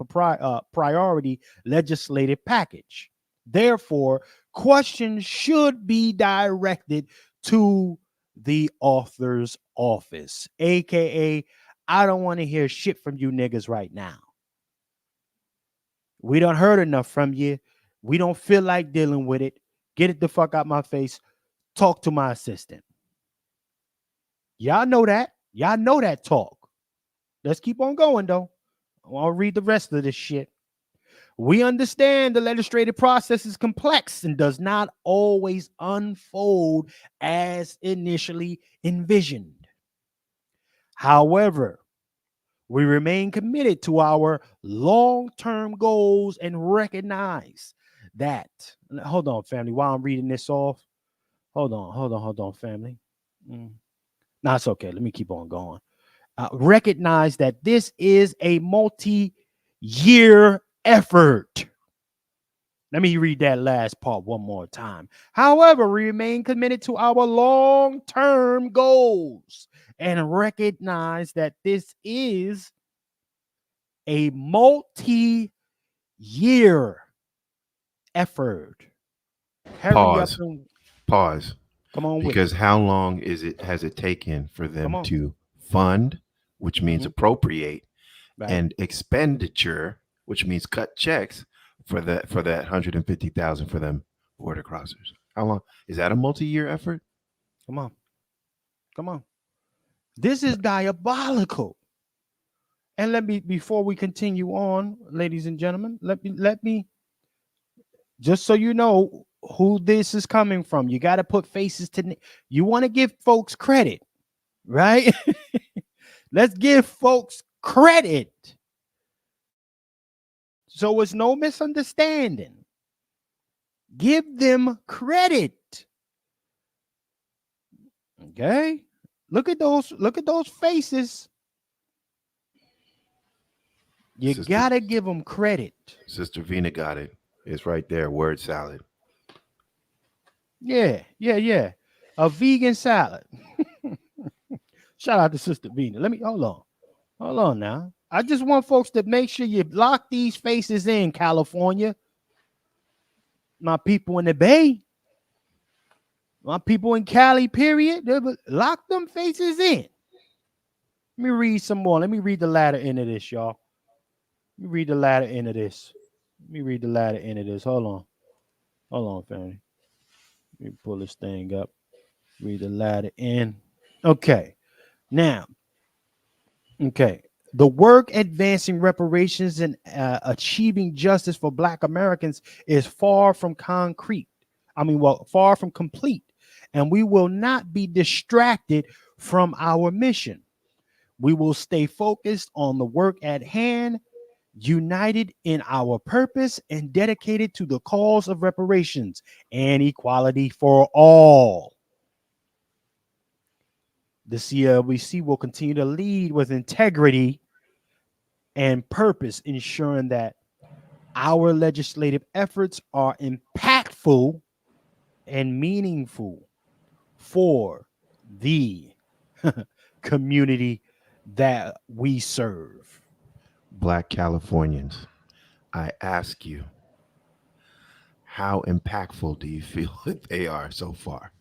priority legislative package. Therefore, questions should be directed to the author's office, aka I don't want to hear shit from you niggas right now. We don't heard enough from you. We don't feel like dealing with it. Get it the fuck out my face. Talk to my assistant. Y'all know that. Y'all know that talk. Let's keep on going though. I'll read the rest of this shit. We understand the legislative process is complex and does not always unfold as initially envisioned. However, we remain committed to our long-term goals and recognize that. Hold on, family. While I'm reading this off, hold on, family. No, it's okay. Let me keep on going. Recognize that this is a multi-year effort. Let me read that last part one more time. However, we remain committed to our long-term goals and recognize that this is a multi-year effort. Hurry Pause. up and Pause. come on with Because it. how long has it taken for Come them on. to fund, which means appropriate, Right. and expenditure, which means cut checks for that 150,000 for them border crossers? How long is that? A multi-year effort? Come on. This is diabolical. And let me, before we continue on, ladies and gentlemen, let me just so you know who this is coming from. You got to put faces to. You want to give folks credit, right? Let's give folks credit, so it's no misunderstanding. Give them credit. Okay, look at those faces. You gotta give them credit. Sister Vina got it. It's right there. Word salad. Yeah. A vegan salad. Shout out to Sister Vina. Let me hold on now. I just want folks to make sure you lock these faces in, California. My people in the Bay. My people in Cali, period. Lock them faces in. Let me read some more. Let me read the latter end of this, y'all. Let me read the latter end of this. Hold on, family. Let me pull this thing up. Read the latter end. Okay. Now, the work advancing reparations and achieving justice for Black Americans is far from complete. And we will not be distracted from our mission. We will stay focused on the work at hand, united in our purpose, and dedicated to the cause of reparations and equality for all. The CLBC will continue to lead with integrity and purpose, ensuring that our legislative efforts are impactful and meaningful for the community that we serve. Black Californians, I ask you, how impactful do you feel that they are so far?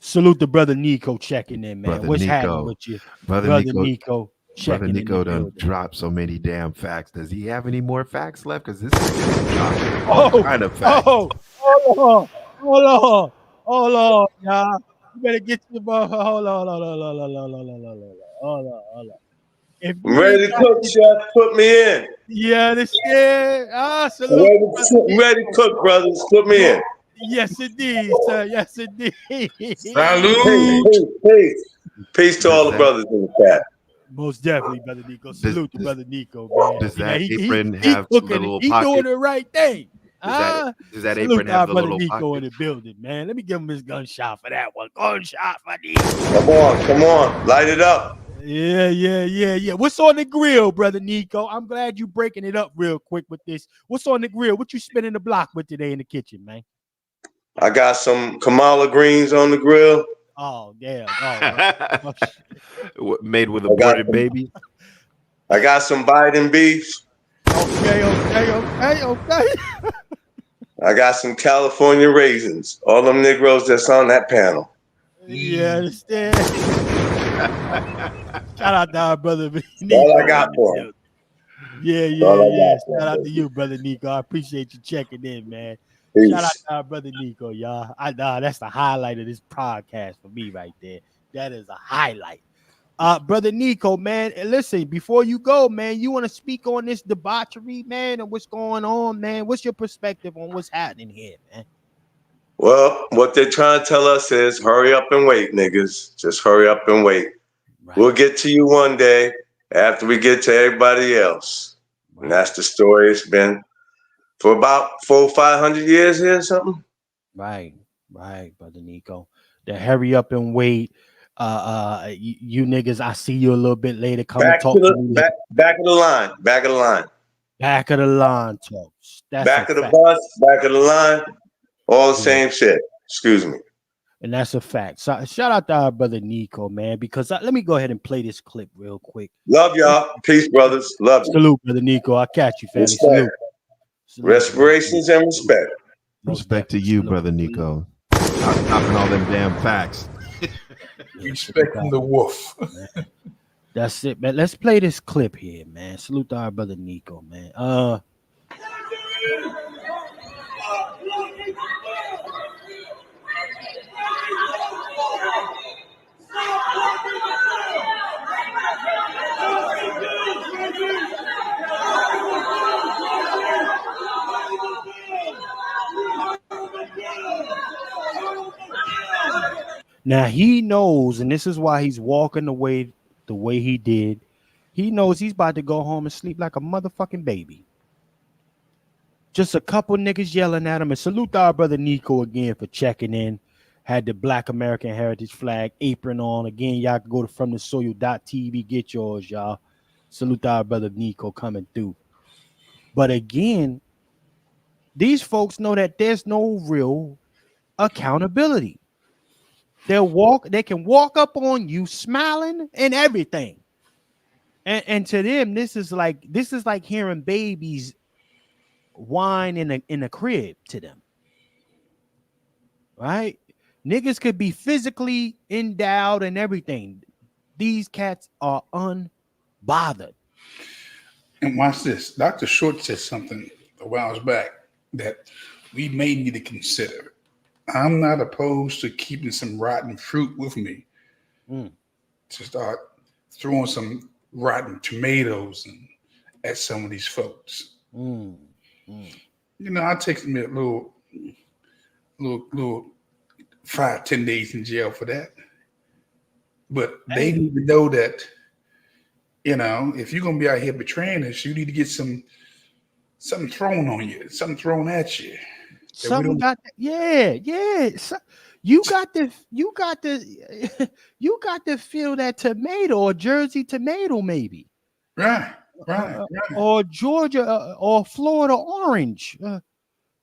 Salute to Brother Nico checking in, man. Brother What's Nico. happening with you? Brother Nico checking Brother Nico in the done building. dropped so many damn facts. Does he have any more facts left? Because this is dropping all kind of facts. Hold on, y'all. You better get your hold on. If I'm you ready ain't to got cook, this, chef. Put me in. you understand? Salute. Ready to cook, brothers. Put me in. Yes, indeed, sir. Yes, indeed. Salute. Peace to all the brothers in the chat. Most definitely, Brother Nico. Salute to Brother Nico, man. Does that he apron have cooking the it. little He pocket? doing the right thing. Does that Salute apron to have our the Brother little Nico pocket? in the building, man. Let me give him his gunshot for that one. Gunshot for Nico. Come on. Light it up. Yeah. What's on the grill, Brother Nico? I'm glad you breaking it up real quick with this. What's on the grill? What you spinning the block with today in the kitchen, man? I got some Kamala greens on the grill. Oh, damn. Made with aborted babies. I got some Biden beef. Okay. I got some California raisins. All them Negroes that's on that panel. Yeah, understand. Shout out to our brother Nico. All I got for him. Yeah. Shout out to you, brother Nico. I appreciate you checking in, man. Peace. Shout out to our brother Nico, y'all. That's the highlight of this podcast for me right there. That is a highlight. Brother Nico, man, listen, before you go, man, you want to speak on this debauchery, man, and what's going on, man? What's your perspective on what's happening here, man? Well, what they're trying to tell us is hurry up and wait, niggas. Just hurry up and wait. Right. We'll get to you one day after we get to everybody else. Right. And that's the story it's been for about 400 or 500 years here or something. Right, brother Nico. The hurry up and wait. You niggas, I see you a little bit later. Come back and talk to me. Back of the line. Back of the line talks. Back of the bus, back of the line. All the same shit. Excuse me. And that's a fact. So shout out to our brother Nico, man, because let me go ahead and play this clip real quick. Love y'all. Peace, brothers. Love you. Salute, brother Nico. I'll catch you, family. Salute. Reparations and respect. Respect to you, brother Nico. Stopping all them damn facts. Respecting the wolf. That's it, man. Let's play this clip here, man. Salute to our brother Nico, man. Now he knows, and this is why he's walking away the way he did. He knows he's about to go home and sleep like a motherfucking baby. Just a couple niggas yelling at him. And salute to our brother Nico again for checking in. Had the Black American Heritage flag apron on. Again, y'all can go to FromTheSoil.tv, get yours, y'all. Salute to our brother Nico coming through. But again, these folks know that there's no real accountability. They can walk up on you smiling and everything. And to them, this is like hearing babies whine in a crib to them. Right? Niggas could be physically endowed and everything. These cats are unbothered. And watch this. Dr. Short said something a while back that we may need to consider. I'm not opposed to keeping some rotten fruit with me to start throwing some rotten tomatoes at some of these folks. You know, I take me a little 5-10 days in jail for that. But they need to know that, you know, if you're gonna be out here betraying us, you need to get something thrown on you, something thrown at you. Something got yeah. So, you got to feel that tomato or Jersey tomato, maybe. Right. Or Georgia or Florida orange. You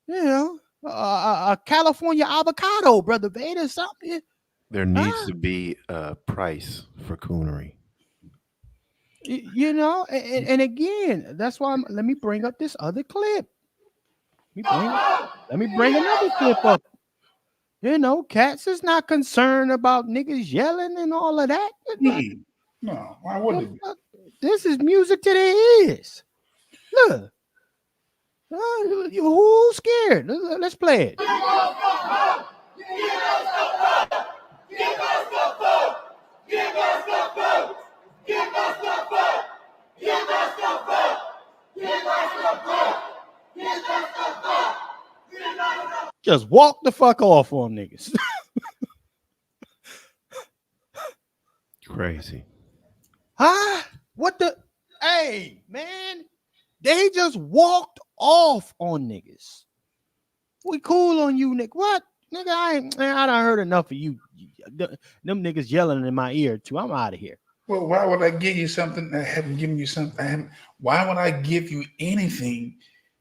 know, a California avocado, brother Vader, something. There needs to be a price for coonery. You know, and again, that's why let me bring up this other clip. Let me bring another clip up. You know, cats is not concerned about niggas yelling and all of that. No, why wouldn't it? This is music to their ears. Look. Who's scared? Let's play it. Just walk the fuck off on niggas. Crazy. Huh? What the? Hey, man. They just walked off on niggas. We cool on you, nigga. What? Nigga, I done heard enough of you. Them niggas yelling in my ear, too. I'm out of here. Well, why would I give you something? I haven't given you something. Why would I give you anything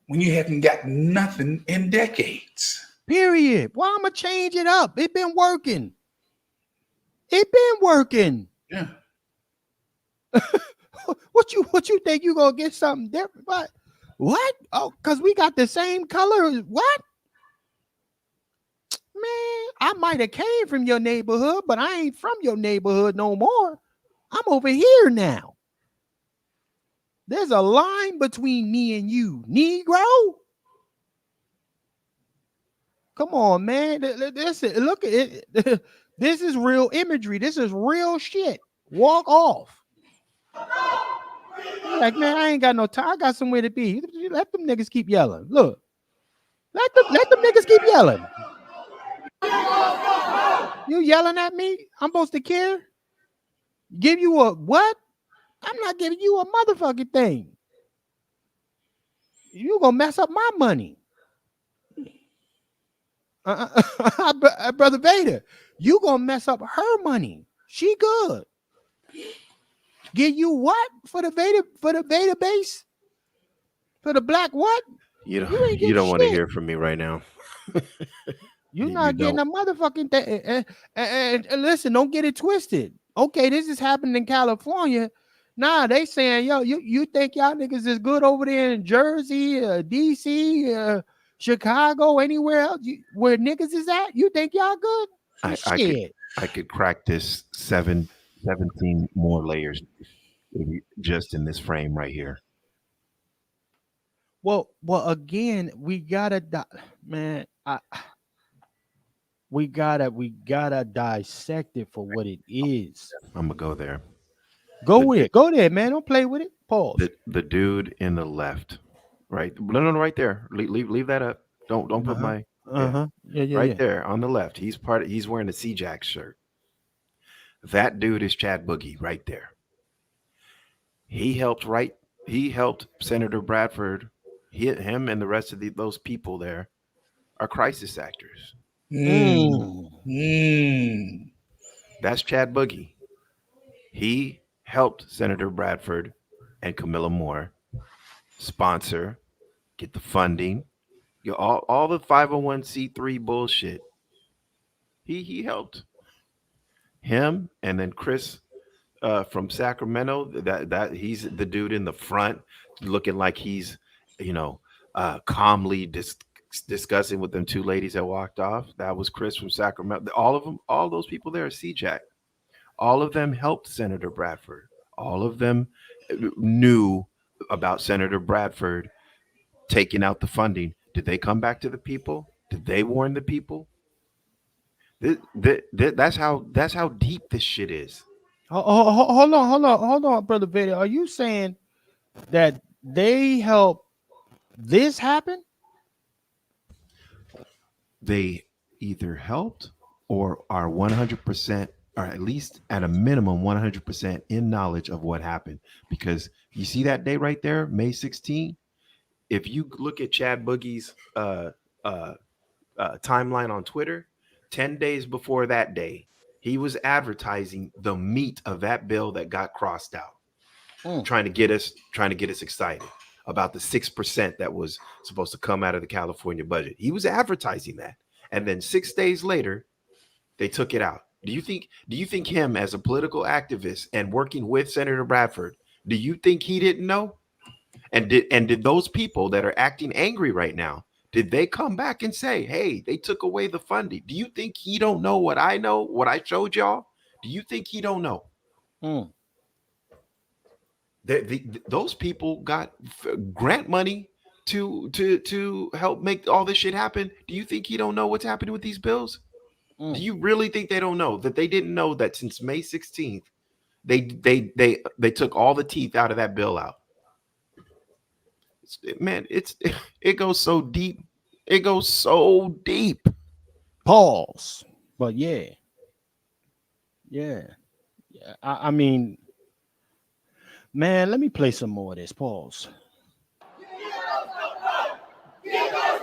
when you haven't got nothing in decades? Period. Why I'm gonna change it up? It been working. Yeah. What you think you gonna get something different? What? Oh, because we got the same color. What? I might have came from your neighborhood, but I ain't from your neighborhood no more. I'm over here now. There's a line between me and you, Negro. Come on, man. Listen, look at it. This is real imagery. This is real shit. Walk off. Like, man, I ain't got no time. I got somewhere to be. Let them niggas keep yelling. Look. Let them niggas keep yelling. You yelling at me? I'm supposed to care? Give you a what? I'm not giving you a motherfucking thing. You gonna mess up my money. Brother Vader, you gonna mess up her money. She good. Give you what for the Vader base? For the black what? You don't want to hear from me right now. You're not getting a motherfucking thing. And listen, don't get it twisted. Okay, this is happening in California. Nah, they saying, yo, you think y'all niggas is good over there in Jersey, DC, Chicago, anywhere else where niggas is at? You think y'all good? I could crack this 17 more layers just in this frame right here. Well, again, we gotta, man. We gotta dissect it for what it is. I'm gonna go there. Go there, man. Don't play with it. Pause. The dude in the left, right? No, right there. Leave that up. Don't put my Yeah. there on the left. He's wearing a C-Jack shirt. That dude is Chad Boogie right there. He helped Senator Bradford. Him and the rest of those people there are crisis actors. That's Chad Boogie. He helped Senator Bradford and Camilla Moore sponsor, get the funding, all the 501c3 bullshit. He helped him, and then Chris from Sacramento. That he's the dude in the front, looking like he's calmly discussing with them two ladies that walked off. That was Chris from Sacramento. All of them, all those people there are CJAC. All of them helped Senator Bradford. All of them knew about Senator Bradford taking out the funding. Did they come back to the people? Did they warn the people? That's how deep this shit is. Hold on, Brother Vader. Are you saying that they helped this happen? They either helped or are 100%, or at least at a minimum 100% in knowledge of what happened. Because you see that day right there, May 16. If you look at Chad Boogie's timeline on Twitter, 10 days before that day, he was advertising the meat of that bill that got crossed out, trying to get us excited about the 6% that was supposed to come out of the California budget. He was advertising that, and then 6 days later, they took it out. Do you think him as a political activist and working with Senator Bradford, do you think he didn't know? And did those people that are acting angry right now, did they come back and say, hey, they took away the funding? Do you think he don't know what I know, what I showed y'all? Do you think he don't know? Those people got grant money to help make all this shit happen. Do you think he don't know what's happening with these bills? Do you really think they don't know that they didn't know that since May 16th, they took all the teeth out of that bill out? Man, it goes so deep. It goes so deep. Pause. But yeah. I mean, man, let me play some more of this. Pause.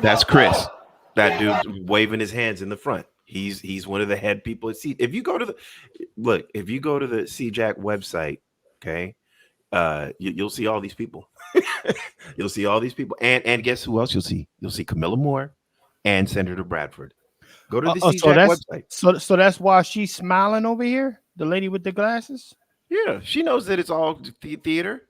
That's Chris. That dude waving his hands in the front. He's one of the head people at C. If you go to the CJAC website, okay, you'll see all these people. You'll see all these people, and guess who else you'll see? You'll see Camilla Moore and Senator Bradford. Go to the CJAC website. So that's why she's smiling over here, the lady with the glasses. Yeah, she knows that it's all theater.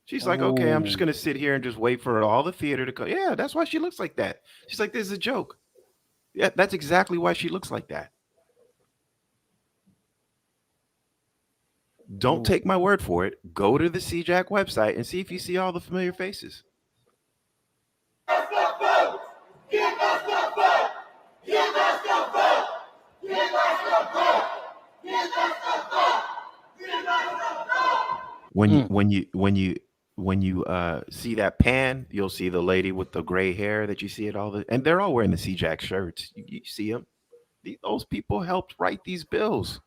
She's like, okay, I'm just gonna sit here and just wait for all the theater to come. Yeah, that's why she looks like that. She's like, this is a joke. Yeah, that's exactly why she looks like that. Don't Ooh. take my word for it. Go to the CJAC website and see if you see all the familiar faces. When you Mm. see that pan, you'll see the lady with the gray hair that you see at all the, and they're all wearing the CJAC shirts. You see them. Those people helped write these bills.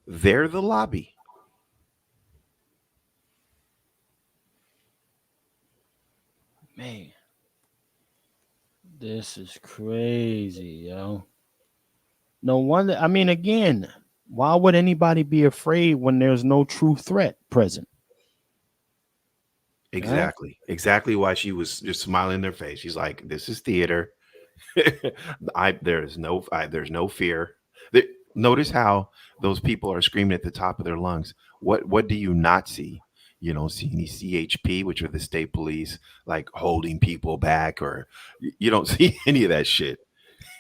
They're the lobby. Man, this is crazy, yo. No wonder. I mean, again, why would anybody be afraid when there's no true threat present? Right? Exactly why she was just smiling in their face. She's like, "This is theater. There's no fear." There- Notice how those people are screaming at the top of their lungs. What do you not see? You don't see any CHP, which are the state police, like holding people back, or you don't see any of that shit,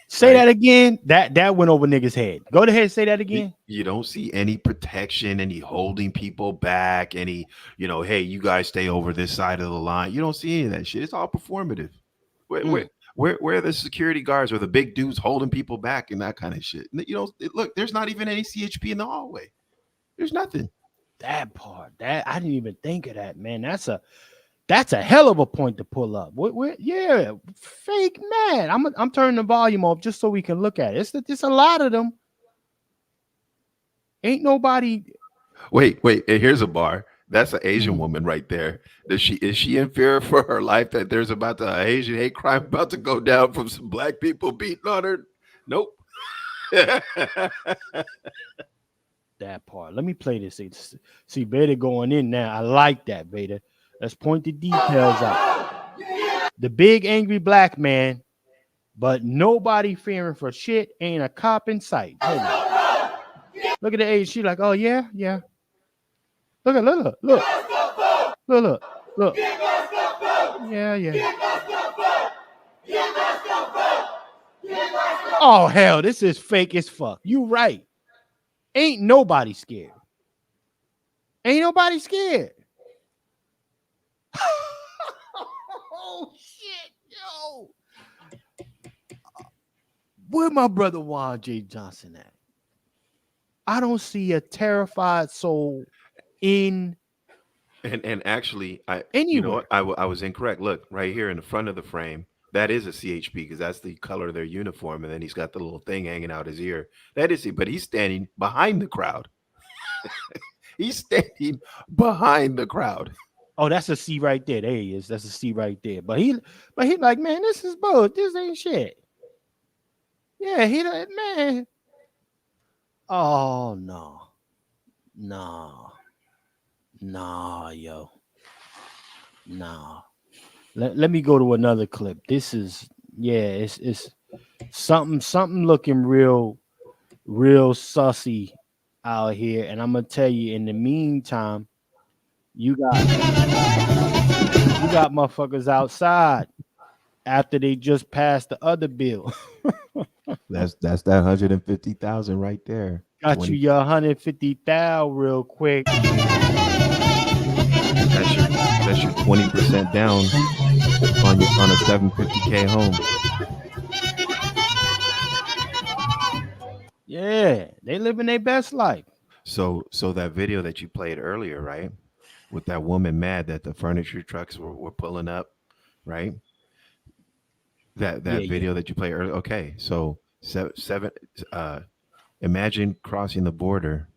Say right? that again. That went over niggas' head. Go ahead and say that You, again. you don't see any protection, any holding people back, any, hey, you guys stay over this side of the line. You don't see any of that shit. It's all performative. Where where Mm. where are the security guards or the big dudes holding people back and that kind of shit? Look, there's not even any CHP in the hallway. There's nothing. That part. That I didn't even think of that, man. That's a hell of a point to pull up. Yeah, fake mad. I'm turning the volume off just so we can look at it. It's a lot of them. Ain't nobody. Wait. Here's a bar. That's an Asian Mm. woman right there. Is she in fear for her life that there's about an Asian hate crime about to go down from some black people beating on her? Nope. That part. Let me play this. See, Beta going in now. I like that, Beta. Let's point the details out. The big angry black man, but nobody fearing for shit. Ain't a cop in sight. Hold on. Look at the age. She like, oh yeah. Look. Yeah. Oh hell, this is fake as fuck. You right. Ain't nobody scared. Ain't nobody scared. Oh shit, yo. Where my brother Juan J. Johnson at? I don't see a terrified soul in And actually, you know anywhere. what? I was incorrect. Look, right here in the front of the frame, that is a CHP because that's the color of their uniform, and then he's got the little thing hanging out his ear. That is it, but he's standing behind the crowd. He's standing behind the crowd. Oh, that's a C right there. There he is. That's a C right there. But he like, man, this is bull. This ain't shit. Yeah, he like, man. Oh no. No. Nah, yo. Nah. Let me go to another clip. This is it's something looking real sussy out here. And I'm gonna tell you, in the meantime, you got motherfuckers outside after they just passed the other bill. That's that 150,000 right there. Got you your 150,000 real quick. That's your 20% down on a 750K home. Yeah, they living their best life. So that video that you played earlier, right? With that woman mad that the furniture trucks were pulling up, right? That Yeah. video that you played earlier. Okay, so seven. Imagine crossing the border,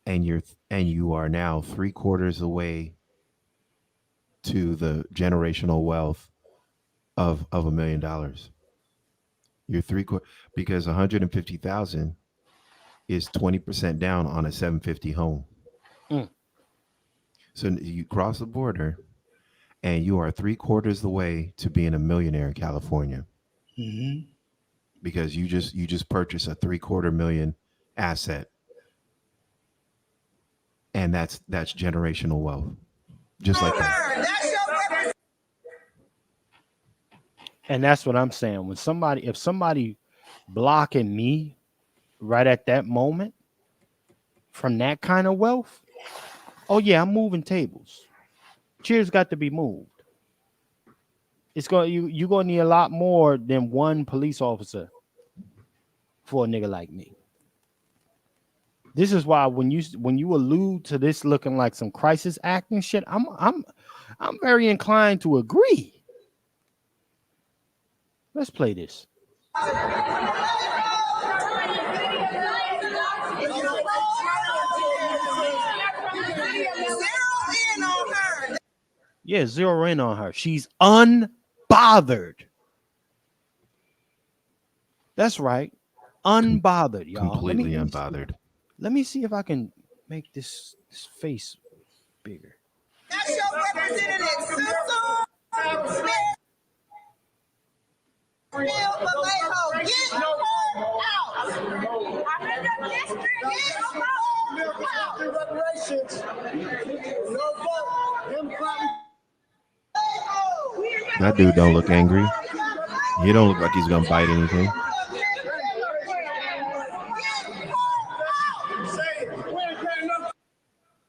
and you are now 3/4 away to the generational wealth of $1 million. You're because 150,000 is 20% down on a 750 home. Mm. So you cross the border, and you are 3/4 the way to being a millionaire in California. Mm-hmm. Because you just purchased a 250,000 asset, and that's generational wealth, just like that. And that's what I'm saying. If somebody blocking me right at that moment from that kind of wealth, oh yeah, I'm moving tables. Chairs got to be moved. You're gonna need a lot more than one police officer for a nigga like me. This is why when you allude to this looking like some crisis acting shit, I'm very inclined to agree. Let's play this. Yeah, zero in on her. She's unbothered. That's right. Unbothered, y'all. Completely unbothered. Let me see if I can make this face bigger. That's your representative, Susan Smith. Get her out. Reparations. No vote. That dude don't look angry. He don't look like he's gonna bite anything.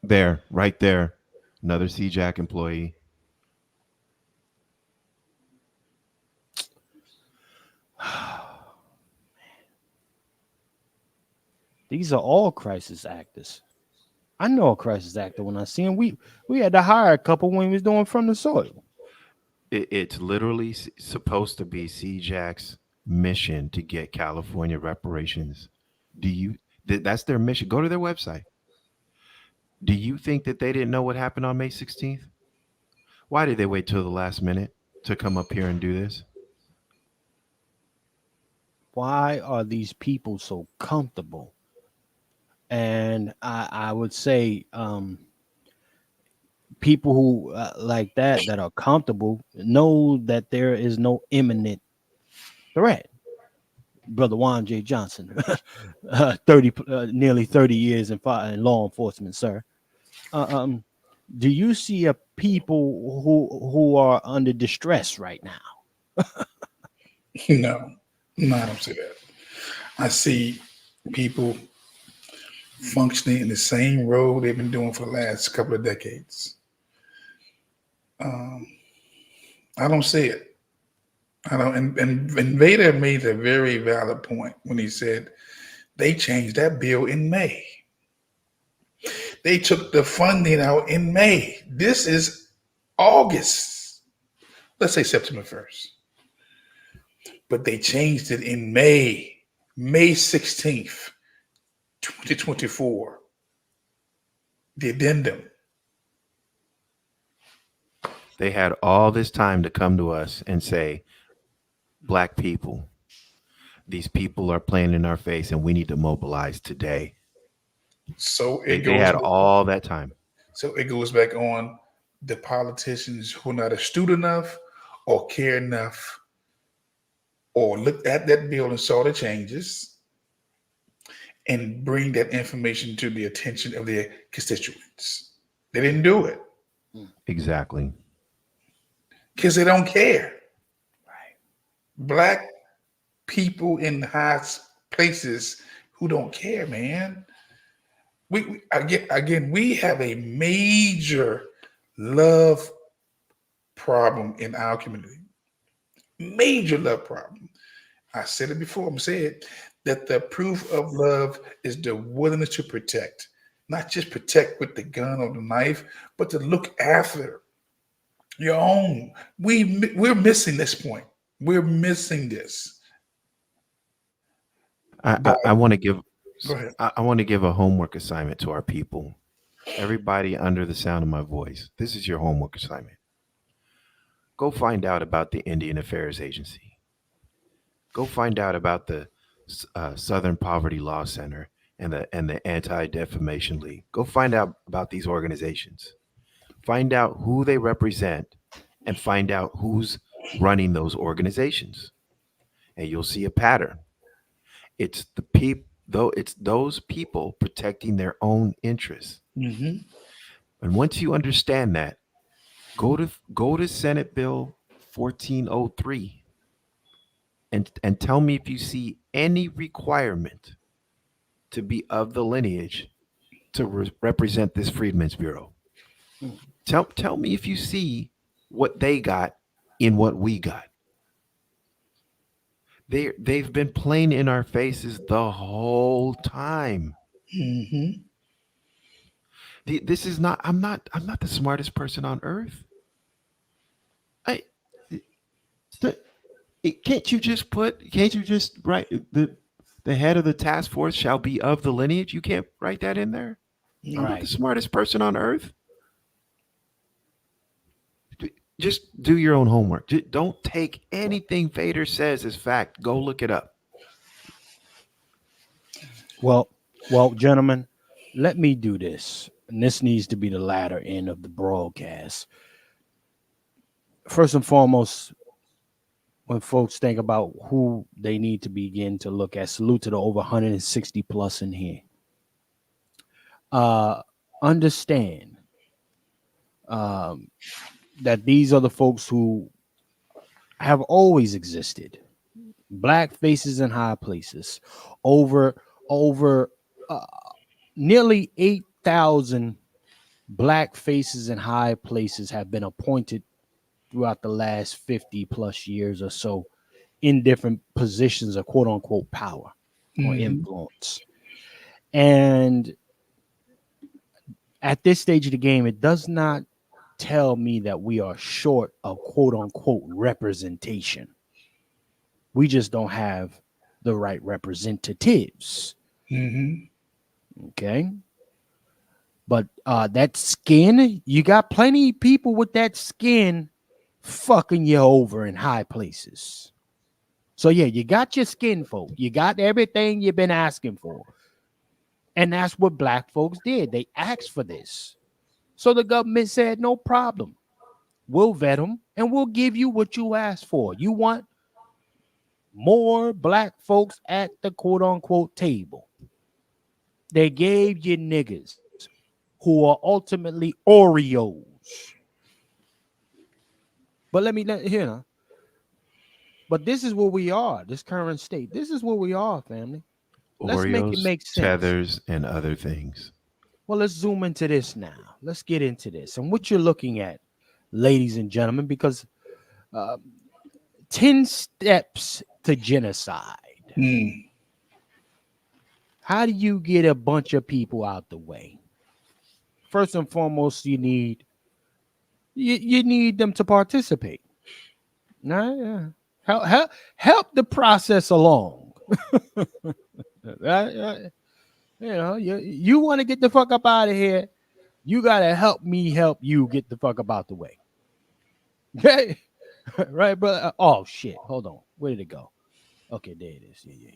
There, right there. Another CJAC employee. These are all crisis actors. I know a crisis actor when I see him. We had to hire a couple when we was doing From the Soil. It's literally supposed to be CJAC's mission to get California reparations. That's their mission. Go to their website. Do you think that they didn't know what happened on May 16th? Why did they wait till the last minute to come up here and do this? Why are these people so comfortable? And I would say people who like that are comfortable know that there is no imminent threat. Brother Juan J. Johnson, nearly 30 years in law enforcement, sir. Do you see a people who are under distress right now? No, I don't see that. I see people functioning in the same role they've been doing for the last couple of decades. I don't see it. I don't. And Vader made a very valid point when he said they changed that bill in May. They took the funding out in May. This is August. Let's say September 1st. But they changed it in May 16th, 2024. The addendum. They had all this time to come to us and say, Black people, these people are playing in our face and we need to mobilize today. So they had all that time. So it goes back on the politicians who are not astute enough or care enough or looked at that bill and saw the changes and bring that information to the attention of their constituents. They didn't do it. Exactly. Because they don't care. Right. Black people in high places who don't care, man. We have a major love problem in our community. Major love problem. I said it before, I'm gonna say it, that the proof of love is the willingness to protect. Not just protect with the gun or the knife, but to look after your own. We're missing this point. We're missing this. I want to give. Go ahead. I want to give a homework assignment to our people. Everybody under the sound of my voice. This is your homework assignment. Go find out about the Indian Affairs Agency. Go find out about the Southern Poverty Law Center and the Anti-Defamation League. Go find out about these organizations. Find out who they represent and find out who's running those organizations. And you'll see a pattern. It's those people protecting their own interests. Mm-hmm. And once you understand that, go to Senate Bill 1403 and tell me if you see any requirement to be of the lineage to represent this Freedmen's Bureau. Tell me if you see what they got in what we got. They've been playing in our faces the whole time. Mm-hmm. This is not. I'm not the smartest person on earth. I. Can't you just write the head of the task force shall be of the lineage? You can't write that in there. I'm not the smartest person on earth. Just do your own homework. Don't take anything Vader says as fact. Go look it up. Well, gentlemen, let me do this. And this needs to be the latter end of the broadcast. First and foremost, when folks think about who they need to begin to look at, salute to the over 160 plus in here. Understand that these are the folks who have always existed. Black faces in high places. Over nearly 8,000 black faces in high places have been appointed throughout the last 50 plus years or so in different positions of quote unquote power or influence. And at this stage of the game, it does not tell me that we are short of quote unquote representation. We just don't have the right representatives. Okay. But that skin, you got plenty of people with that skin fucking you over in high places. So yeah, you got your skin folk. You got everything you've been asking for. And that's what black folks did. They asked for this. So the government said, no problem. We'll vet them and we'll give you what you asked for. You want more black folks at the quote unquote table. They gave you niggas who are ultimately Oreos. But but this is where we are, this current state. This is where we are, family. Let's Oreos, make it make sense. tethers, and other things. Well, let's zoom into this now. Let's get into this. And what you're looking at, ladies and gentlemen, because 10 steps to genocide. How do you get a bunch of people out the way? First and foremost, you need them to participate. Help the process along. You want to get the fuck up out of here. You gotta help me help you get the fuck up out the way. Okay, right, brother. Oh shit! Hold on. Where did it go? Okay, there it is. Yeah.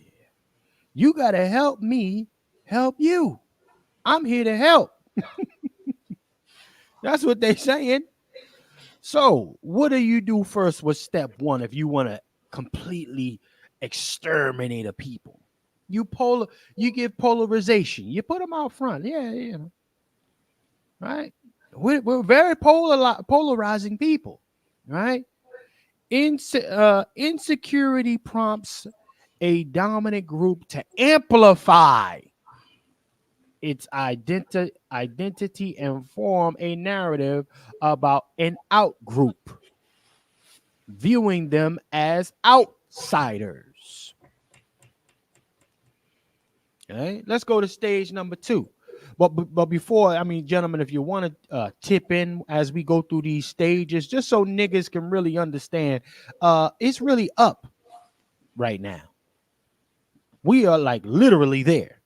You gotta help me help you. I'm here to help. That's what they're saying. So, what do you do first with step one if you want to completely exterminate a people? You give polarization. You put them out front. Yeah. Right? We're very polarizing people. Right? Insecurity prompts a dominant group to amplify its identity and form a narrative about an out group, viewing them as outsiders. Okay, let's go to stage number 2. But before, gentlemen, if you want to tip in as we go through these stages, just so niggas can really understand, it's really up right now. We are like literally there.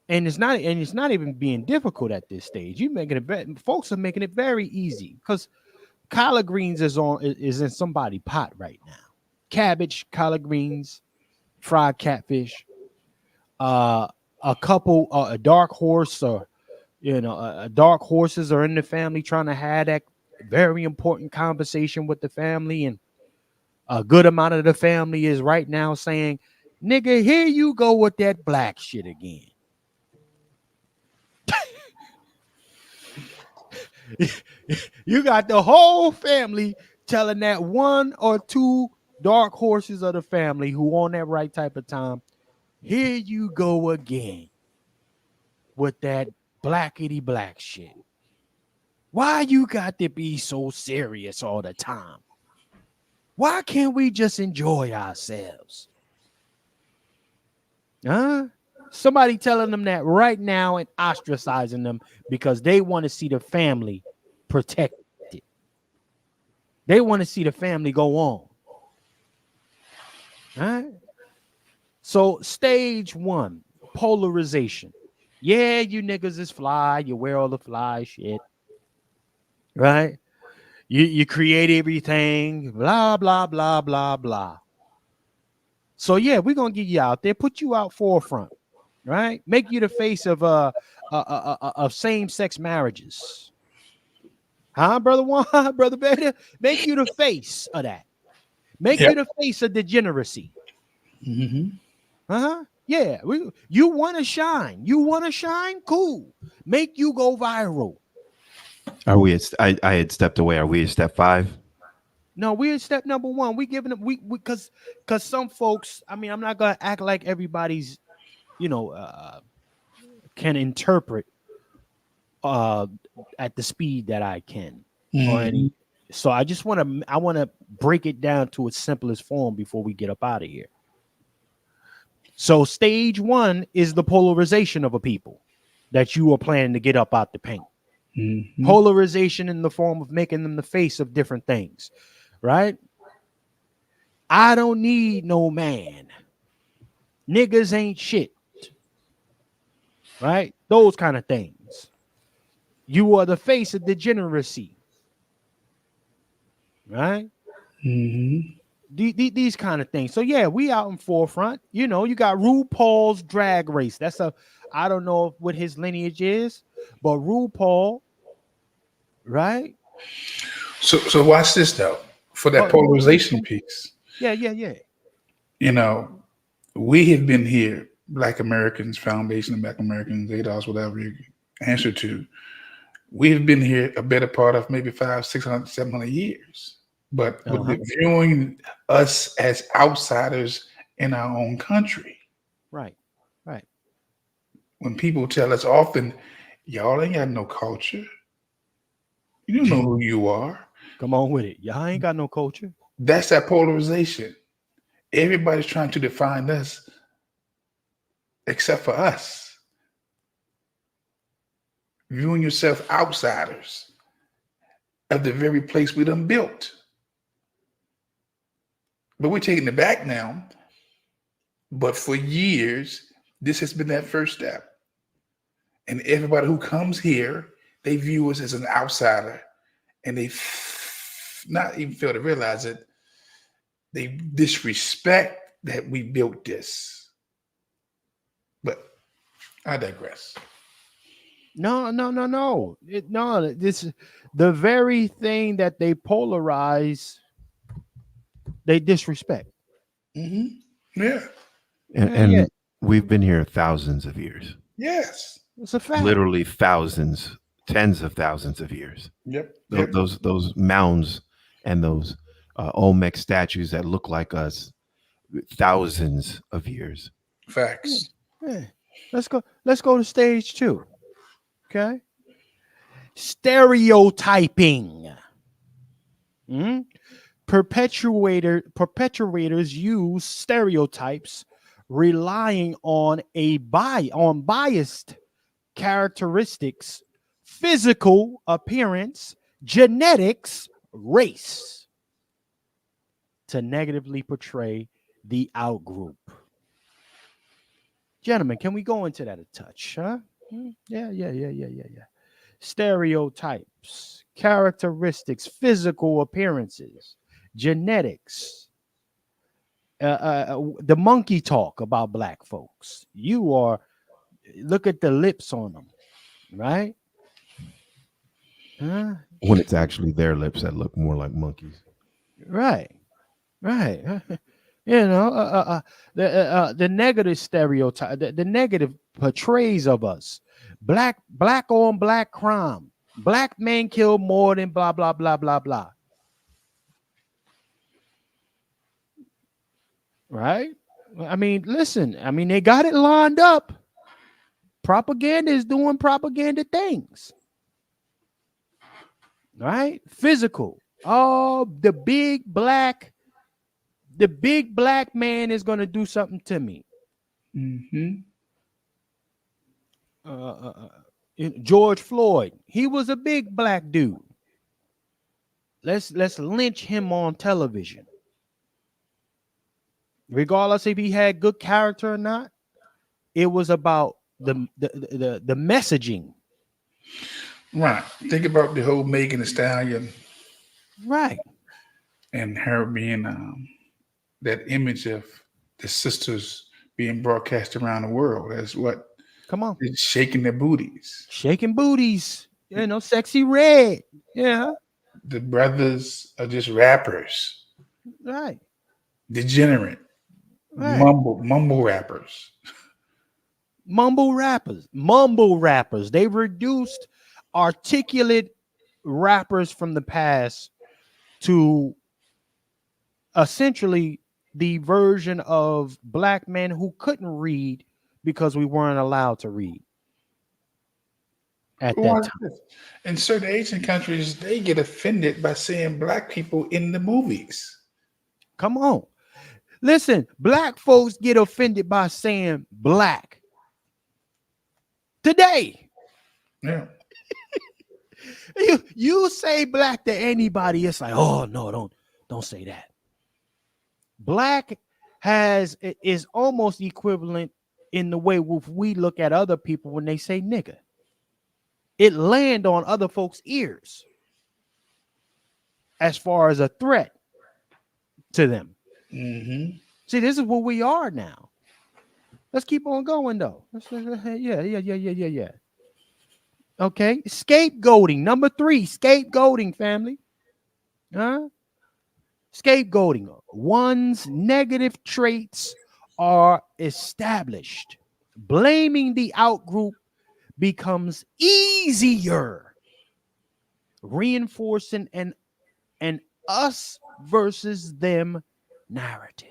And it's not even being difficult at this stage. Folks are making it very easy because collard greens is in somebody's pot right now. Cabbage, collard greens, fried catfish, a couple, a dark horse, or dark horses are in the family trying to have that very important conversation with the family, and a good amount of the family is right now saying, "Nigga, here you go with that black shit again." You got the whole family telling that one or two dark horses of the family who on that right type of time. Here you go again with that blackity black shit. Why you got to be so serious all the time? Why can't we just enjoy ourselves? Huh? Somebody telling them that right now and ostracizing them because they want to see the family protected. They want to see the family go on. All right. So stage 1, polarization. Yeah, you niggas is fly. You wear all the fly shit. Right? You create everything. Blah, blah, blah, blah, blah. So yeah, we're gonna get you out there, put you out forefront, right? Make you the face of same-sex marriages. Huh, brother Juan, brother Beta? Make you the face of that. Make you the face of degeneracy. Yeah, you want to shine. You want to shine? Cool. Make you go viral. Are we at, I had stepped away. Are we at step 5? No, we're at step number 1. We giving them because some folks, I mean, I'm not gonna act like everybody's, can interpret at the speed that I can or any. So I just want to break it down to its simplest form before we get up out of here. So stage 1 is the polarization of a people that you are planning to get up out the paint. Polarization in the form of making them the face of different things, right? I don't need no man. Niggas ain't shit, right? Those kind of things. You are the face of degeneracy, right? These kind of things. So yeah, we out in forefront. You got RuPaul's Drag Race. I don't know what his lineage is, but RuPaul, right? So watch this though. For that polarization piece. Yeah. We have been here, Black Americans Foundation, Black Americans, ADOS, whatever you answer to. We have been here a better part of maybe 500, 600, 700 years. But with viewing us as outsiders in our own country. Right. When people tell us often, y'all ain't got no culture. You don't know who you are. Come on with it. Y'all ain't got no culture. That's that polarization. Everybody's trying to define us except for us. Viewing yourself outsiders of the very place we done built. But we're taking it back now. But for years, this has been that first step. And everybody who comes here, they view us as an outsider. And they not even fail to realize it. They disrespect that we built this. But I digress. No. This is the very thing that they polarize. They disrespect. Yeah. And we've been here thousands of years. Yes. It's a fact. Literally thousands, tens of thousands of years. Yep. Those mounds and those Olmec statues that look like us, thousands of years. Facts. Yeah. Let's go to stage 2. Okay. Stereotyping. Perpetuators use stereotypes relying on biased characteristics, physical appearance, genetics, race to negatively portray the outgroup. Gentlemen, can we go into that a touch? Huh? Yeah. Stereotypes, characteristics, physical appearances, genetics, the monkey talk about black folks. Look at the lips on them, right? When it's actually their lips that look more like monkeys. Right. The negative stereotype, the negative portrays of us. Black on black crime. Black men kill more than blah, blah, blah, blah, blah. right? I mean, listen, I mean, they got it lined up. Propaganda is doing propaganda things, right? Physical. Oh, the big black man is going to do something to me. Mm-hmm. George Floyd, he was a big black dude. Let's lynch him on television, regardless if he had good character or not. It was about the messaging. Right. Think about the whole Megan Thee Stallion, right, and her being that image of the sisters being broadcast around the world as what? Come on, it's shaking their booties. Shaking booties. You know, sexy red. Yeah. The brothers are just rappers. Right. Degenerate. Right. Mumble rappers. Mumble rappers. They reduced articulate rappers from the past to essentially the version of black men who couldn't read because we weren't allowed to read at that time. In certain Asian countries, they get offended by seeing black people in the movies. Come on. Listen, black folks get offended by saying black today. Yeah. You say black to anybody, it's like, oh no, don't say that. Black is almost equivalent in the way we look at other people when they say nigga. It land on other folks' ears as far as a threat to them. Mm-hmm. See, this is what we are now. Let's keep on going though. Yeah. Okay, scapegoating. Number 3, scapegoating, family. Scapegoating. One's negative traits are established. Blaming the outgroup becomes easier. Reinforcing an us versus them narrative.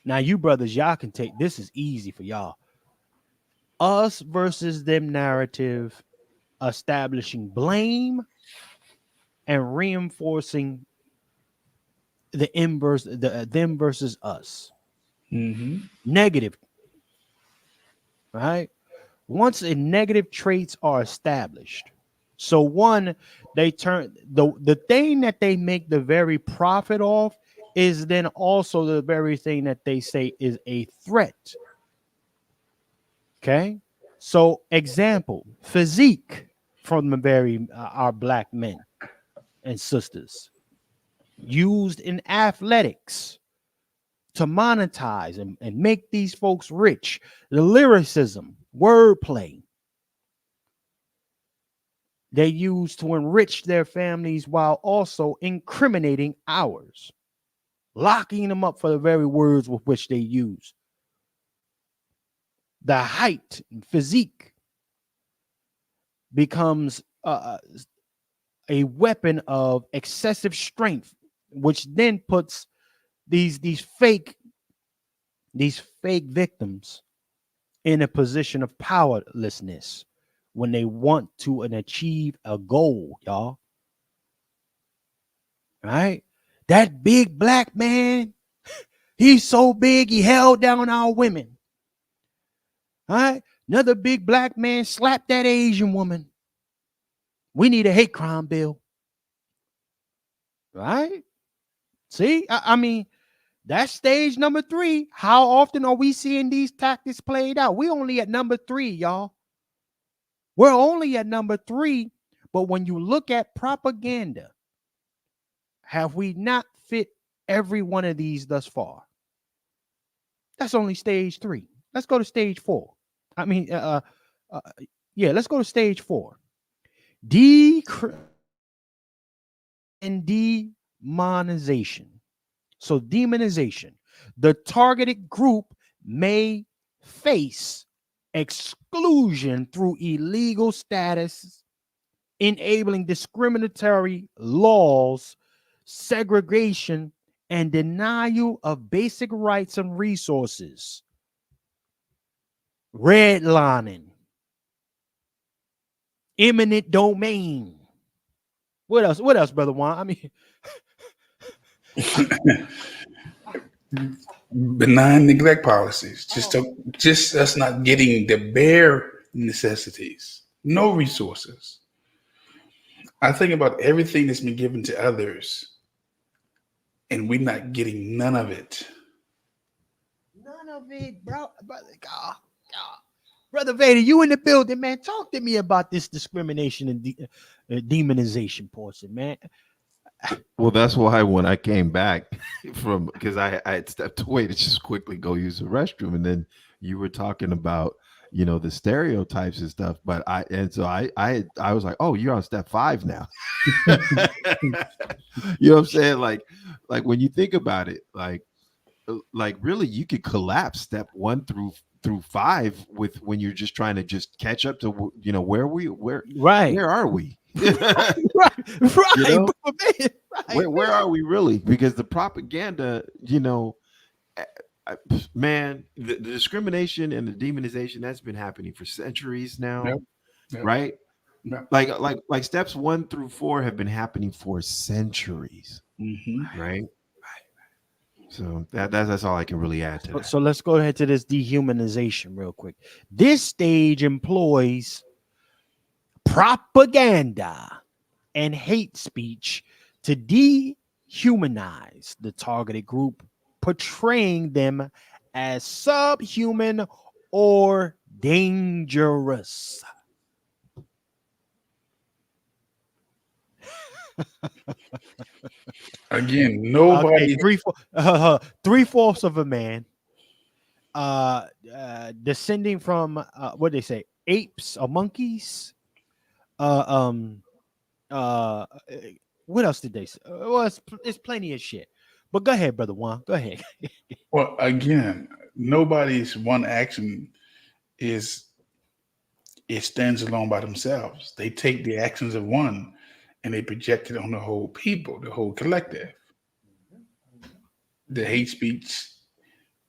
Now, you brothers, y'all can take this. Is easy for y'all. Us versus them narrative, establishing blame and reinforcing the inverse, them versus us. Mm-hmm. Negative. Right? Once the negative traits are established, so one, they turn the thing that they make the very profit off is then also the very thing that they say is a threat. Okay, so example, physique from the very our black men and sisters used in athletics to monetize and make these folks rich. The lyricism, wordplay they use to enrich their families while also incriminating ours, locking them up for the very words with which they use. The height and physique becomes a weapon of excessive strength, which then puts these fake victims in a position of powerlessness when they want to achieve a goal, y'all. Right? That big black man, he's so big he held down our women. All right? Another big black man slapped that Asian woman. We need a hate crime bill. Right? See, I mean, that's stage number 3. How often are we seeing these tactics played out? We only at number 3, y'all. We're only at number 3. But when you look at propaganda, have we not fit every one of these thus far? That's only stage 3. Let's go to stage 4. I mean, let's go to stage 4. And demonization. So demonization. The targeted group may face exclusion through illegal status, enabling discriminatory laws, segregation, and denial of basic rights and resources, redlining, eminent domain. What else? What else, Brother Juan? I mean, benign neglect policies. Just us not getting the bare necessities. No resources. I think about everything that's been given to others, and we're not getting none of it. none of it, bro. Brother Vader, you in the building, man. Talk to me about this discrimination and demonization portion, man. Well, that's why when I came back from, because I had stepped away to just quickly go use the restroom, and then you were talking about, you know, the stereotypes and stuff. But I was like, oh, you're on step 5 now. You know what I'm saying? Like when you think about it, like really, you could collapse step 1 through 5 with when you're just trying to just catch up to, you know, where are we? right, You know? right. Where are we really? Because the propaganda, you know, man, the discrimination and the demonization that's been happening for centuries now, Yep. right? Yep. Like steps 1 through 4 have been happening for centuries, right? So that's all I can really add to that. So let's go ahead to this dehumanization real quick. This stage employs propaganda and hate speech to dehumanize the targeted group, portraying them as subhuman or dangerous. Again, nobody. Okay, 3/4 of a man, descending from what they say, apes or monkeys. What else did they say? Well, it's plenty of shit. But go ahead, Brother Juan. Go ahead. Well, again, nobody's one action it stands alone by themselves. They take the actions of one and they project it on the whole people, the whole collective. The hate speech,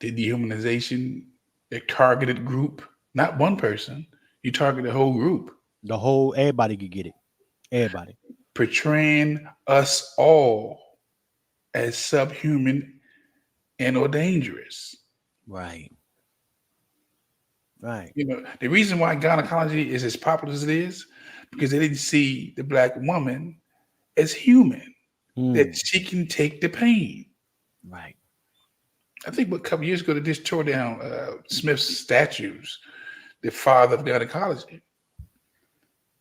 the dehumanization, the targeted group, not one person. You target the whole group. Everybody could get it. Everybody. Portraying us all as subhuman and or dangerous. Right. Right. You know, the reason why gynecology is as popular as it is, because they didn't see the Black woman as human, that she can take the pain. Right. I think a couple years ago they just tore down Smith's statues, the father of gynecology.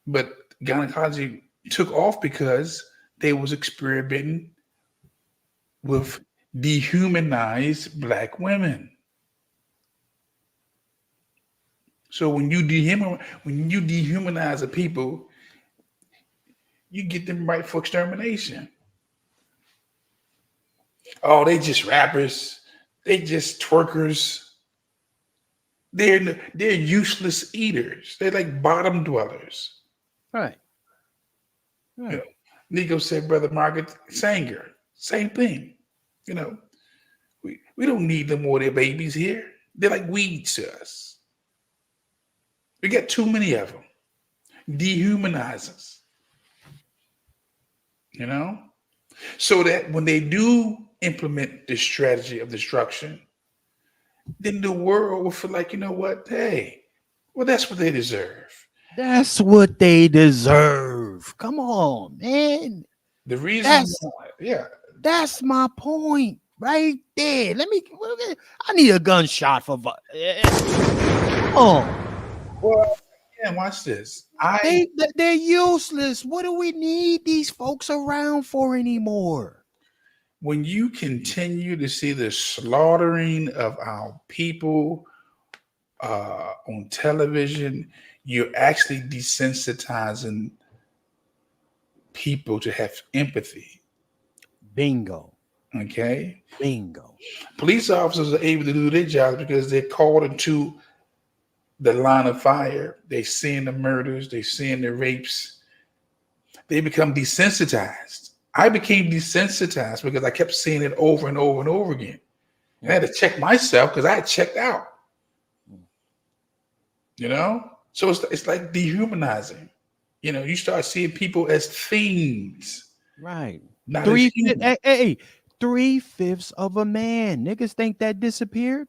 But gynecology took off because they was experimenting with dehumanized Black women. So when you dehumanize a people, you get them right for extermination. Oh, they just rappers. They just twerkers. They're useless eaters. They're like bottom dwellers. Right. You know, Nico said, Brother Margaret Sanger, same thing. You know, we don't need no more of their babies here. They're like weeds to us. We got too many of them. Dehumanize us. You know? So that when they do implement this strategy of destruction, then the world will feel like, you know what? Hey, well, that's what they deserve. That's what they deserve. Come on, man. The reason that's my point right there. I need a gunshot for well, yeah, watch this. They're useless. What do we need these folks around for anymore? When you continue to see the slaughtering of our people on television, you're actually desensitizing people to have empathy. Bingo. Okay? Bingo. Police officers are able to do their job because they're called into the line of fire. They're seeing the murders. They're seeing the rapes. They become desensitized. I became desensitized because I kept seeing it over and over and over again. And I had to check myself because I had checked out. You know? So it's like dehumanizing. You know, you start seeing people as things. Right. Not as humans. Hey, 3/5 of a man. Niggas think that disappeared?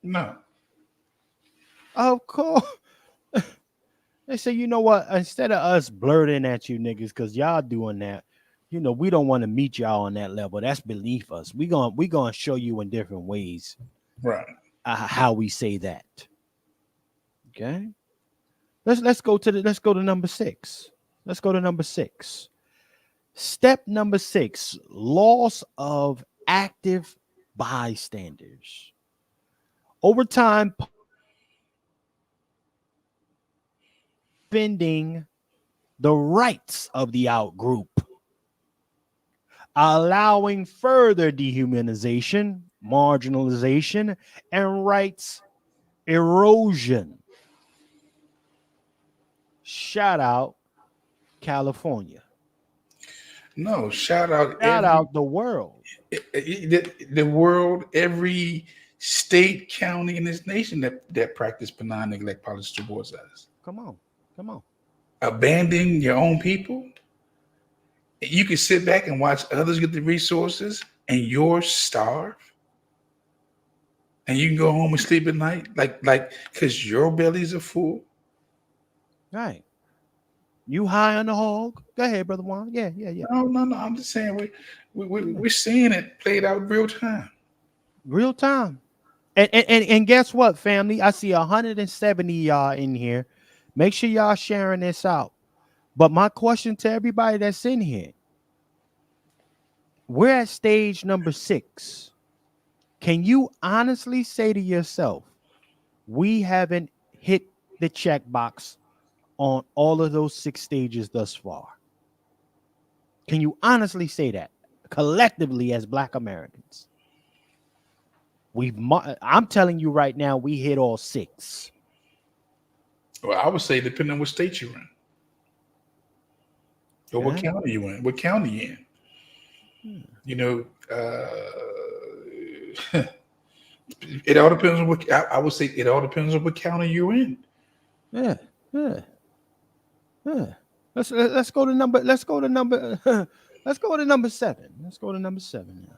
No. Of course. They say, you know what? Instead of us blurting at you niggas, because y'all doing that, you know, we don't want to meet y'all on that level. That's beneath us. We gonna show you in different ways, right? How we say that. Okay. Let's go to number 6. Let's go to number 6. Step number 6: loss of active bystanders. Over time, defending the rights of the out group, allowing further dehumanization, marginalization, and rights erosion. Shout out California. No, shout out the world. The world, every state, county in this nation that practice benign neglect policies towards us. Come on. Abandon your own people. You can sit back and watch others get the resources and yours starve. And you can go home and sleep at night, like because your bellies are full. Right. You high on the hog? Go ahead, brother Juan. Yeah. No. I'm just saying we're seeing it played out in real time. Real time. And guess what, family? I see 170 y'all in here. Make sure y'all sharing this out. But my question to everybody that's in here: we're at stage number 6. Can you honestly say to yourself, we haven't hit the checkbox on all of those 6 stages thus far? Can you honestly say that collectively as Black Americans? I'm telling you right now, we hit all 6. Well, I would say depending on what state you're in. Or what county you in. What county you in. You know, it all depends on what I would say it all depends on what county you're in. Yeah. Let's go to number 7. Let's go to number 7 now.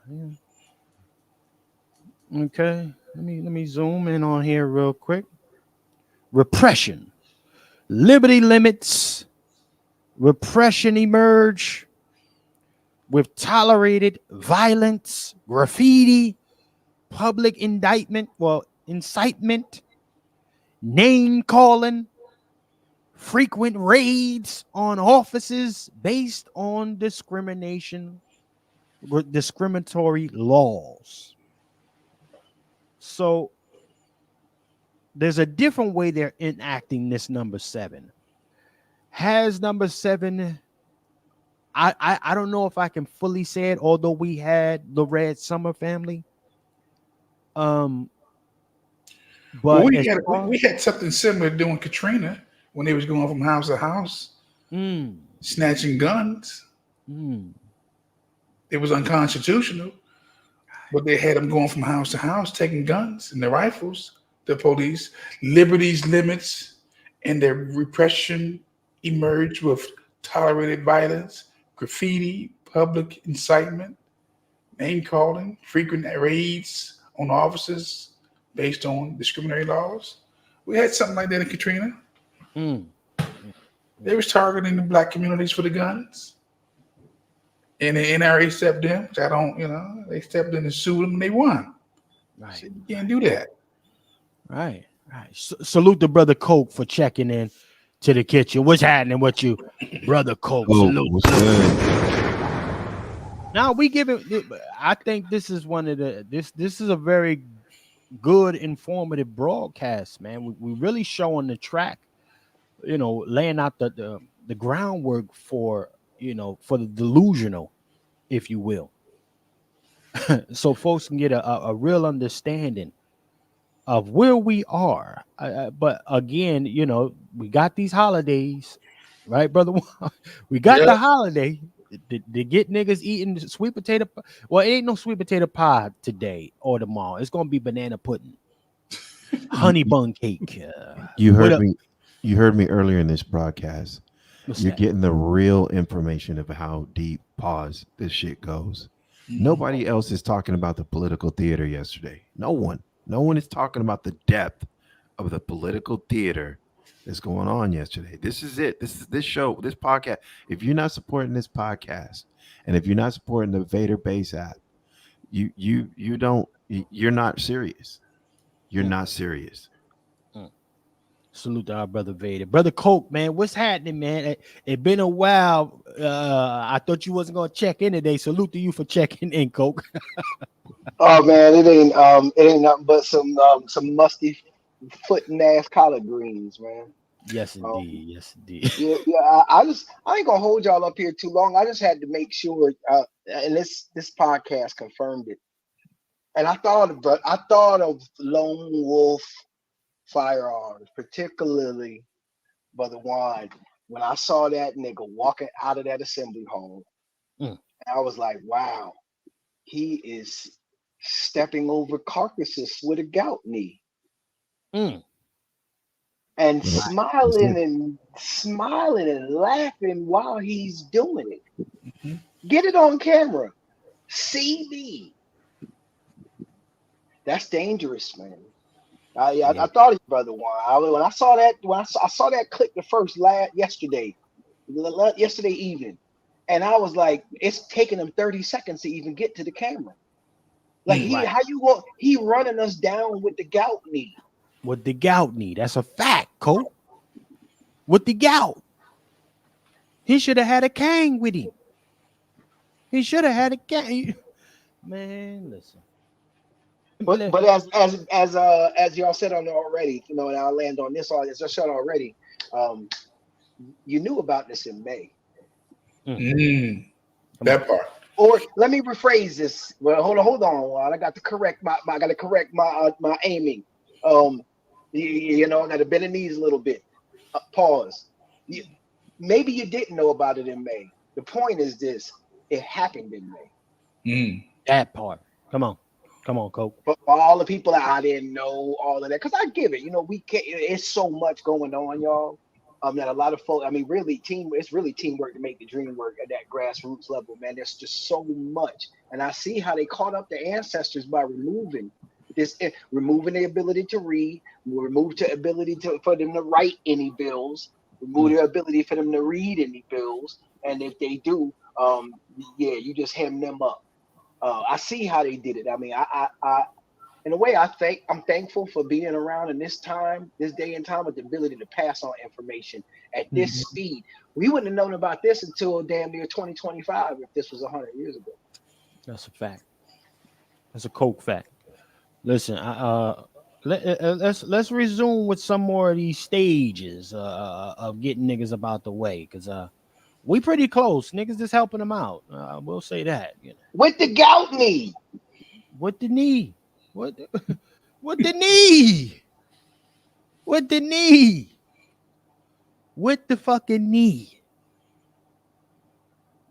Yeah. Okay. Let me zoom in on here real quick. Repression. Liberty limits. Repression emerge with tolerated violence, graffiti, public incitement, name calling, frequent raids on offices based on discriminatory laws. So there's a different way they're enacting this number 7. Has number 7, I don't know if I can fully say it, although we had the Red Summer family. But we had something similar doing Katrina when they was going from house to house, snatching guns. It was unconstitutional, but they had them going from house to house, taking guns and their rifles. The police, liberties limits, and their repression emerged with tolerated violence, graffiti, public incitement, name calling, frequent raids on officers based on discriminatory laws. We had something like that in Katrina. They was targeting the Black communities for the guns. And the NRA stepped in, which they stepped in and sued them and they won. Right. So you can't do that. Right. Salute the brother Coke for checking in to the kitchen. What's happening with you, brother Coke? Salute. What's good? Now we give it. I think this is one of the this is a very good, informative broadcast, man. We really showing the track, laying out the groundwork for for the delusional, if you will, so folks can get a real understanding of where we are. But again, we got these holidays, right, brother? We got the holiday. to get niggas eating sweet potato. Well, it ain't no sweet potato pie today or tomorrow. It's gonna be banana pudding, honey bun cake. You what heard up? me. You heard me earlier in this broadcast. What's You're that? getting the real information of how deep pause this shit goes. Nobody else is talking about the political theater yesterday. No one. No one is talking about the depth of the political theater that's going on yesterday. This is it. This show, this podcast. If you're not supporting this podcast, and if you're not supporting the Vader Base app, you're not serious. You're not serious. Salute to our brother Vader. Brother Coke, man. What's happening, man? It been a while. I thought you wasn't gonna check in today. Salute to you for checking in, Coke. Oh man, it ain't nothing but some musty foot and ass collard greens, man. Yes, indeed. Yes, indeed. Yeah. I ain't gonna hold y'all up here too long. I just had to make sure, and this podcast confirmed it. And I thought of Lone Wolf Firearms, particularly Brother Juan, when I saw that nigga walking out of that assembly hall. I was like, wow, he is stepping over carcasses with a gout knee. And smiling and laughing while he's doing it. Get it on camera. See me. That's dangerous, man. I thought of you, Brother Juan. When I saw that clip yesterday evening, and I was like, it's taking him 30 seconds to even get to the camera. Like he running us down with the gout knee. With the gout knee. That's a fact, Coke. With the gout. He should have had a cane with him. He should have had a cane. Man, listen. But as y'all said on there already, and I'll land on this. As I said already, you knew about this in May. That part. Or let me rephrase this. Well, hold on. I got to correct my aiming. I got to bend the knees a little bit. Pause. Maybe you didn't know about it in May. The point is this: it happened in May. That part. Come on, Coke. But for all the people that I didn't know all of that, because I give it. We can't. It's so much going on, y'all. That a lot of folks. It's really teamwork to make the dream work at that grassroots level, man. There's just so much, and I see how they caught up the ancestors by removing the ability to read, remove the ability for them to write any bills, remove the ability for them to read any bills, and if they do, you just hem them up. I see how they did it. I mean, I in a way, I'm thankful for being around in this day and time, with the ability to pass on information at this speed. We wouldn't have known about this until damn near 2025 if this was 100 years ago. That's a fact. That's a Coke fact. Listen, let's resume with some more of these stages of getting niggas about the way, because we pretty close. Niggas just helping them out. We'll say that. With the gout knee. With the knee. With the knee. With the knee. With the fucking knee.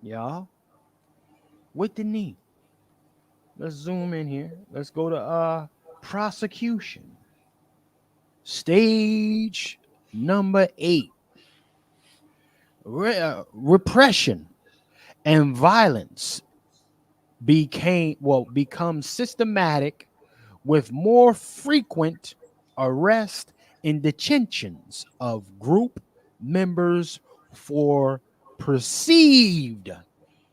Y'all. With the knee. Let's zoom in here. Let's go to prosecution. Stage number 8. Repression and violence become systematic, with more frequent arrest and detentions of group members for perceived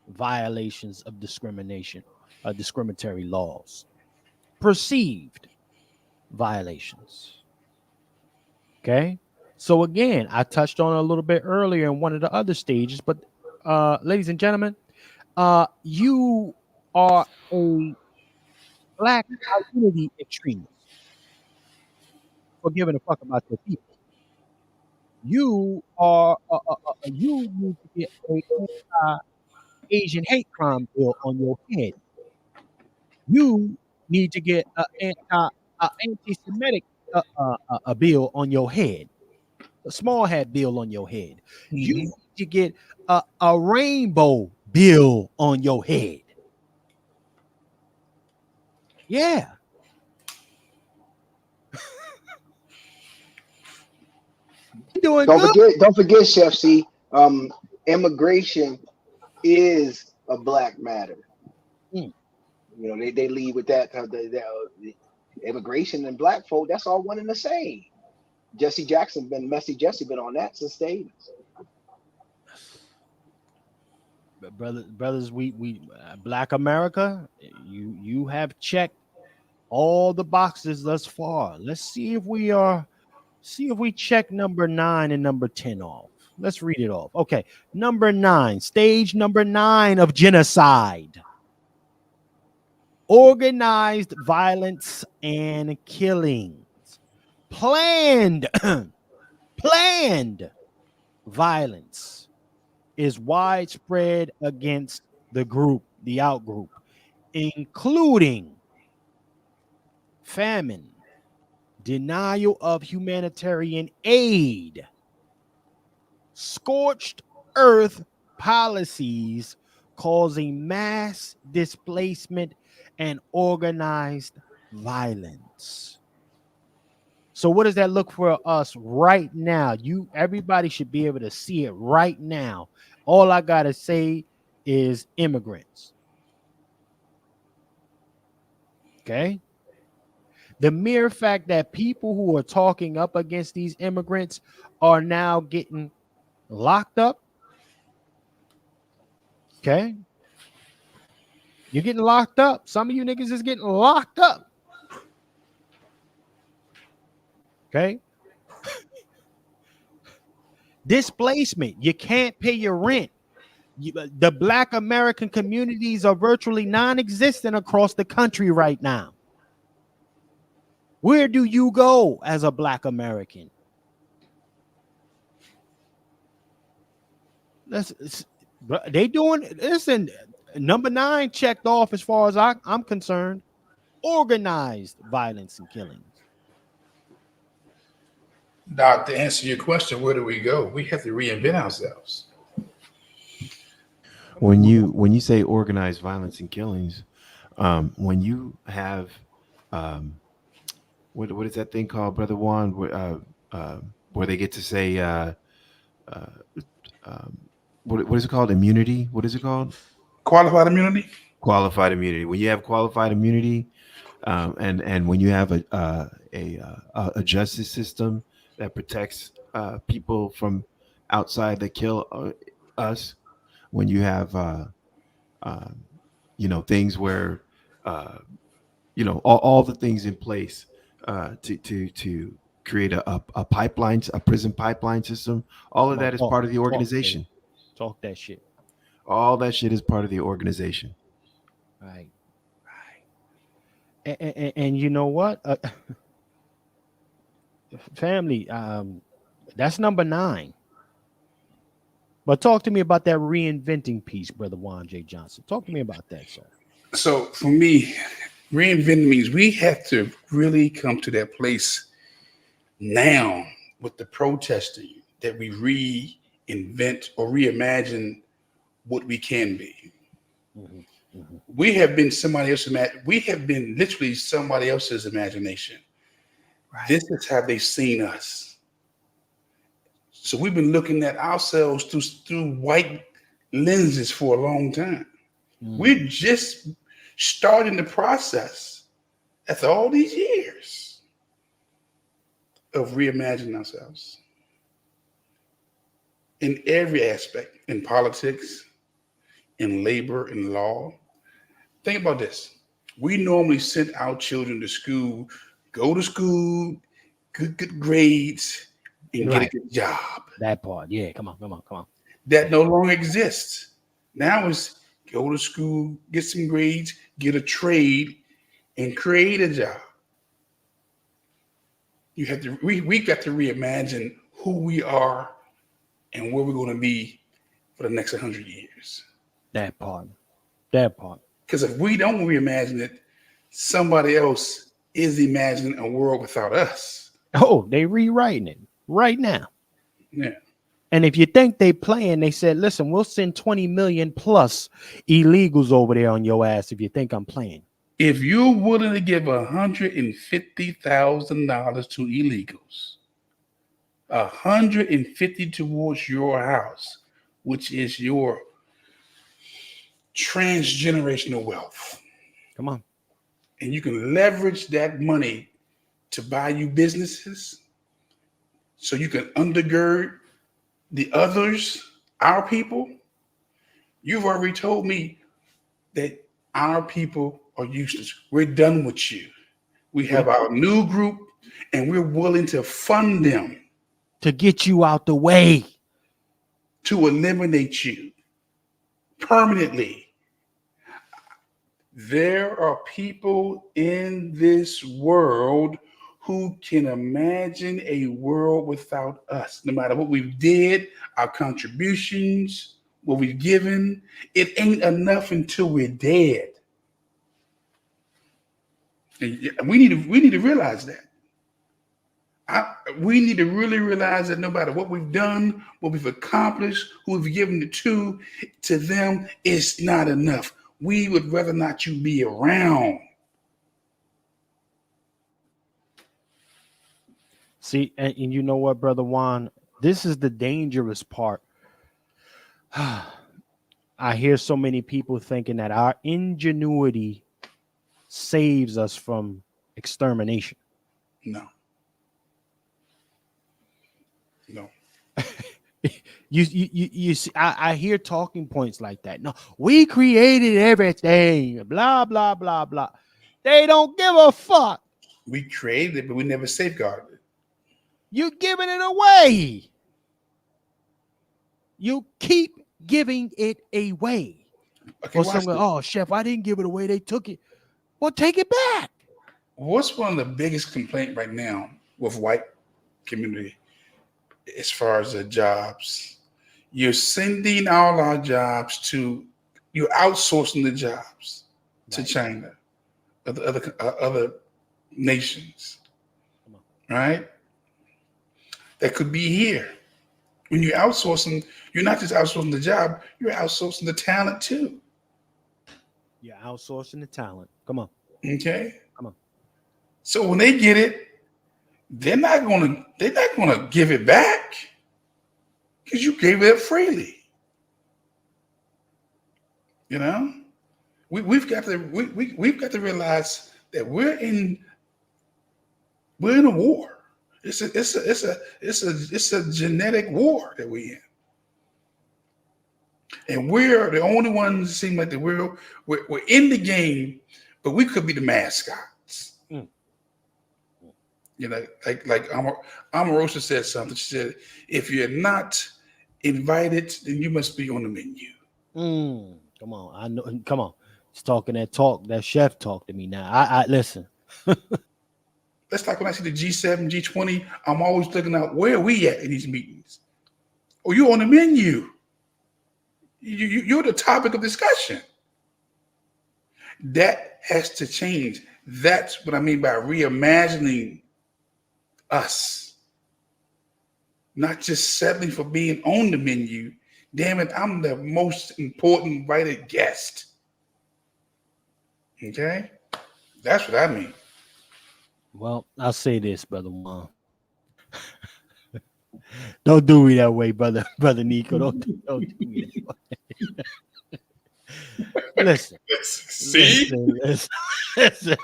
violations of discriminatory laws. Perceived violations. Okay? So again, I touched on it a little bit earlier in one of the other stages, but ladies and gentlemen, you are a Black identity extremist for giving a fuck about your people. You you need to get a Asian hate crime bill on your head. You need to get an anti-Semitic a bill on your head, a small hat bill on your head. You need to get a rainbow bill on your head. Yeah. Doing good. Don't forget, Chef C. Immigration is a black matter. Mm. You know, they lead with that. Immigration and black folk, that's all one and the same. Messy Jesse been on that since the 80s. Brothers, we Black America, you have checked all the boxes thus far. Let's see if we check number 9 and number 10 off. Let's read it off. Okay, number 9, stage number 9 of genocide. Organized violence and killings. Planned violence is widespread against the outgroup, including famine, denial of humanitarian aid, scorched earth policies causing mass displacement, and organized violence. So what does that look for us right now? Everybody should be able to see it right now. All I gotta say is immigrants. Okay. The mere fact that people who are talking up against these immigrants are now getting locked up. Okay. You're getting locked up. Some of you niggas is getting locked up. Okay. Displacement. You can't pay your rent. The Black American communities are virtually non-existent across the country right now. Where do you go as a Black American? They doing, listen, number 9 checked off as far as I'm concerned. Organized violence and killings. Doc, to answer your question, where do we go? We have to reinvent ourselves. When you say organized violence and killings, when you have what is that thing called, Brother Juan, where they get to say what is it called? Immunity? What is it called? Qualified immunity. Qualified immunity. When you have qualified immunity, and when you have a justice system that protects people from outside that kill us, when you have things where all the things in place to create a pipeline, a prison pipeline system, all of that is part of the organization. Talk that shit. All that shit is part of the organization. Right. And you know what? Family, that's number 9. But talk to me about that reinventing piece, Brother Juan J. Johnson. Talk to me about that, sir. So for me, reinventing means we have to really come to that place now with the protesting that we reinvent or reimagine what we can be. Mm-hmm. Mm-hmm. We have been somebody else's we have been literally somebody else's imagination. Right. This is how they've seen us. So we've been looking at ourselves through white lenses for a long time. Mm. We're just starting the process after all these years of reimagining ourselves in every aspect, in politics, in labor, in law. Think about this. We normally send our children to school, go to school, good grades, and get a good job. That part, yeah. Come on. That no longer exists. Now it's go to school, get some grades, get a trade, and create a job. You have to. We got to reimagine who we are and where we're going to be for the next 100 years. That part. Because if we don't reimagine it, somebody else is imagining a world without us. Oh, they rewriting it right now. Yeah. And if you think they playing, they said, listen, we'll send 20 million plus illegals over there on your ass if you think I'm playing. If you're willing to give $150,000 to illegals, 150 towards your house, which is your transgenerational wealth. Come on. And you can leverage that money to buy you businesses so you can undergird the others, our people. You've already told me that our people are useless. We're done with you. We have our new group and we're willing to fund them to get you out the way, to eliminate you permanently. There are people in this world who can imagine a world without us. No matter what we've did, our contributions, what we've given, it ain't enough until we're dead. And we need to realize that. We need to really realize that no matter what we've done, what we've accomplished, who we've given it to them, it's not enough. We would rather not you be around. See, and you know what, Brother Juan? This is the dangerous part. I hear so many people thinking that our ingenuity saves us from extermination. No. You see, I hear talking points like that. No, we created everything, blah, blah, blah, blah. They don't give a fuck. We created it, but we never safeguarded it. You're giving it away. You keep giving it away. Okay, or someone, oh, Chef, I didn't give it away. They took it. Well, take it back. What's one of the biggest complaints right now with white community as far as the jobs? You're sending all our jobs you're outsourcing the jobs to China, other nations, right? That could be here. When you're outsourcing, you're not just outsourcing the job, you're outsourcing the talent too. You're outsourcing the talent. Come on. Okay. Come on. So when they get it, they're not gonna give it back because you gave it up freely. You know, we've got to realize that we're in a war. It's a genetic war that we're in, and we're the only ones that seem like we're in the game, but we could be the mascots. You know, like Omarosa said something. She said, "If you're not invited, then you must be on the menu." Come on, I know. Come on, it's talking that talk. That chef talk to me now. I listen. That's like when I see the G7, G20. I'm always looking out where are we at in these meetings. Oh, you're on the menu. You're the topic of discussion. That has to change. That's what I mean by reimagining us. Not just settling for being on the menu. Damn it, I'm the most important invited guest. Okay? That's what I mean. Well, I'll say this, Brother Juan. Don't do me that way, brother Nico. Don't do me that way. Listen. See? Listen.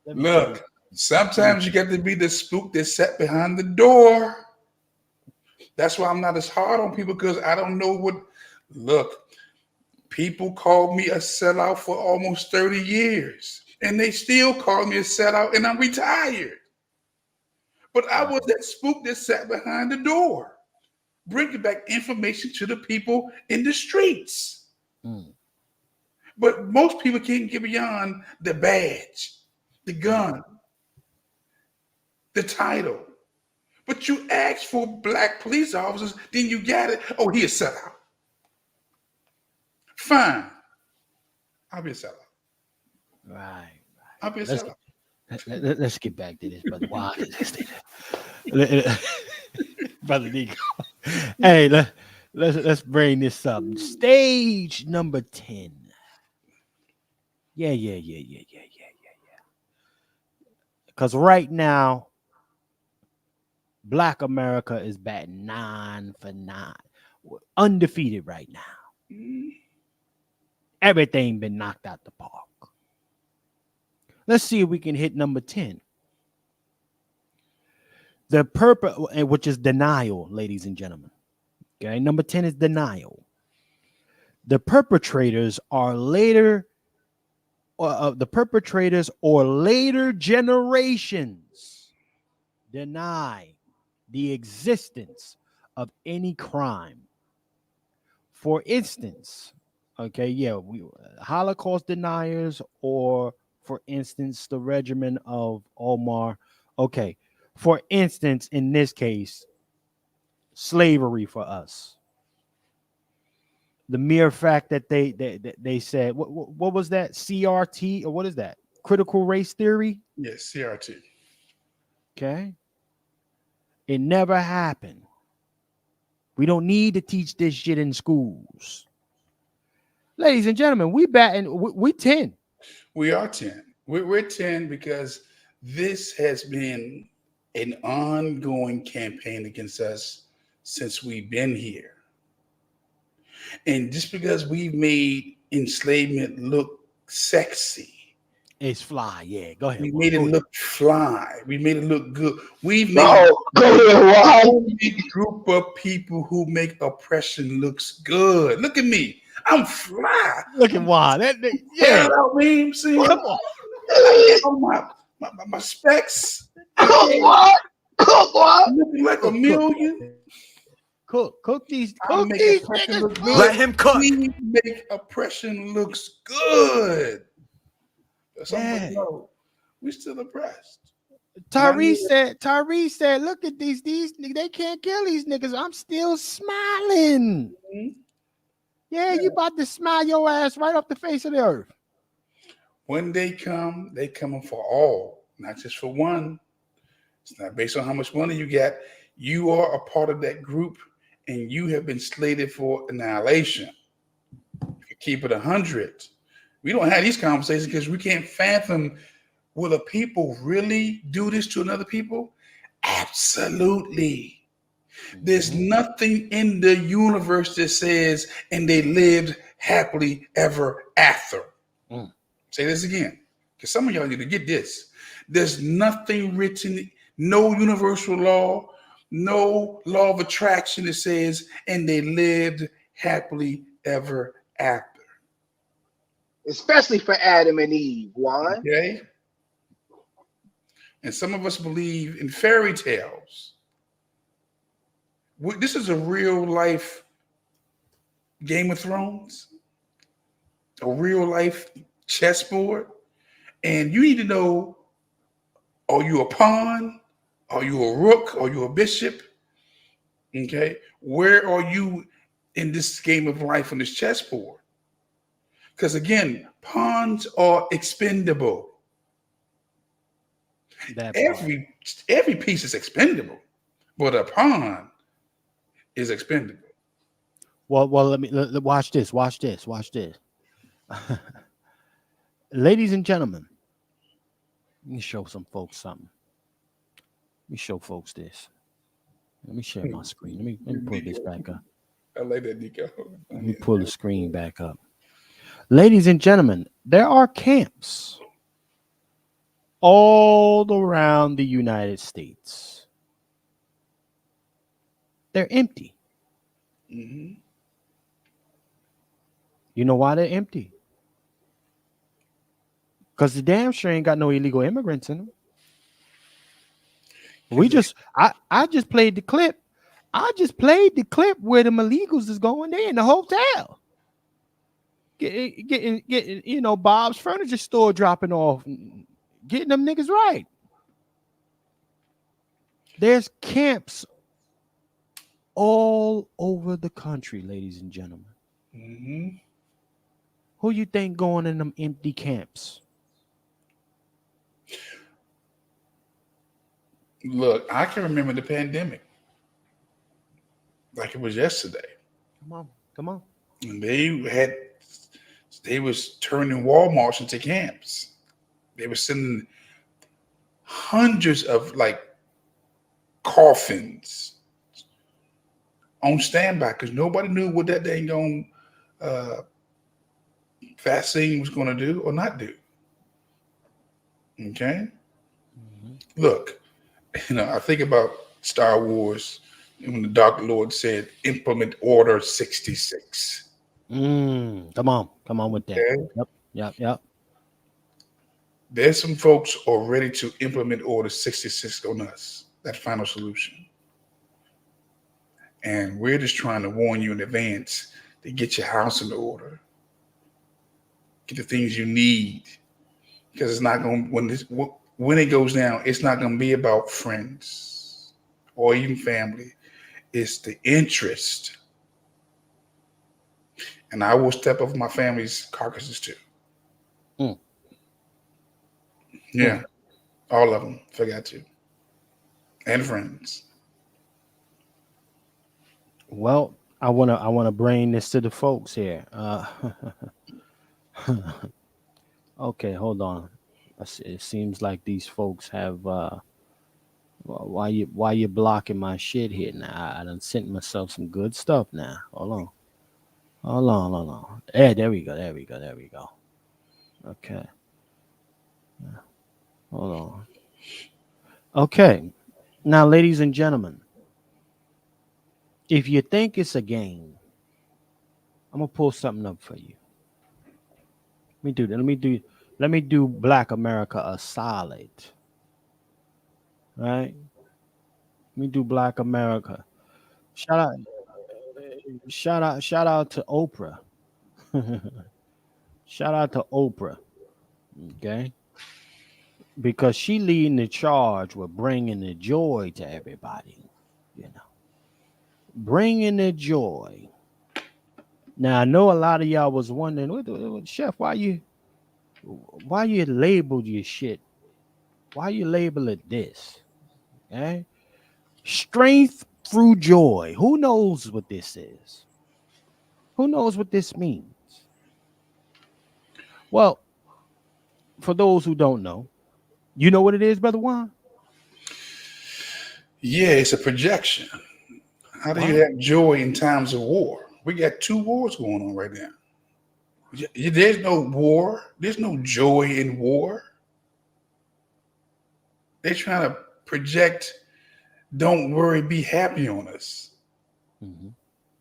Look, sometimes you got to be the spook that's sat behind the door. That's why I'm not as hard on people, because I don't know what. Look, people called me a sellout for almost 30 years, and they still call me a sellout, and I'm retired. But I was that spook that sat behind the door, bringing back information to the people in the streets. But most people can't get beyond the badge, the gun, the title. But you asked for black police officers, then you got it. Oh, he a sellout. Fine. I'll be a sellout. Right. I'll be a sellout. Let's get back to this, brother. Wow. Brother Nico. Hey, let's bring this up. Stage number 10. Yeah. Because right now, Black America is batting 9 for 9. Undefeated right now. Everything been knocked out the park. Let's see if we can hit number 10. The purpose, which is denial, ladies and gentlemen. Okay, number 10 is denial. The perpetrators or later generations deny the existence of any crime. For instance, Holocaust deniers, or for instance, the regiment of Omar. Okay, for instance, in this case, slavery for us. The mere fact that they said what was that, CRT, or what is that, critical race theory? Yes, CRT. Okay, it never happened. We don't need to teach this shit in schools. Ladies and gentlemen, we 10. We are 10. We're 10 because this has been an ongoing campaign against us since we've been here. And just because we've made enslavement look sexy, it's fly. Yeah, go ahead. We made it look fly. We made it look good. We've made a group of people who make oppression looks good. Look at me. I'm fly. Look at Juan. Yeah. Me, see? Come on. I got my specs. What? Looking like a million. Cook these niggas. Let him cook. We make oppression looks good. We still oppressed. Tyrese said, look at these they can't kill these niggas. I'm still smiling. Mm-hmm. Yeah, you about to smile your ass right off the face of the earth. When they come, they coming for all, not just for one. It's not based on how much money you get. You are a part of that group, and you have been slated for annihilation. If you keep it 100, we don't have these conversations because we can't fathom, will a people really do this to another people? Absolutely. There's nothing in the universe that says, and they lived happily ever after. Say this again, because some of y'all need to get this. There's nothing written, no universal law, no law of attraction that says, and they lived happily ever after. Especially for Adam and Eve. Why? Okay. And some of us believe in fairy tales. This is a real life Game of Thrones, a real life chessboard. And you need to know, are you a pawn? Are you a rook? Are you a bishop? Okay. Where are you in this game of life on this chessboard? Because again, pawns are expendable. Every piece is expendable, but a pawn is expendable. Well, let me watch this. Ladies and gentlemen, let me show some folks something. Let me show folks this. Let me share my screen. Let me pull this back up. I like that, Nico. Let me pull the screen back up. Ladies and gentlemen, there are camps all around the United States. They're empty. Mm-hmm. You know why they're empty? Because the damn sure ain't got no illegal immigrants in them. I just played the clip. I just played the clip where the illegals is going. They in the hotel. Getting Bob's furniture store dropping off, getting them niggas right. There's camps all over the country, ladies and gentlemen. Mm-hmm. Who you think going in them empty camps? Look, I can remember the pandemic. like it was yesterday. Come on. And they was turning Walmarts into camps. They were sending hundreds of like coffins on standby because nobody knew what that dang on vaccine was going to do or not do. Okay, look, I think about Star Wars and when the Dark Lord said, "Implement Order 66." Come on with that. Okay? Yep. There's some folks who are ready to implement Order 66 on us, that final solution. And we're just trying to warn you in advance to get your house in order. Get the things you need. Because it's not going when it goes down, it's not going to be about friends or even family. It's the interest. And I will step up my family's carcasses too. Yeah, all of them. Forgot to. And friends. Well, I wanna bring this to the folks here. Okay, hold on. It seems like these folks have why you blocking my shit here now? I done sent myself some good stuff now. Hold on. There we go. Okay. Hold on. Okay. Now, ladies and gentlemen, if you think it's a game, I'm gonna pull something up for you. Let me do Black America a solid. Right? Let me do Black America. Shout out to Oprah. Shout out to Oprah. Okay? Because she leading the charge with bringing the joy to everybody. Bringing the joy. Now I know a lot of y'all was wondering, Chef, why you labeled your shit? Why you label it this? Okay? Strength through joy. Who knows what this is? Who knows what this means? Well, for those who don't know, you know what it is, Brother Juan? Yeah, it's a projection. How do you have joy in times of war? We got 2 wars going on right now. There's no war. There's no joy in war. They're trying to project, don't worry, be happy on us.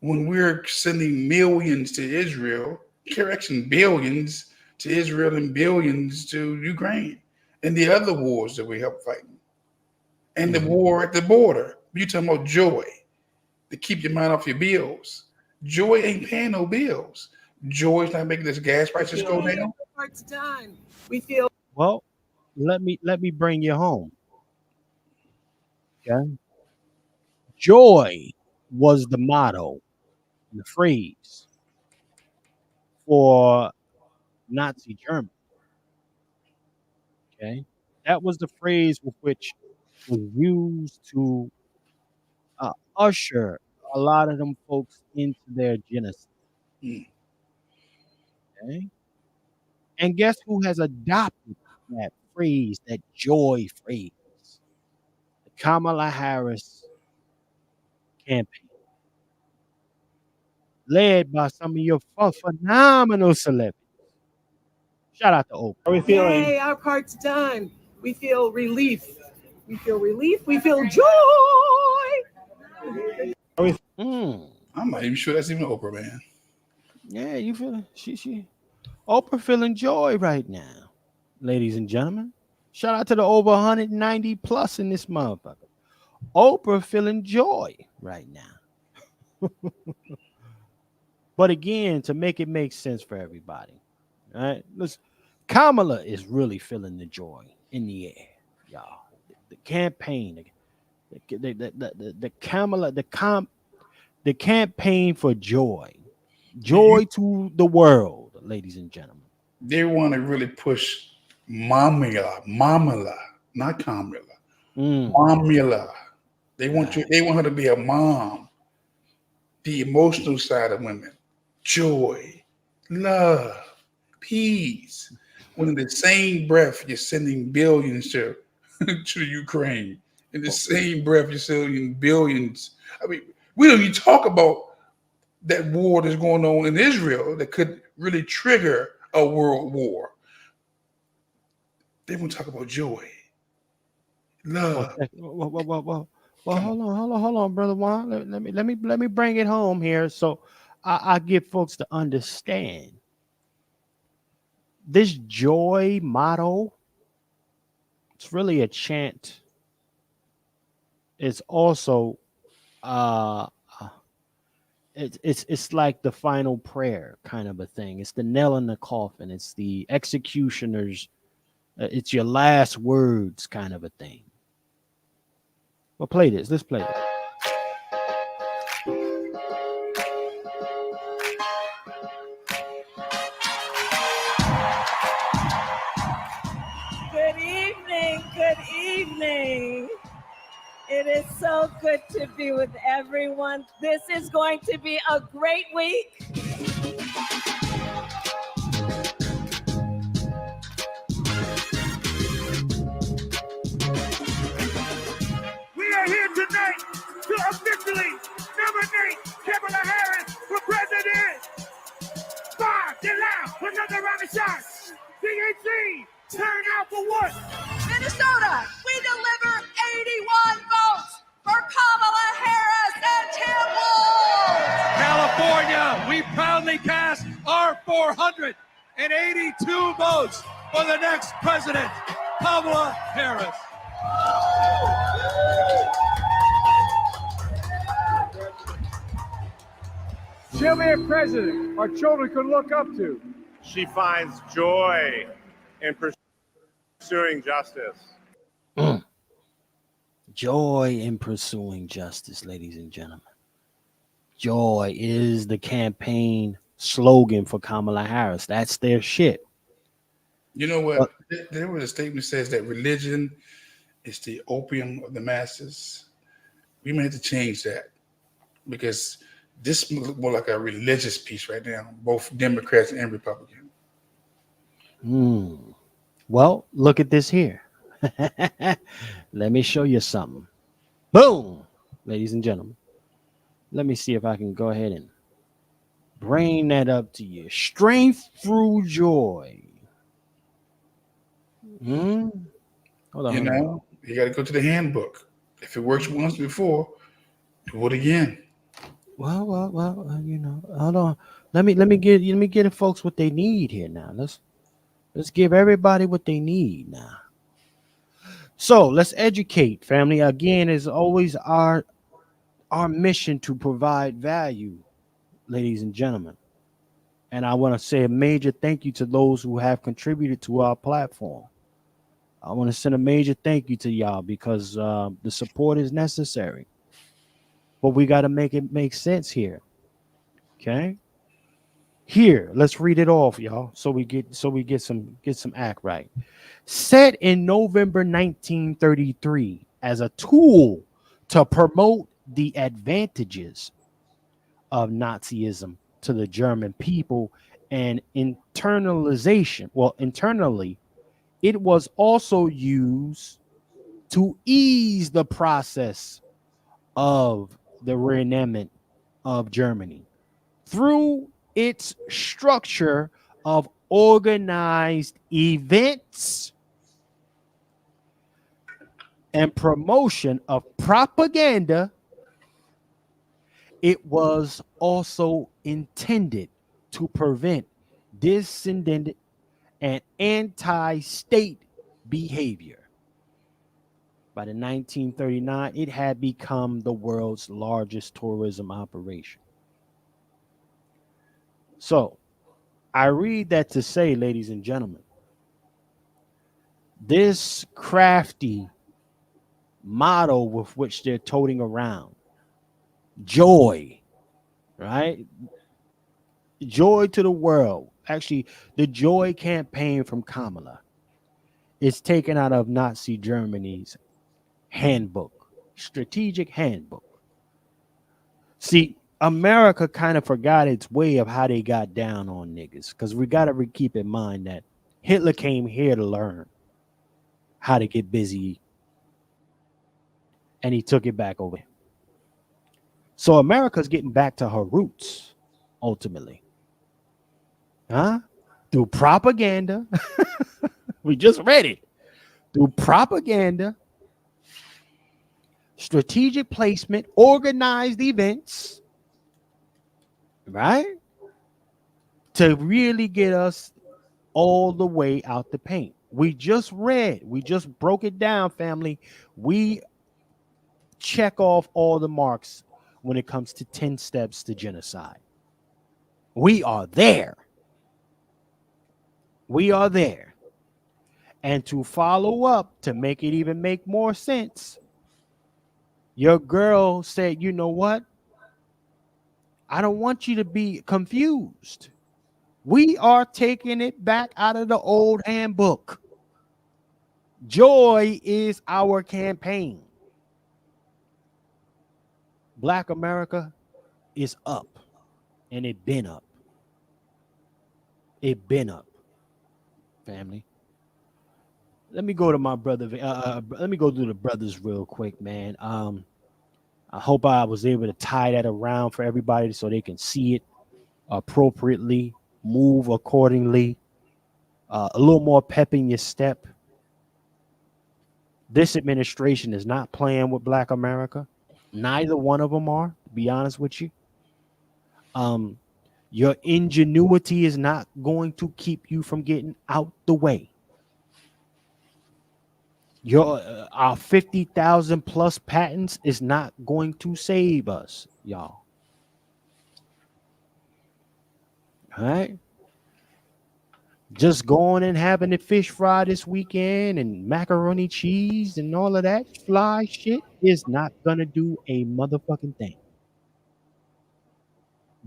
When we're sending millions to Israel, correction, billions to Israel and billions to Ukraine and the other wars that we help fighting. And the war at the border. You're talking about joy to keep your mind off your bills. Joy ain't paying no bills. Joy is not making this gas prices go down. Part's done. We feel well. Let me bring you home. Okay. Joy was the motto, the phrase for Nazi Germany. Okay, that was the phrase with which was used to usher a lot of them folks into their genocide. Okay, and guess who has adopted that phrase, that joy phrase? The Kamala Harris campaign, led by some of your phenomenal celebrities. Shout out to Oprah. How are we feeling? Yay, our part's done. We feel relief. We feel joy. I'm not even sure that's even Oprah, man. Yeah, you feel she Oprah feeling joy right now, ladies and gentlemen. Shout out to the over 190 plus in this motherfucker. Oprah feeling joy right now. But again, to make it make sense for everybody, all right? Listen, Kamala is really feeling the joy in the air, y'all. The campaign, the Kamala, the campaign for joy to the world, ladies and gentlemen. They want to really push Mamala, not Kamala. Mamala. They want her to be a mom. the emotional side of women, joy, love, peace. When in the same breath you're sending billions to Ukraine, in the same breath you're sending billions. I mean, we don't even talk about that war that's going on in Israel that could really trigger a world war. They won't talk about joy, love. Well, hold on, brother Juan. Let me bring it home here, so I get folks to understand this joy motto. It's really a chant. It's also uh it's like the final prayer kind of a thing. It's the nail in the coffin. It's the executioner's. It's your last words kind of a thing. Well, play this. Let's play it. Good evening. Good evening. It is so good to be with everyone. This is going to be a great week. We are here tonight to officially nominate Kamala Harris for president. Five, get loud, another round of shots. DHC, turn out for what? Minnesota, we deliver 81 votes for Kamala Harris and Tim Wolf. California, we proudly cast our 482 votes for the next president, Kamala Harris. She'll be a president our children could look up to. She finds joy in pursuing justice. Joy in pursuing justice, ladies and gentlemen. Joy is the campaign slogan for Kamala Harris. That's their shit. You know what? There was a statement that says that religion is the opium of the masses. We may have to change that because this looks more like a religious piece right now, both Democrats and Republicans. Well, look at this here. Let me show you something. Boom, ladies and gentlemen. Let me see if I can go ahead and bring that up to you. Strength through joy. Hold on. You know, you got to go to the handbook. If it works once before, do it again. Well, you know, hold on. Let me get the folks what they need here now. Let's give everybody what they need now. So let's educate, family. Again, is always our mission to provide value, ladies and gentlemen. And I want to say a major thank you to those who have contributed to our platform. I want to send a major thank you to y'all because the support is necessary. But we got to make it make sense here. Okay? Here, let's read it off, y'all, so we get some act right. Set in November 1933 as a tool to promote the advantages of Nazism to the German people and internalization. Well, internally, it was also used to ease the process of the realignment of Germany through its structure of organized events and promotion of propaganda. It was also intended to prevent dissident and anti-state behavior. By the 1939, it had become the world's largest tourism operation. So, I read that to say, ladies and gentlemen, this crafty motto with which they're toting around, joy, right? Joy to the world. Actually, the joy campaign from Kamala is taken out of Nazi Germany's handbook, strategic handbook. See, America kind of forgot its way of how they got down on niggas. Because we got to keep in mind that Hitler came here to learn how to get busy, and he took it back over. So America's getting back to her roots, ultimately. Huh? Through propaganda. We just read it. Through propaganda, strategic placement, organized events, right? To really get us all the way out the paint. We just broke it down, family. We check off all the marks when it comes to 10 steps to genocide. We are there. We are there. And to follow up, to make it even make more sense, your girl said, you know what? I don't want you to be confused. We are taking it back out of the old handbook. Joy is our campaign. Black America is up, and it been up. It been up, family. Let me go to my brother. Let me go through the brothers real quick, man. I hope I was able to tie that around for everybody so they can see it appropriately, move accordingly, a little more pep in your step. This administration is not playing with Black America. Neither one of them are, to be honest with you. Your ingenuity is not going to keep you from getting out the way. Our 50,000 plus patents is not going to save us, y'all. All right? Just going and having a fish fry this weekend and macaroni cheese and all of that fly shit is not going to do a motherfucking thing.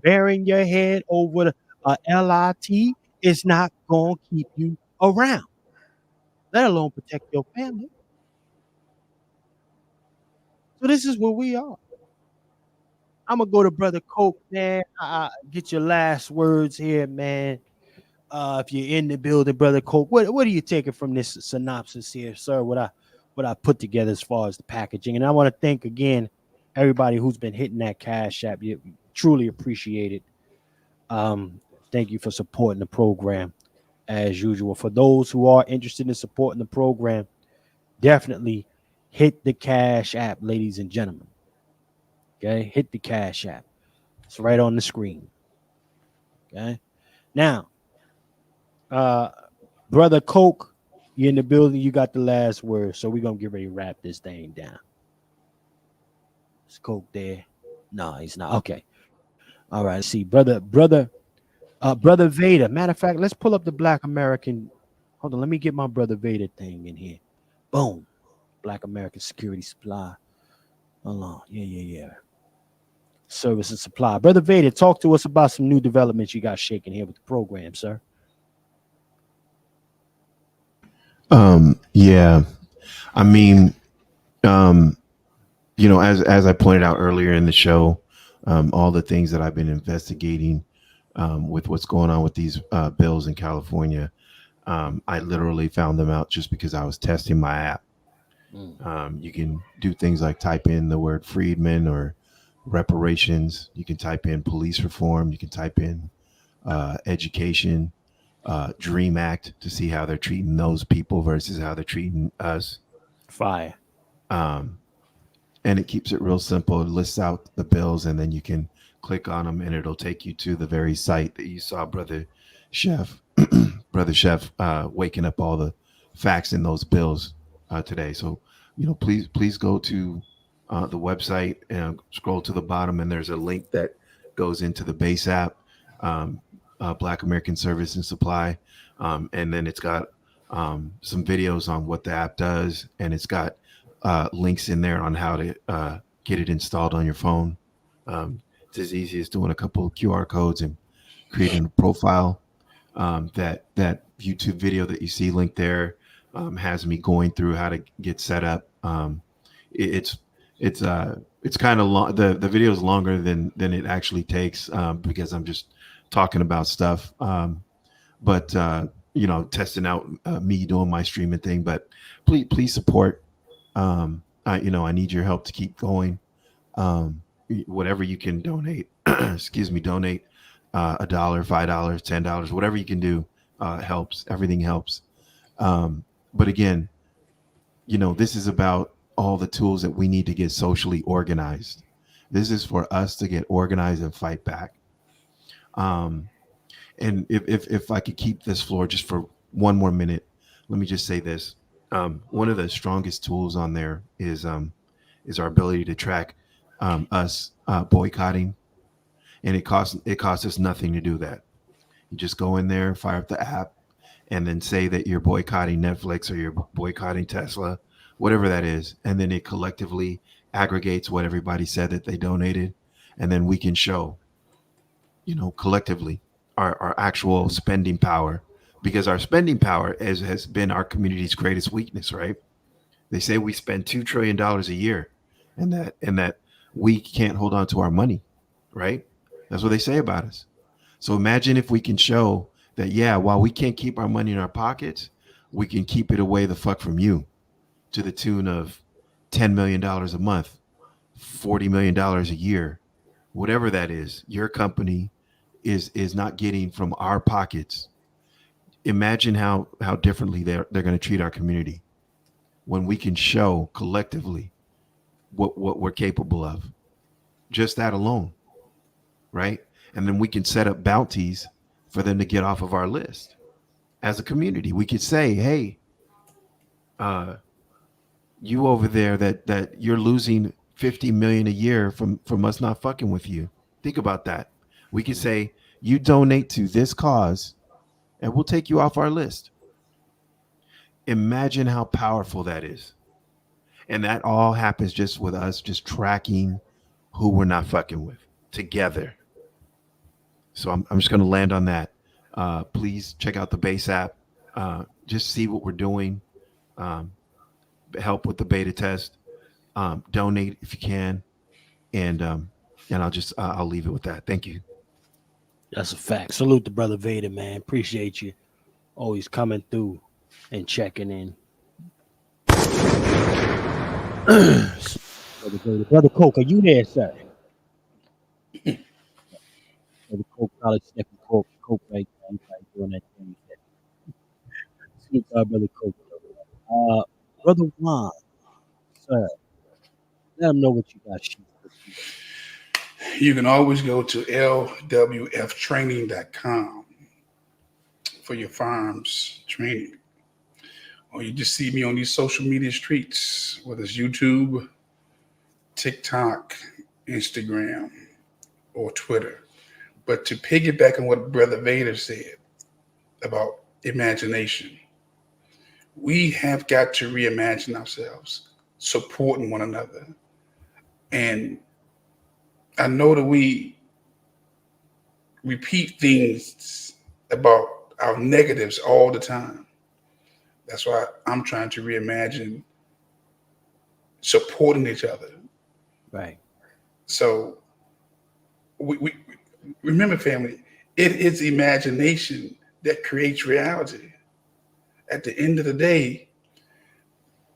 Burying your head over a LIT is not going to keep you around, let alone protect your family. So this is where we are. I'm going to go to Brother Coke, man. Get your last words here, man. If you're in the building, Brother Coke, what are you taking from this synopsis here, sir? What I put together as far as the packaging. And I want to thank again everybody who's been hitting that Cash App. You truly appreciate it. Thank you for supporting the program as usual. For those who are interested in supporting the program, definitely hit the Cash App, ladies and gentlemen. Okay, hit the Cash App. It's right on the screen. Okay, now, Brother Coke, you're in the building. You got the last word, so we're gonna get ready to wrap this thing down. Is Coke there? No, he's not. Okay. All right. Let's see, brother Vader. Matter of fact, let's pull up the Black American. Hold on, let me get my brother Vader thing in here. Boom. Black American Security Supply. Hold on. Yeah. Service and supply. Brother Vader, talk to us about some new developments you got shaking here with the program, sir. Yeah. I mean, as I pointed out earlier in the show, all the things that I've been investigating with what's going on with these bills in California, I literally found them out just because I was testing my app. You can do things like type in the word Freedmen or reparations. You can type in police reform. You can type in education, Dream Act to see how they're treating those people versus how they're treating us. Fire. And it keeps it real simple. It lists out the bills, and then you can click on them, and it'll take you to the very site that you saw Brother Chef waking up all the facts in those bills today. So, please go to the website and scroll to the bottom, and there's a link that goes into the base app, Black American Service and Supply, and then it's got some videos on what the app does, and it's got links in there on how to get it installed on your phone. It's as easy as doing a couple of QR codes and creating a profile. That YouTube video that you see linked there has me going through how to get set up. It's it's kind of long. The video is longer than it actually takes because I'm just talking about stuff. But testing out me doing my streaming thing. But please support. I need your help to keep going. Whatever you can donate, donate $1, $5, $10, whatever you can do helps. Everything helps. But again, this is about all the tools that we need to get socially organized. This is for us to get organized and fight back. And if I could keep this floor just for one more minute, let me just say this. One of the strongest tools on there is our ability to track us boycotting, and it costs us nothing to do that. You just go in there, fire up the app, and then say that you're boycotting Netflix or you're boycotting Tesla, whatever that is, and then it collectively aggregates what everybody said that they donated, and then we can show, collectively our actual spending power, because our spending power has been our community's greatest weakness, right? They say we spend $2 trillion a year and that we can't hold on to our money, right? That's what they say about us. So imagine if we can show that, yeah, while we can't keep our money in our pockets, we can keep it away the fuck from you to the tune of $10 million a month, $40 million a year, whatever that is, your company is not getting from our pockets. Imagine how differently they're going to treat our community when we can show collectively what we're capable of. Just that alone, right? And then we can set up bounties for them to get off of our list. As a community, we could say, hey, you over there that you're losing 50 million a year from us not fucking with you. Think about that. We could say, you donate to this cause and we'll take you off our list. Imagine how powerful that is. And that all happens just with us just tracking who we're not fucking with together. So I'm just going to land on that. Please check out the Base app. Just see what we're doing. Help with the beta test. Donate if you can. And I'll leave it with that. Thank you. That's a fact. Salute to Brother Vader, man. Appreciate you always coming through and checking in. Brother Coke, are you there, sir? Brother Coke, college second Coke, right doing that thing. Salute to our Brother Coke. Brother Juan, sir, let them know what you got. You can always go to lwftraining.com for your firearms training. Or you just see me on these social media streets, whether it's YouTube, TikTok, Instagram, or Twitter. But to piggyback on what Brother Vader said about imagination, we have got to reimagine ourselves, supporting one another. And I know that we repeat things about our negatives all the time. That's why I'm trying to reimagine supporting each other. Right. So we remember, family, it is imagination that creates reality. At the end of the day,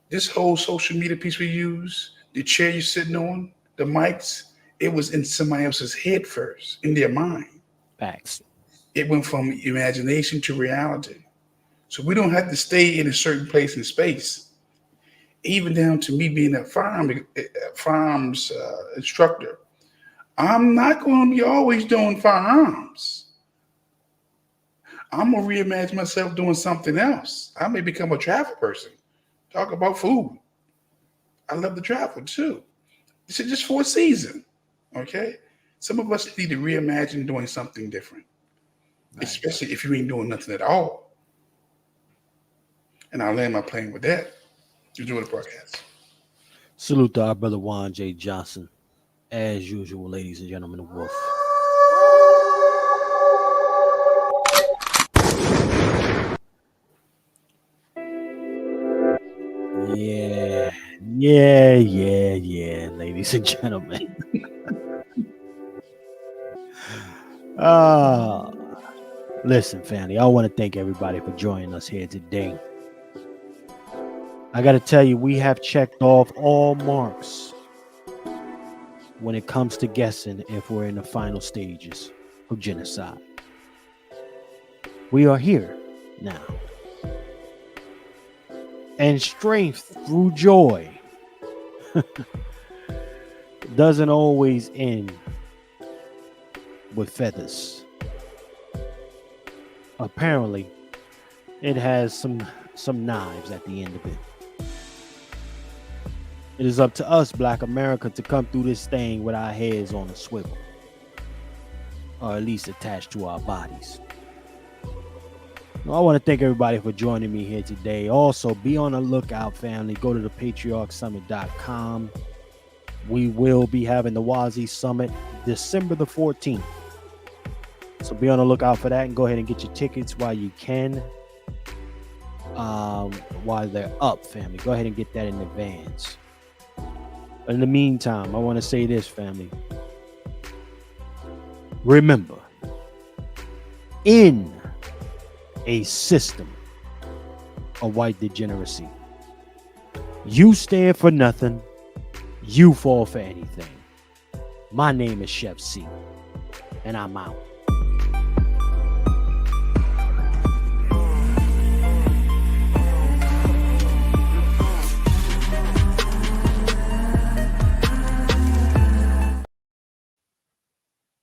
this whole social media piece we use, the chair you're sitting on, the mics, it was in somebody else's head first, in their mind. Facts. It went from imagination to reality. So we don't have to stay in a certain place in space. Even down to me being a firearms instructor. I'm not going to be always doing firearms. I'm going to reimagine myself doing something else. I may become a travel person. Talk about food. I love to travel too. This is just for a season. Okay? Some of us need to reimagine doing something different. Right. Especially if you ain't doing nothing at all. And I'll land my plane with that. Enjoy the broadcast. Salute to our brother Juan J. Johnson. As usual, ladies and gentlemen, the Wolf. Yeah. Yeah, ladies and gentlemen. Listen, family, I want to thank everybody for joining us here today. I got to tell you, we have checked off all marks when it comes to guessing if we're in the final stages of genocide. We are here now. And strength through joy doesn't always end with feathers. Apparently, it has some knives at the end of it. It is up to us, Black America, to come through this thing with our heads on a swivel, or at least attached to our bodies. I want to thank everybody for joining me here today. Also, be on the lookout, family. Go to the patriarchsummit.com. We will be having the Wosi Summit December the 14th. So be on the lookout for that and go ahead and get your tickets while you can. While they're up, family. Go ahead and get that in advance. In the meantime, I want to say this, family. Remember, in a system of white degeneracy, you stand for nothing, you fall for anything. My name is Chef C, and I'm out.